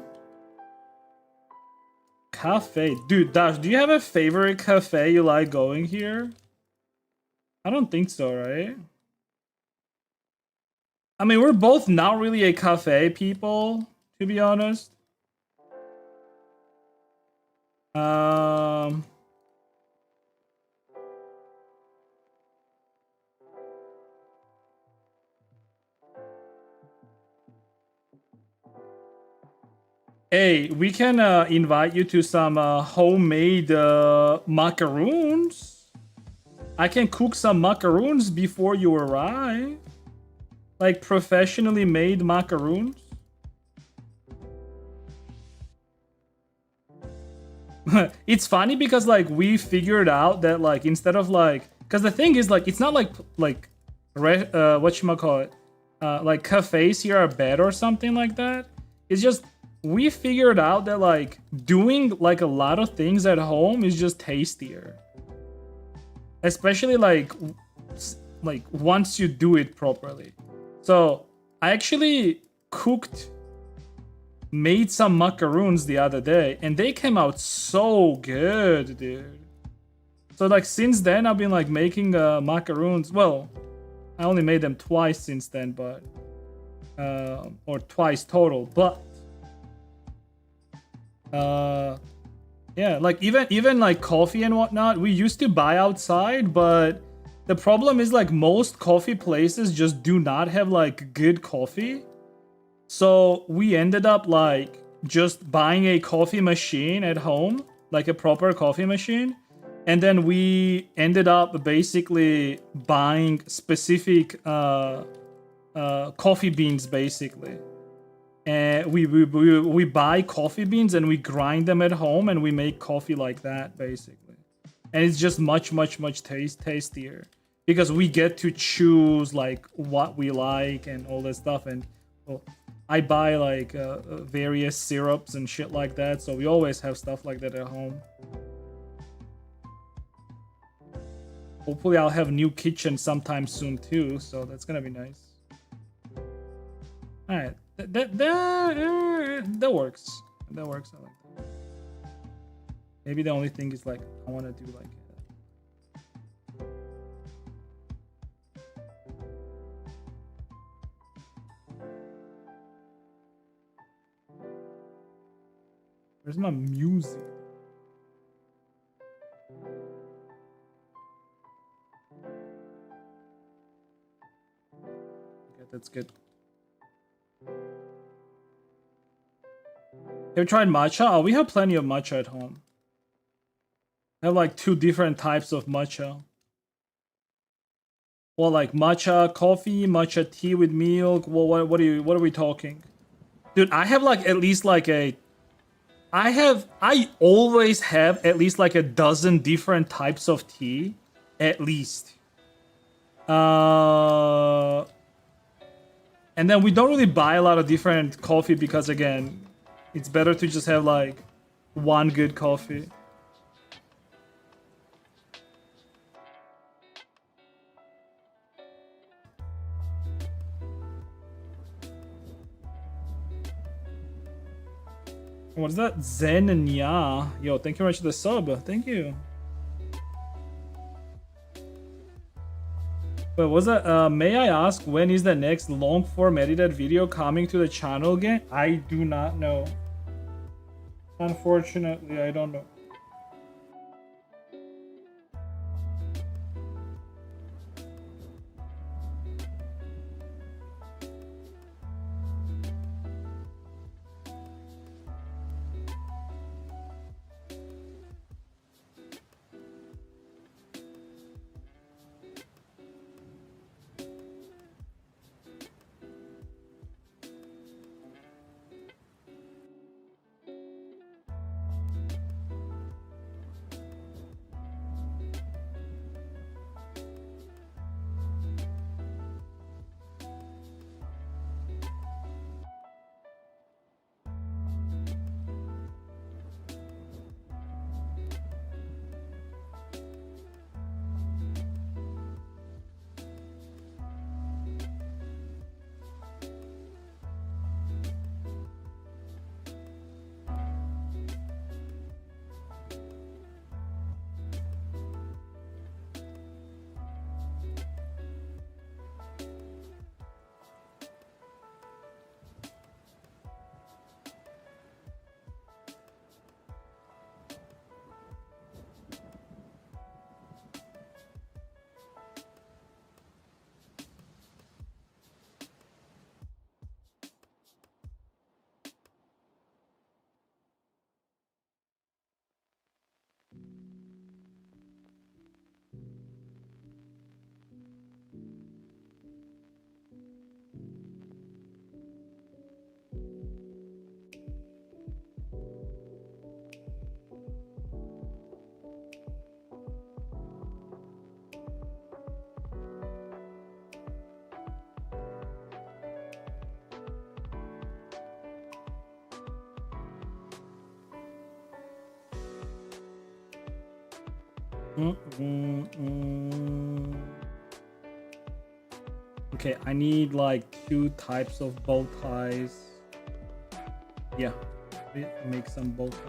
S1: Cafe. Dude, Dash, do you have a favorite cafe you like going here? I don't think so, right? I mean, we're both not really a cafe people, to be honest. Hey, we can invite you to some homemade macaroons. I can cook some macaroons before you arrive. Like professionally made macaroons. It's funny because like we figured out that like instead of like, because the thing is like it's not like whatchamacallit, like cafes here are bad or something like that. It's just we figured out that like doing like a lot of things at home is just tastier, especially like once you do it properly. So I actually made some macaroons the other day and they came out so good, dude. So like since then I've been like making macaroons. Well, I only made them twice since then, but or twice total, but yeah, like even like coffee and whatnot we used to buy outside, but the problem is like most coffee places just do not have like good coffee. So we ended up like just buying a coffee machine at home, like a proper coffee machine. And then we ended up basically buying specific coffee beans basically. And we buy coffee beans and we grind them at home and we make coffee like that basically. And it's just much tastier because we get to choose like what we like and all that stuff. And well, I buy like various syrups and shit like that, so we always have stuff like that at home. Hopefully I'll have a new kitchen sometime soon too, so that's gonna be nice. All right, that works. That works. I like that. Maybe the only thing is like I want to do like. Where's my music? Okay, that's good. Have you tried matcha? Oh, we have plenty of matcha at home. I have like 2 different types of matcha. Well, like matcha coffee, matcha tea with milk. Well, what are we talking? Dude, I have like at least like I always have at least like a dozen different types of tea. At least. And then we don't really buy a lot of different coffee because again, it's better to just have like one good coffee. What is that? Zen and Ya. Yo, thank you very much for the sub. Thank you. But was that? May I ask when is the next long form edited video coming to the channel again? I do not know. Unfortunately, I don't know. Okay, I need like 2 types of bow ties. Yeah, make some bow ties.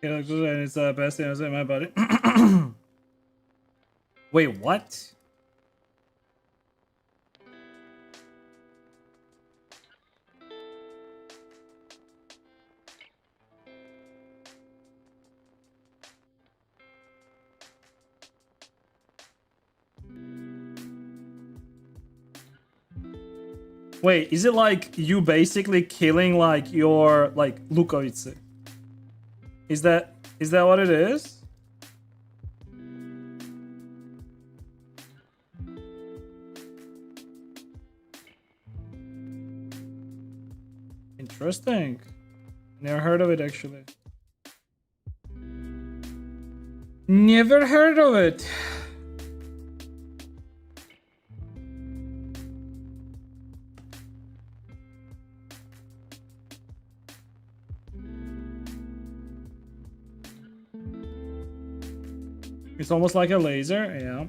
S1: And it's the best thing in my body. Wait, what? Wait, is it like you basically killing like your like Lukovice? Is that what it is? Interesting. Never heard of it actually. Never heard of it. It's almost like a laser, yeah.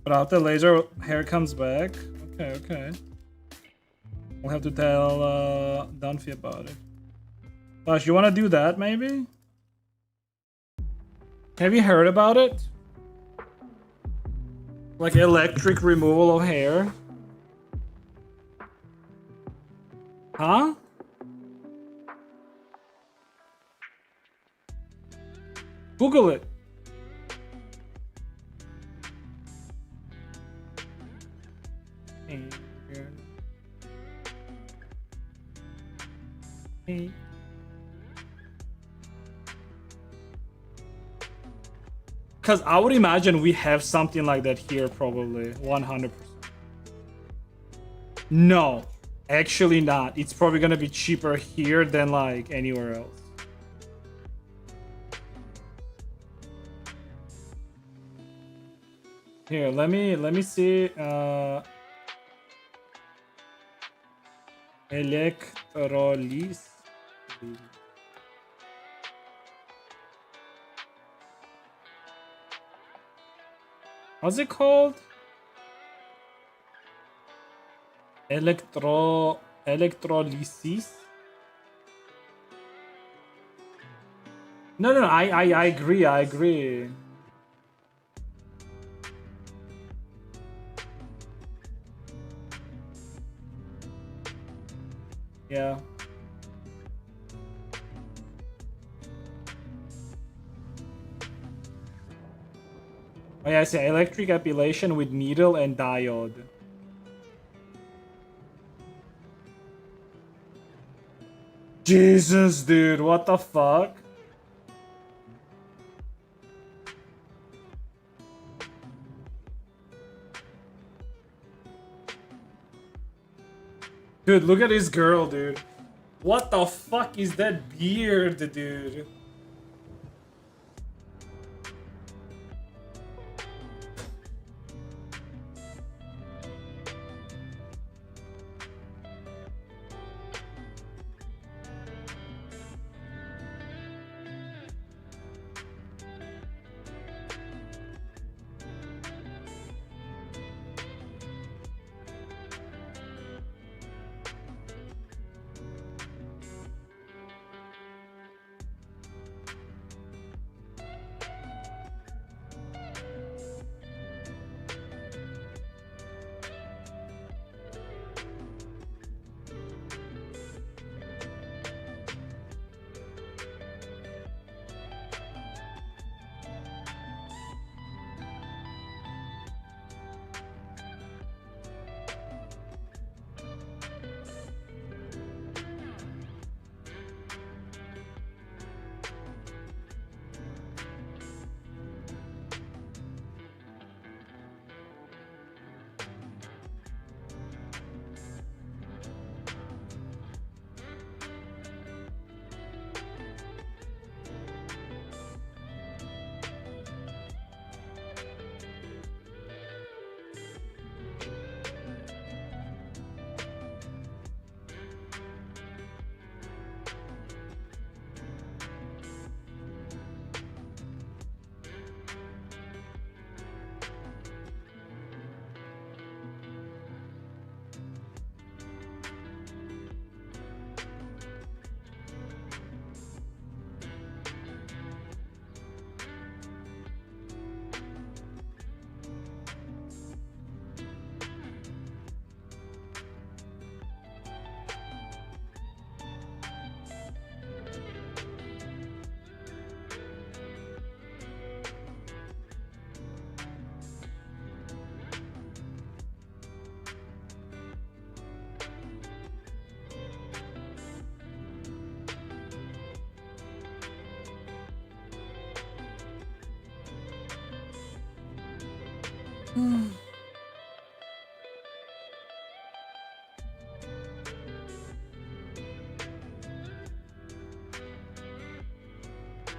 S1: But after laser, hair comes back. Okay, okay. We'll have to tell Dunphy about it. Flash, you want to do that maybe? Have you heard about it? Like electric removal of hair? Huh? Google it. Because I would imagine we have something like that here, probably 100%. No, actually not. It's probably gonna be cheaper here than like anywhere else. Here, let me see. Electrolysis. What's it called? Electrolysis. No, I agree. I agree. Yeah. Oh yeah, I see electric epilation with needle and diode. Jesus, dude, what the fuck? Dude, look at this girl, dude. What the fuck is that beard, dude?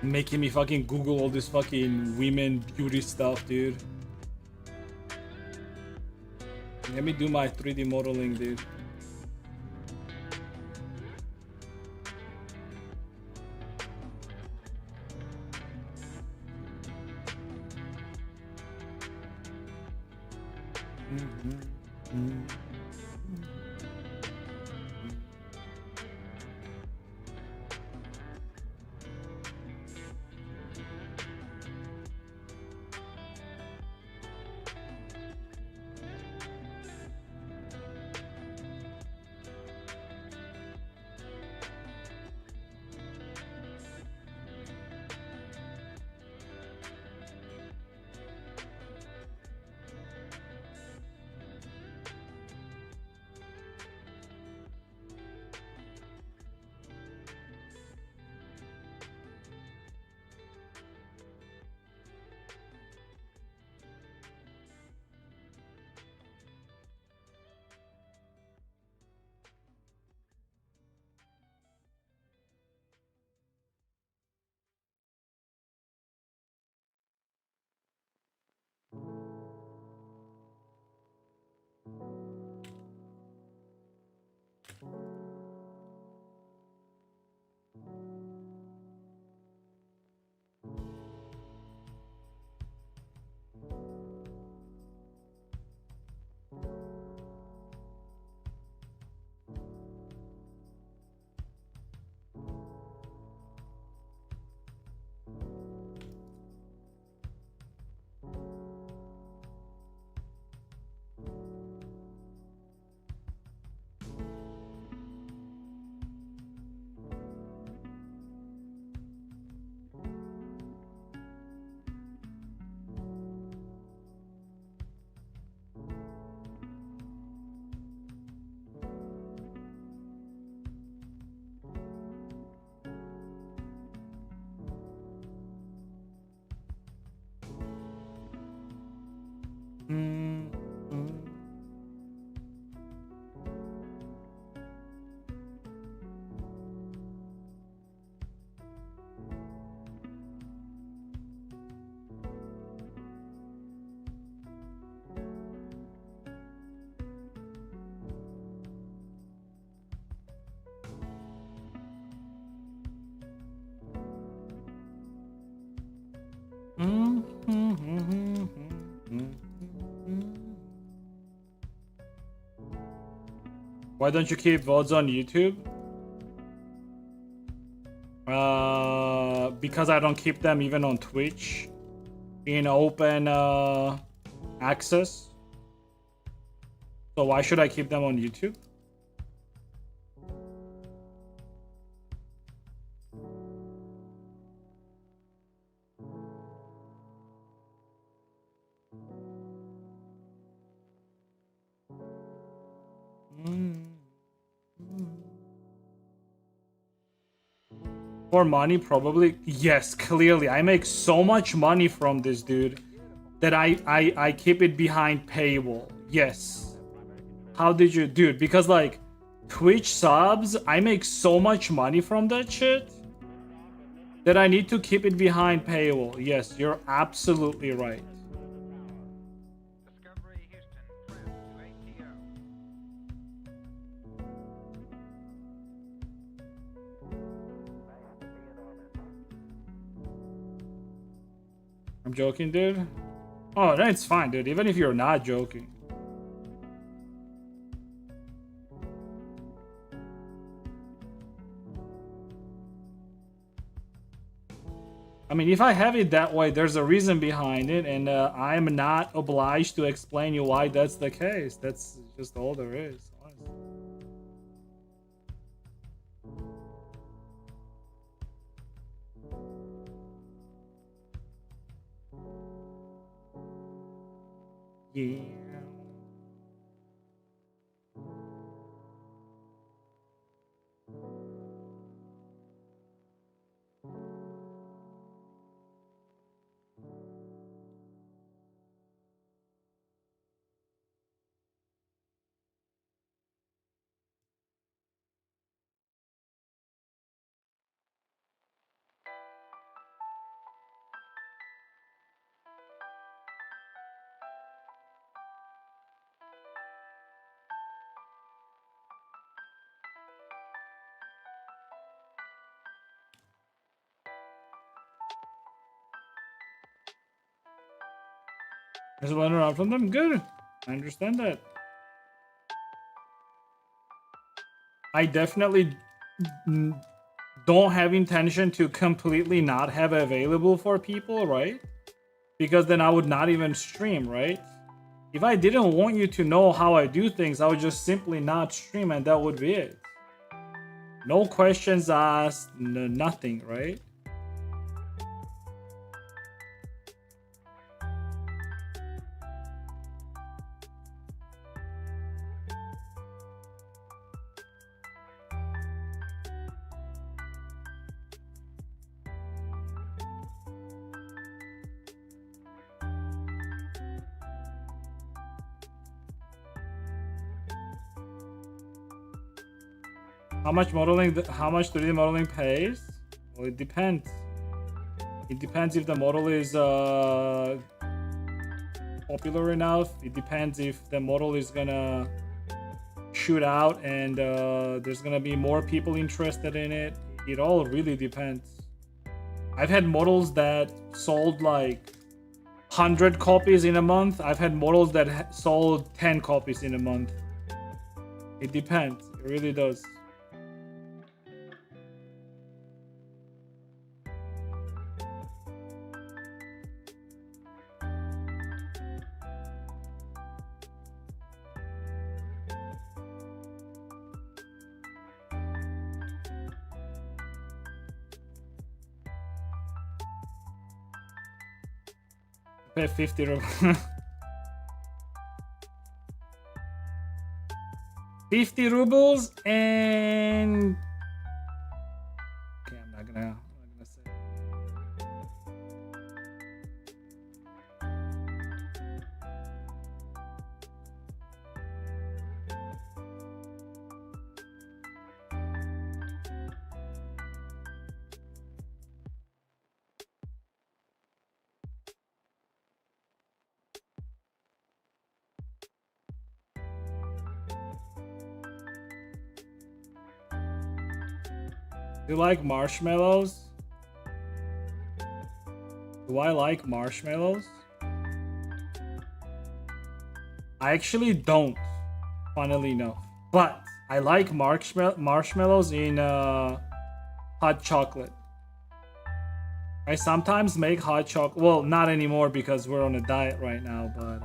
S1: Making me fucking Google all this fucking women beauty stuff, dude. Let me do my 3D modeling, dude. Mm, mm. Why don't you keep VODs on YouTube? Because I don't keep them even on Twitch in open access. So why should I keep them on YouTube? For money, probably. Yes, clearly. I make so much money from this, dude, that I keep it behind paywall. Yes. How did you... Dude, because, like, Twitch subs, I make so much money from that shit that I need to keep it behind paywall. Yes, you're absolutely right. I'm joking, dude. Oh, that's fine, dude. Even if you're not joking. I mean, if I have it that way, there's a reason behind it, and I'm not obliged to explain you why that's the case. That's just all there is. Honestly. Yeah. Just went around from them. Good. I understand that. I definitely don't have intention to completely not have available for people, right? Because then I would not even stream, right? If I didn't want you to know how I do things, I would just simply not stream and that would be it. No questions asked, nothing, right? How much modeling? How much 3D modeling pays? Well, it depends. It depends if the model is popular enough. It depends if the model is gonna shoot out and there's gonna be more people interested in it. It all really depends. I've had models that sold like 100 copies in a month. I've had models that sold 10 copies in a month. It depends. It really does. Pay 50 rubles. 50 rubles and... Okay, I'm not gonna say. You like marshmallows? Do I like marshmallows? I actually don't, funnily enough. But I like marshmallows in hot chocolate. I sometimes make hot chocolate. Well, not anymore because we're on a diet right now, but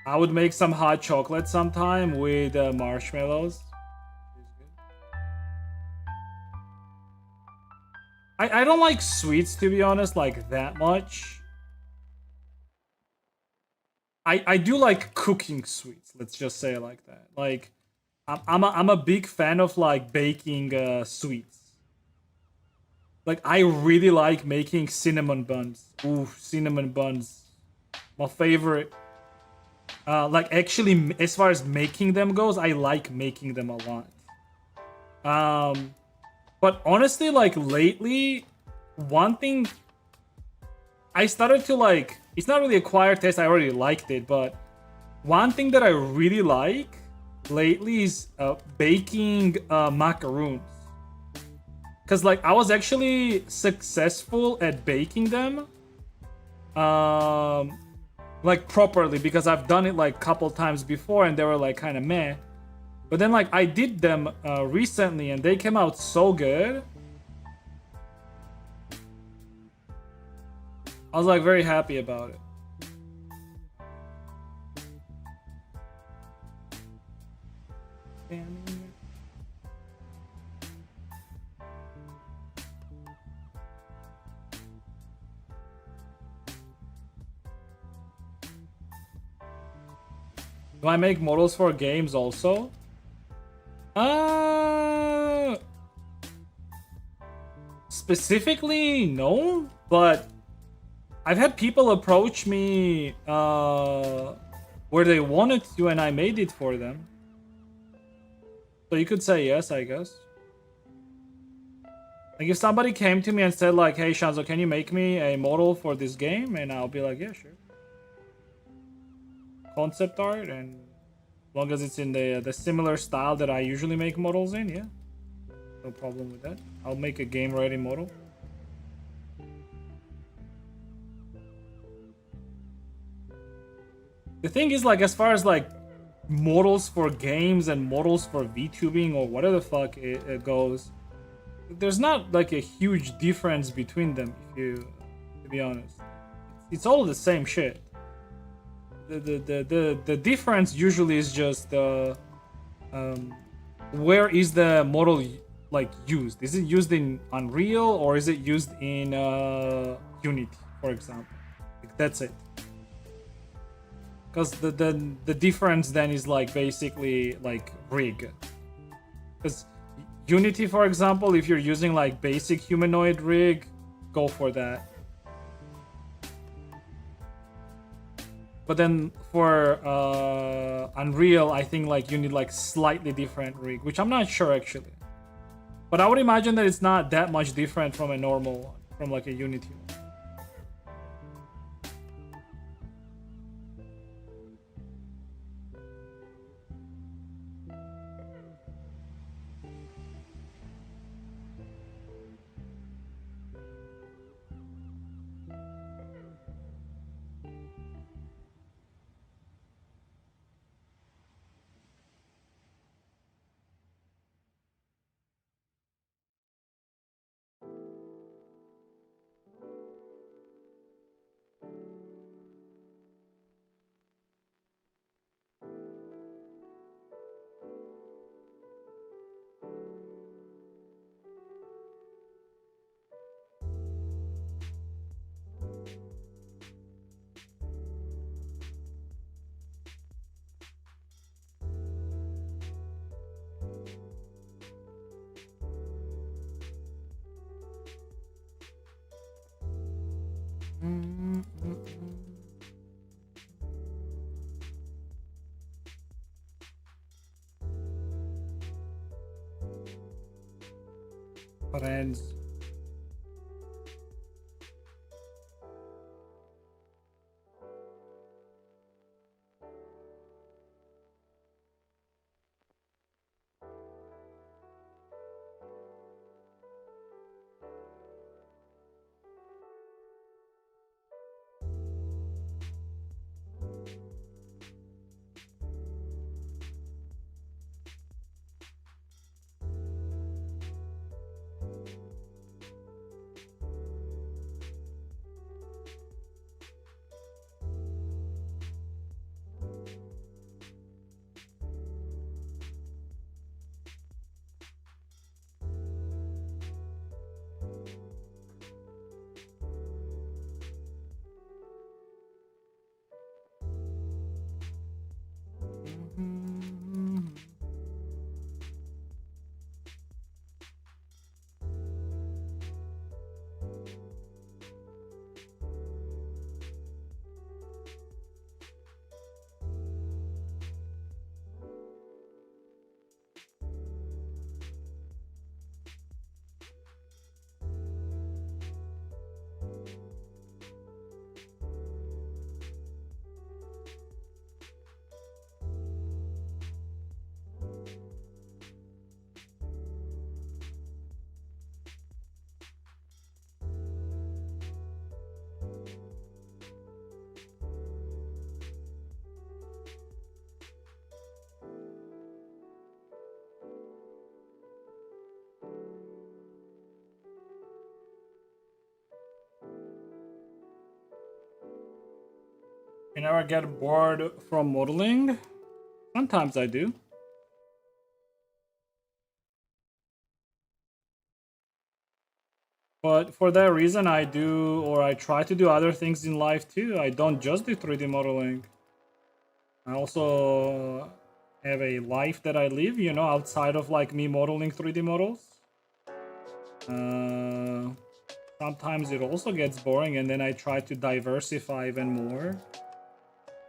S1: I would make some hot chocolate sometime with marshmallows. I don't like sweets, to be honest, like that much. I do like cooking sweets. Let's just say it like that. Like I'm a big fan of like baking sweets. Like I really like making cinnamon buns. Ooh, cinnamon buns, my favorite. Like actually, as far as making them goes, I like making them a lot. But honestly, like lately, one thing I started to like, it's not really acquired taste. I already liked it, but one thing that I really like lately is baking macaroons. Cause like I was actually successful at baking them, like properly, because I've done it like couple times before and they were like kind of meh. But then like I did them recently and they came out so good. I was like very happy about it. Do I make models for games also? Specifically, no, but I've had people approach me where they wanted to and I made it for them. So you could say yes, I guess. Like if somebody came to me and said like, hey Shanzo, can you make me a model for this game? And I'll be like, yeah, sure. Concept art, and as long as it's in the similar style that I usually make models in, yeah. No problem with that. I'll make a game ready model. The thing is, like, as far as like models for games and models for VTubing or whatever the fuck it goes, there's not like a huge difference between them, if you, to be honest. It's all the same shit. The difference usually is just where is the model like used? Is it used in Unreal or is it used in Unity, for example? Like, that's it. Because the difference then is like basically like rig. Because Unity, for example, if you're using like basic humanoid rig, go for that. But then for Unreal, I think like you need like slightly different rig, which I'm not sure actually. But I would imagine that it's not that much different from a normal one, from like a Unity one. Friends. You never get bored from modeling? Sometimes I do. But for that reason, I do, or I try to do other things in life too. I don't just do 3D modeling. I also have a life that I live, you know, outside of like me modeling 3D models. Sometimes it also gets boring, and then I try to diversify even more.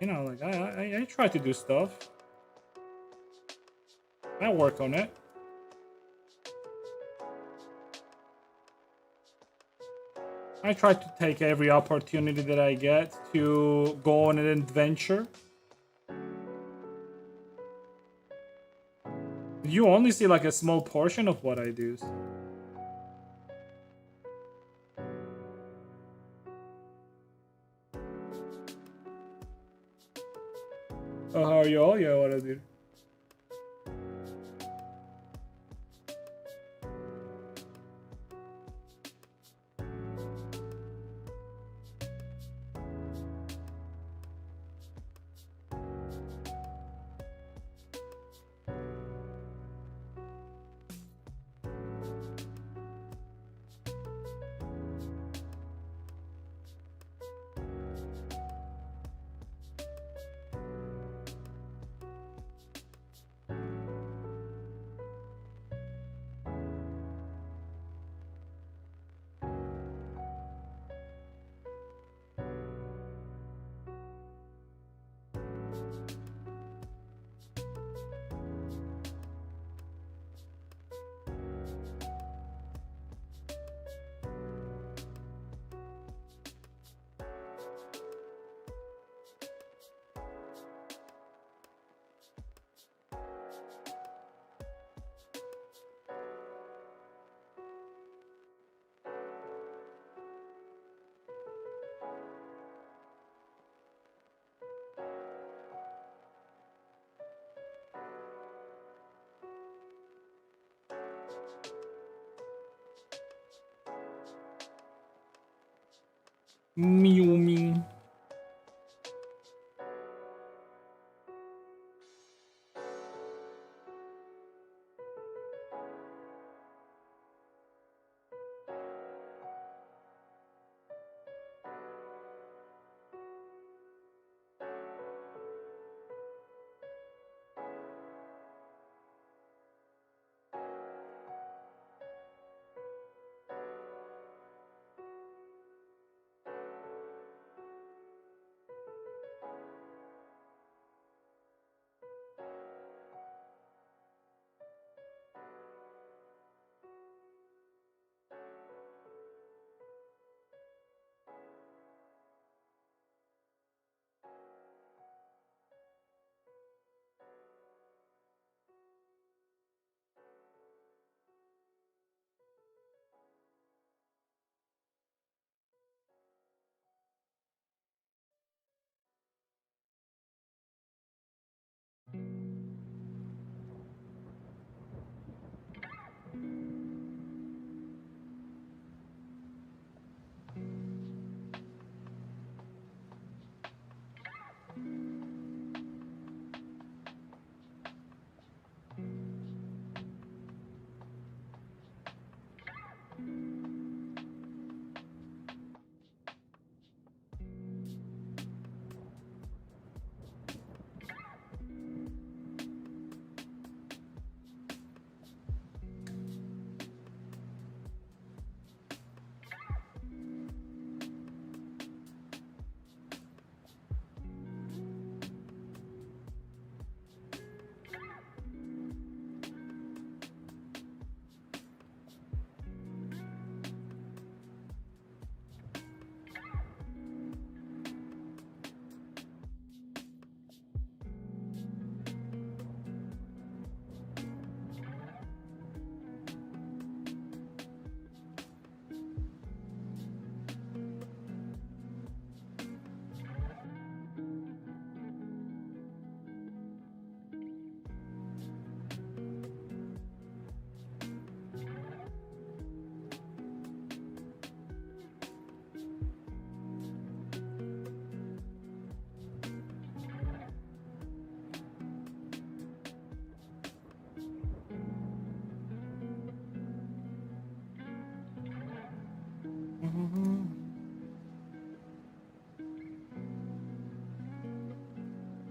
S1: You know, like I try to do stuff. I work on it. I try to take every opportunity that I get to go on an adventure. You only see like a small portion of what I do. Oh, how are you all? Yeah, what I do. Miumi.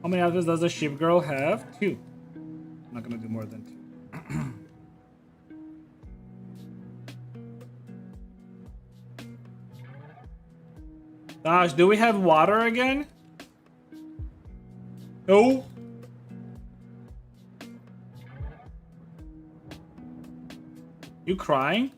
S1: How many outfits does a ship girl have? 2. I'm not gonna do more than 2. Gosh, do we have water again? No. You crying?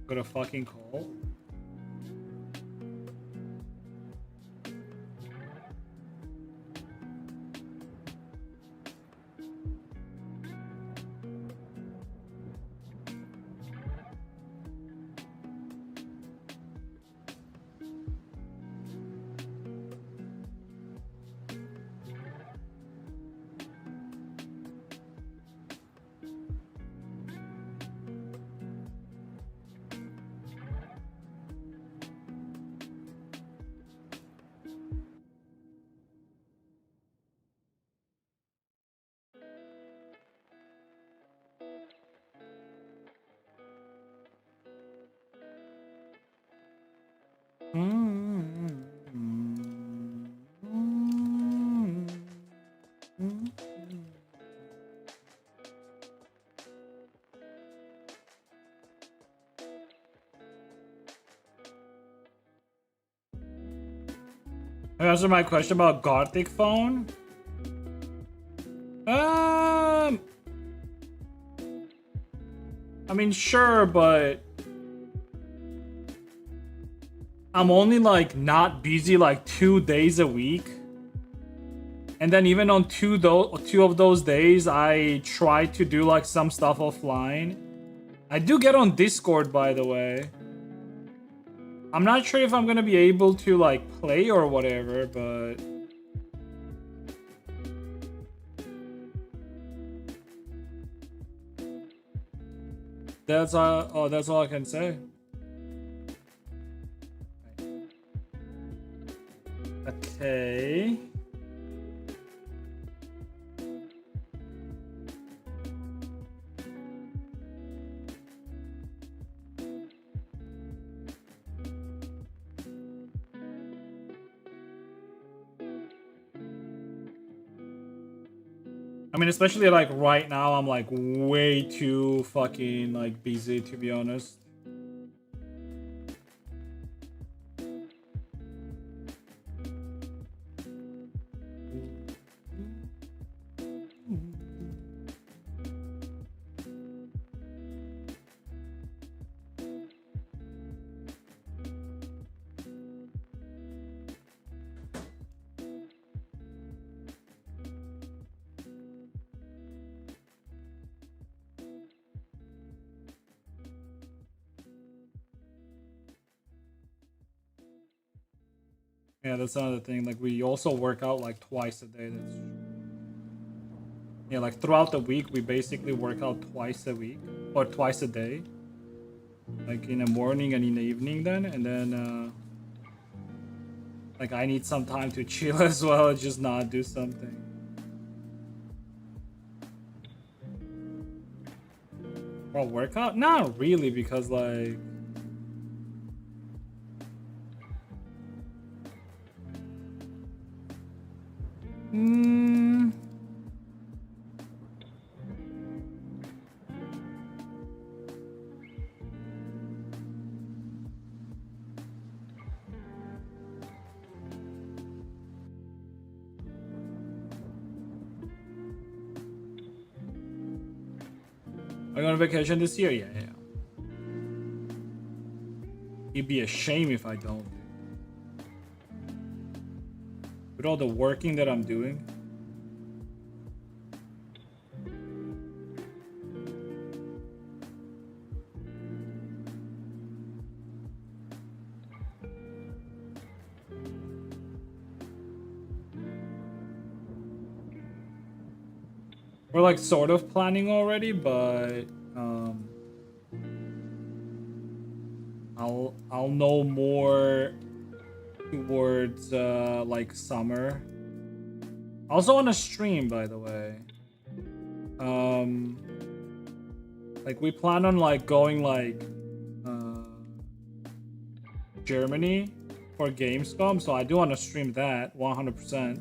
S1: Got a fucking call. Answer my question about Gothic phone. I mean, sure, but I'm only like not busy like 2 days a week, and then even on two of those days, I try to do like some stuff offline. I do get on Discord, by the way. I'm not sure if I'm gonna be able to like play or whatever, but that's all I can say. Okay. I mean, especially like right now, I'm like way too fucking like busy, to be honest. Yeah, that's another thing. Like, we also work out like twice a day. That's yeah, like throughout the week, we basically work out twice a week or twice a day. Like in the morning and in the evening, then, and then like I need some time to chill as well, and just not do something. Or workout? Not really, because like. Are you on vacation this year? Yeah. It'd be a shame if I don't. With all the working that I'm doing. We're like sort of planning already, but I'll know more towards like summer. Also on a stream, by the way. Like we plan on like going like Germany for Gamescom, so I do want to stream that 100%.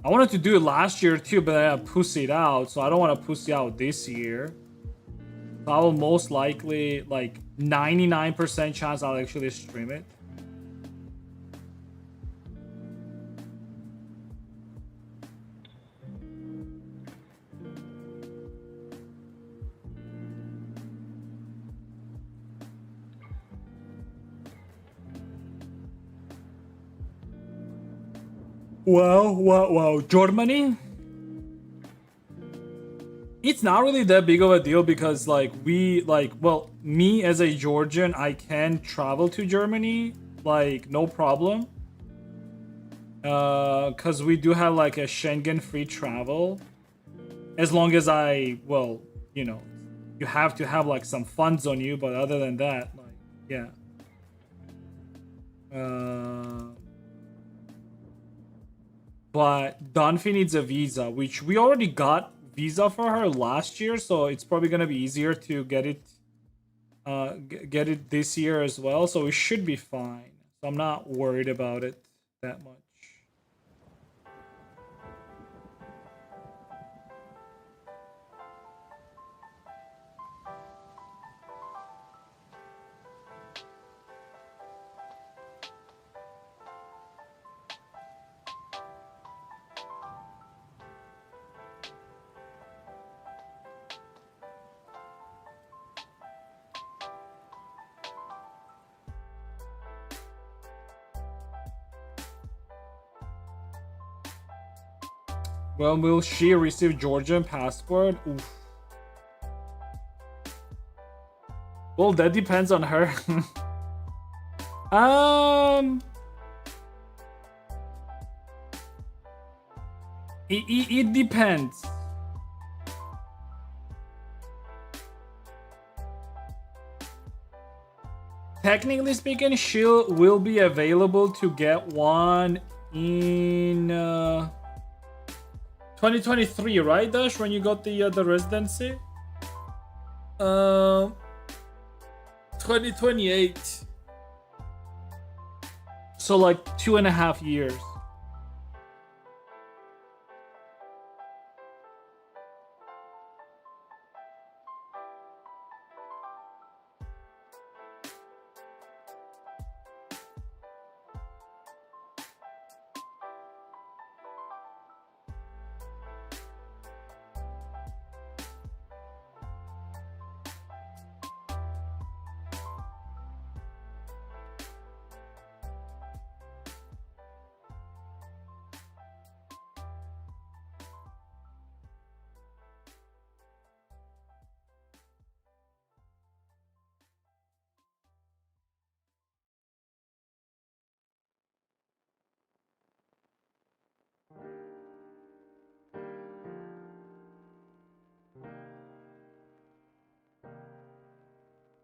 S1: I wanted to do it last year too, but I pussied out, so I don't want to pussy out this year. So I will most likely, like 99% chance I'll actually stream it. Wow. Germany? It's not really that big of a deal because like well, me as a Georgian, I can travel to Germany like no problem. Cause we do have like a Schengen free travel. As long as well, you know, you have to have like some funds on you, but other than that, like, yeah. But Dunphy needs a visa, which we already got visa for her last year, so it's probably gonna be easier to get it get it this year as well, so it should be fine. So I'm not worried about it that much. When will she receive Georgian passport? Oof. Well, that depends on her. It depends. Technically speaking, she will be available to get one in 2023, right, Dash? When you got the residency? 2028. So like 2.5 years.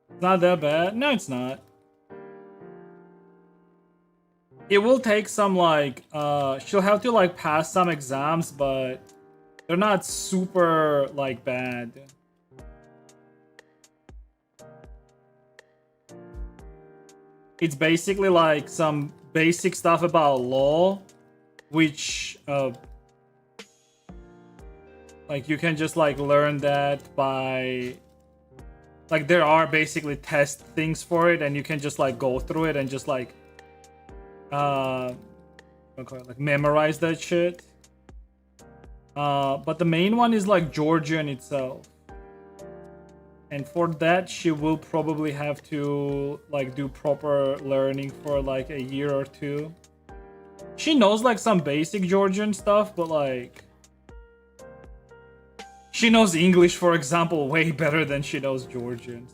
S1: It's not that bad. No, it's not. It will take some like she'll have to like pass some exams, but they're not super like bad. It's basically like some basic stuff about law, which like you can just like learn that by like there are basically test things for it, and you can just like go through it and just like like memorize that shit. But the main one is like Georgian itself, and for that she will probably have to like do proper learning for like a year or two. She knows like some basic Georgian stuff, but like she knows English, for example, way better than she knows Georgian.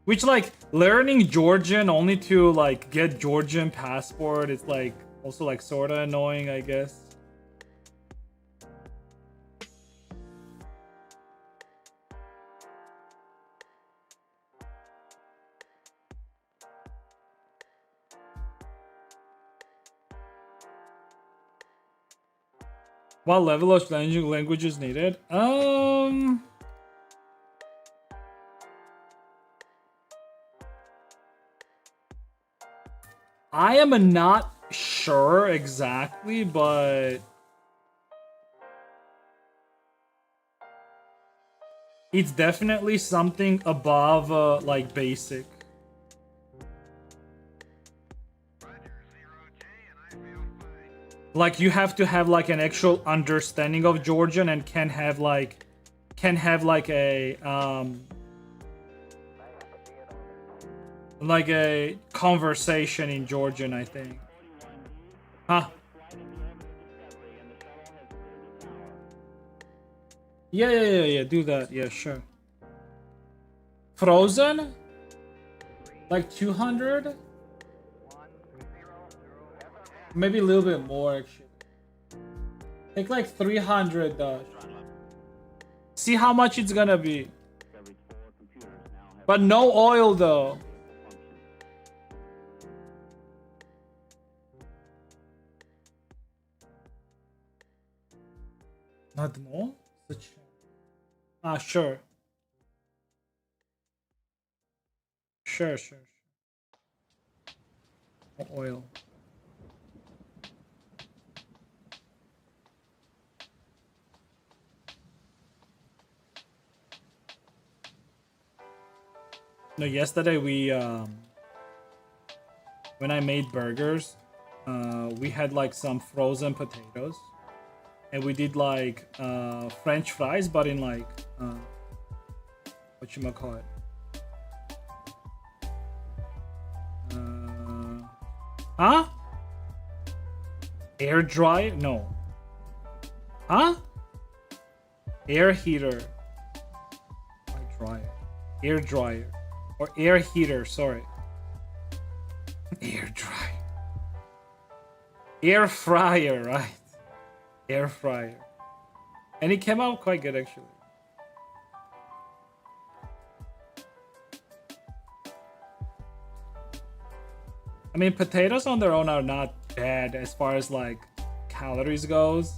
S1: Which, like, learning Georgian only to, like, get Georgian passport is, like, also, like, sort of annoying, I guess. What level of language is needed? I am not sure exactly, but it's definitely something above like basic. Like you have to have like an actual understanding of Georgian and can have like a conversation in Georgian, I think. Huh? Yeah. Do that. Yeah, sure. Frozen? Like 200? Maybe a little bit more, actually. Take like 300, see how much it's gonna be. But no oil, though. Not more? Ah, sure. Sure. No oil. No, yesterday we when I made burgers, we had like some frozen potatoes, and we did like French fries, but in like whatchamacallit? Huh? Air dryer? No. Huh? Air heater. Dryer. Air dryer. Or air heater, sorry. Air dryer. Air fryer, right? Air fryer. And it came out quite good, actually. I mean, potatoes on their own are not bad as far as like calories goes.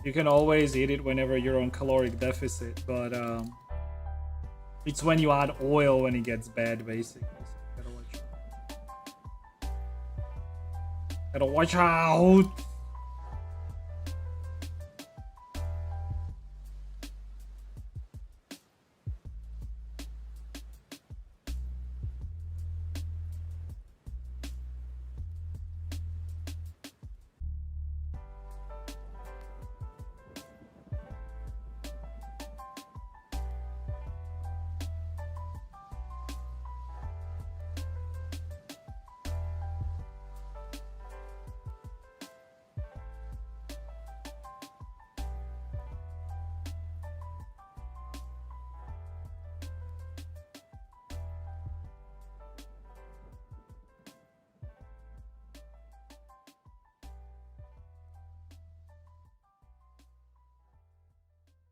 S1: You can always eat it whenever you're on caloric deficit, but it's when you add oil when it gets bad, basically. So gotta watch out.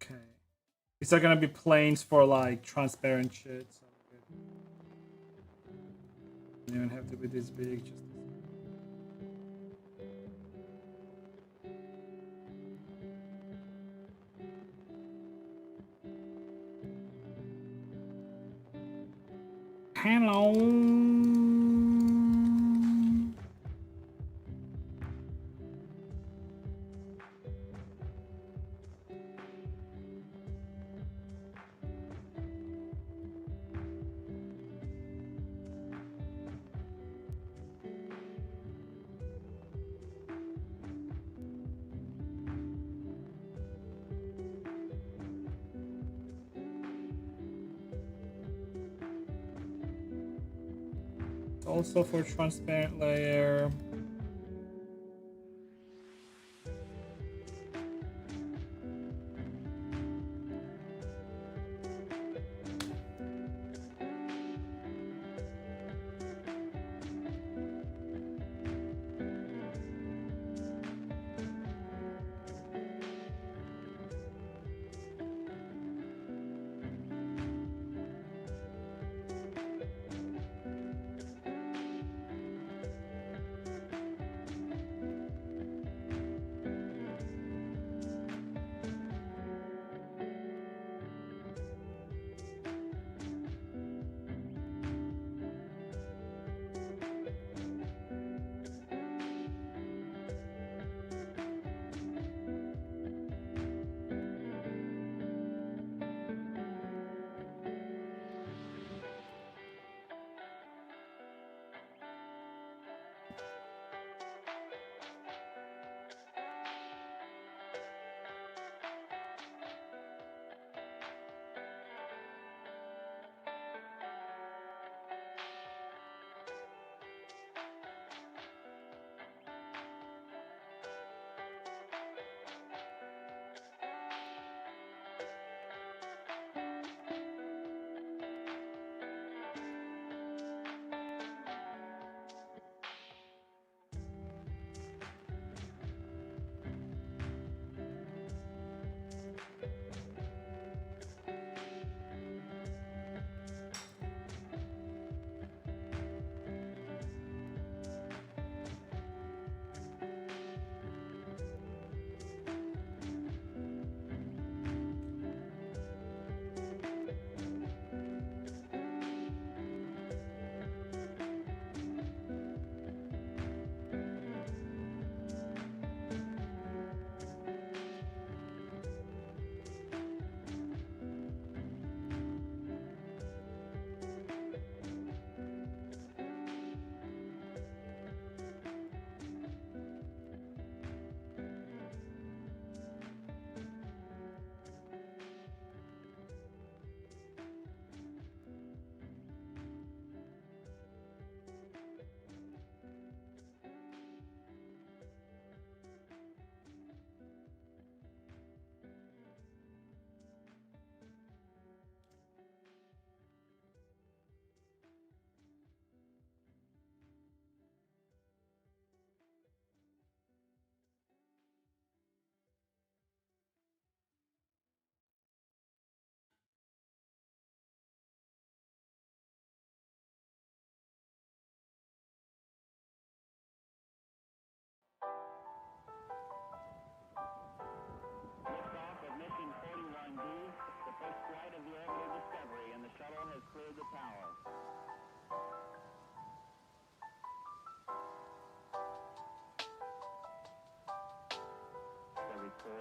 S1: Okay. These are gonna be planes for like transparent shit. So you don't have to be this big. Just hello. Also for transparent layer.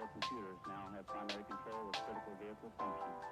S2: Intel computers now have primary control of critical vehicle functions.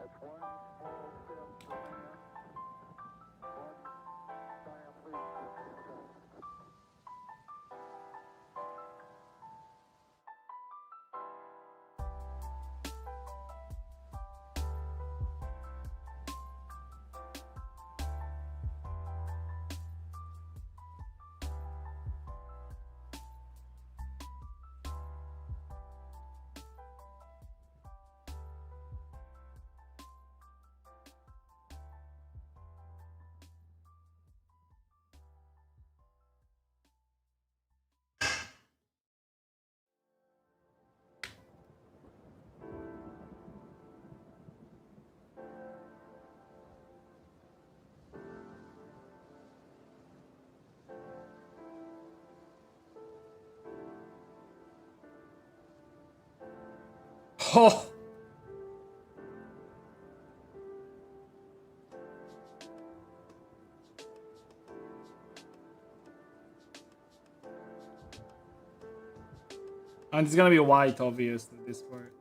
S2: That's one small step for man, one giant leap for mankind.
S1: Oh. And it's gonna be white, obviously, this part.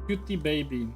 S1: Cutie baby.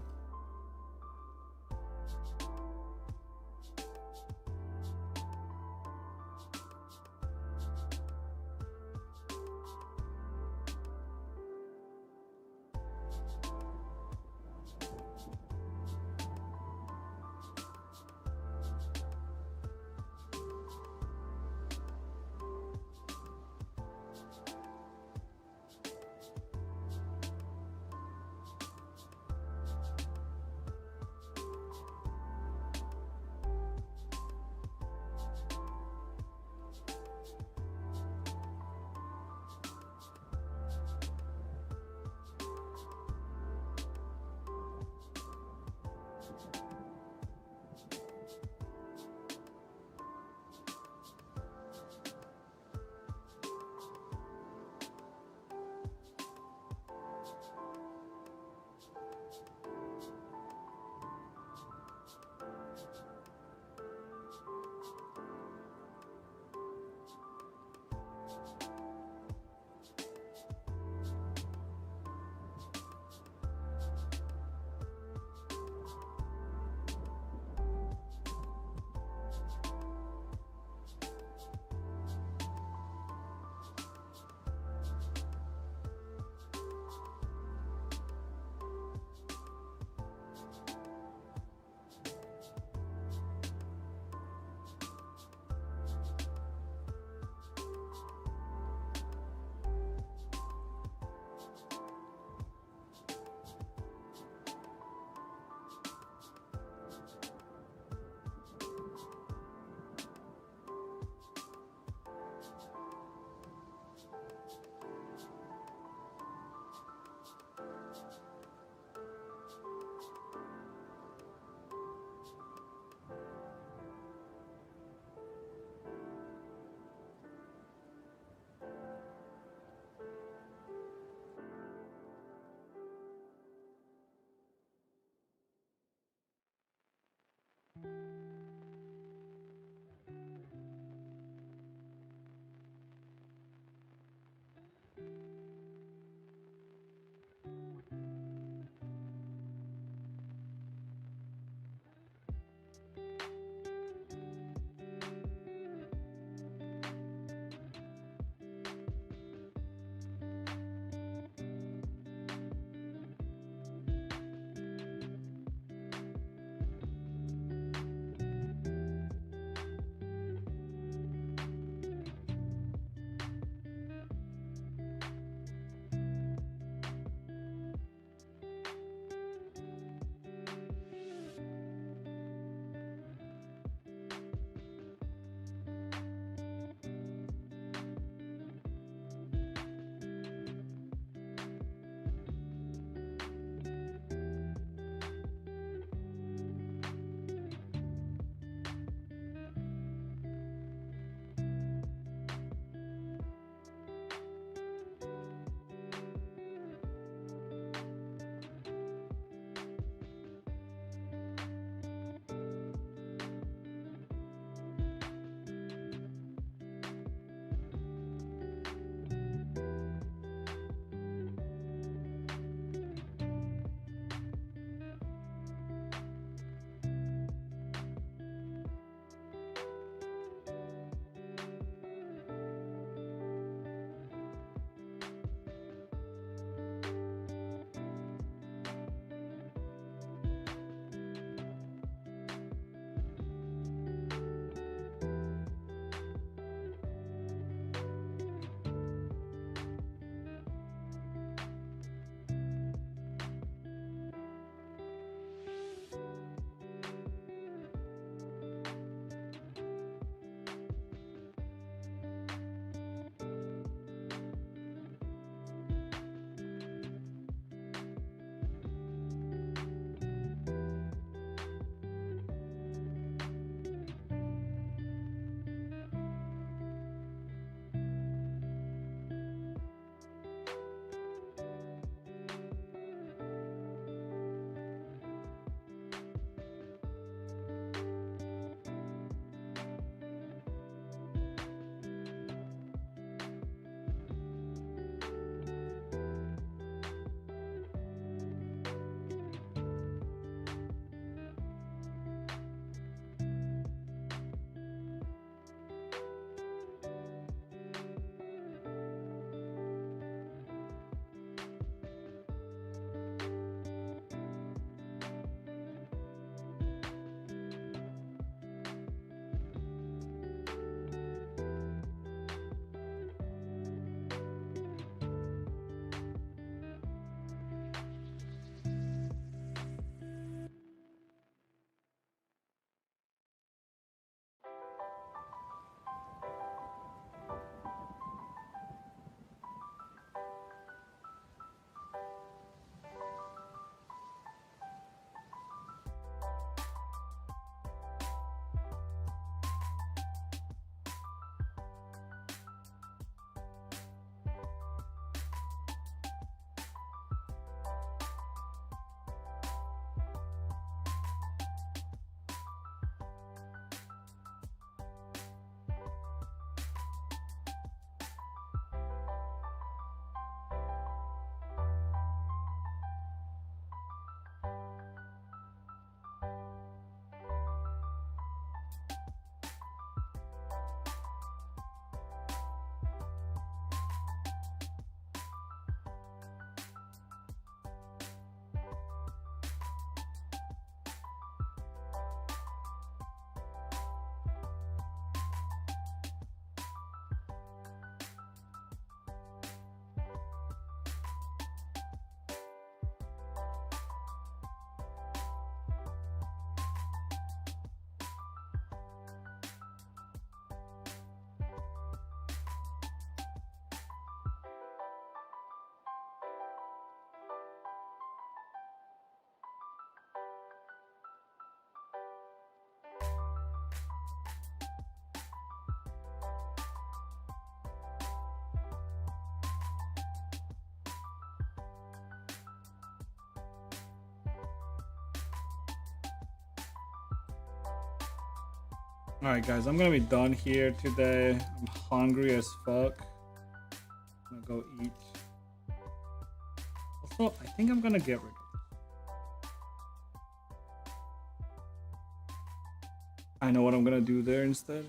S1: Alright guys, I'm gonna be done here today. I'm hungry as fuck. gonna go eat. Also, I think I'm gonna get rid of it. I know what I'm gonna do there instead.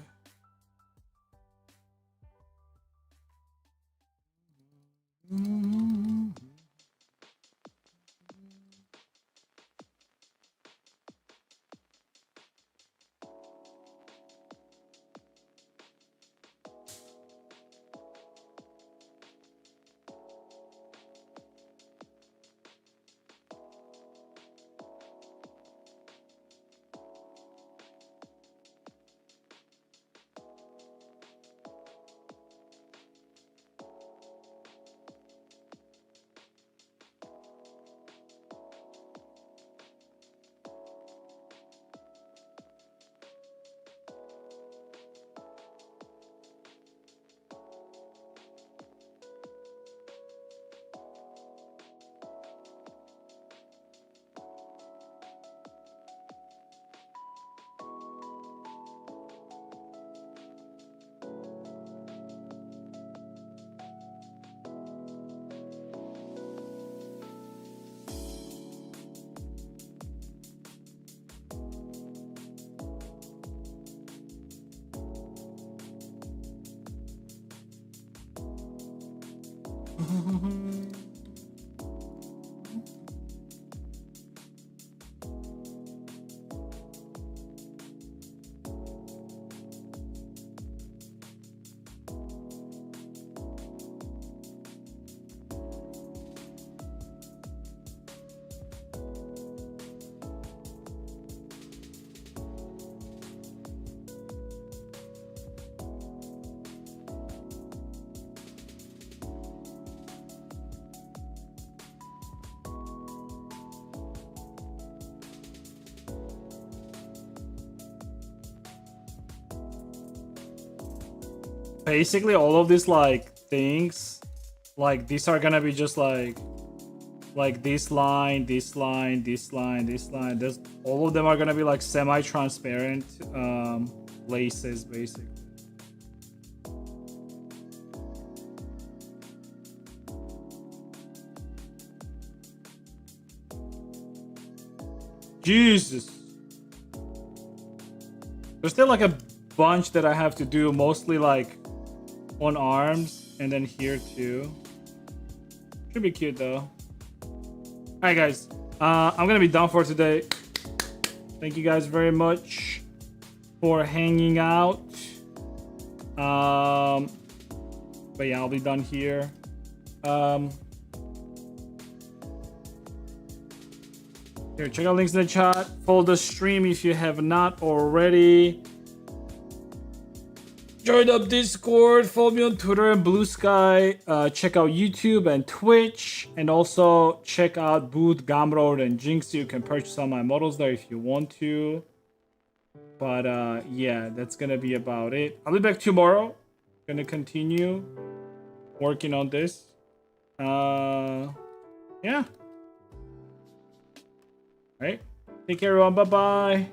S1: Basically, all of these like things, like these are gonna be just like this line, this line, this line, this line. There's all of them are gonna be like semi-transparent laces, basically. Jesus. There's still like a bunch that I have to do, mostly like on arms and then here too. Should be cute though. Alright guys, I'm gonna be done for today. Thank you guys very much for hanging out. But yeah, I'll be done here. Here, check out links in the chat. Follow the stream if you have not already. Join up Discord. Follow me on Twitter and Blue Sky. Check out YouTube and Twitch. And also check out Boot, Gumroad, and Jinx. You can purchase all my models there if you want to. But yeah, that's gonna be about it. I'll be back tomorrow. Gonna continue working on this. Yeah. Right. Take care, everyone. Bye bye.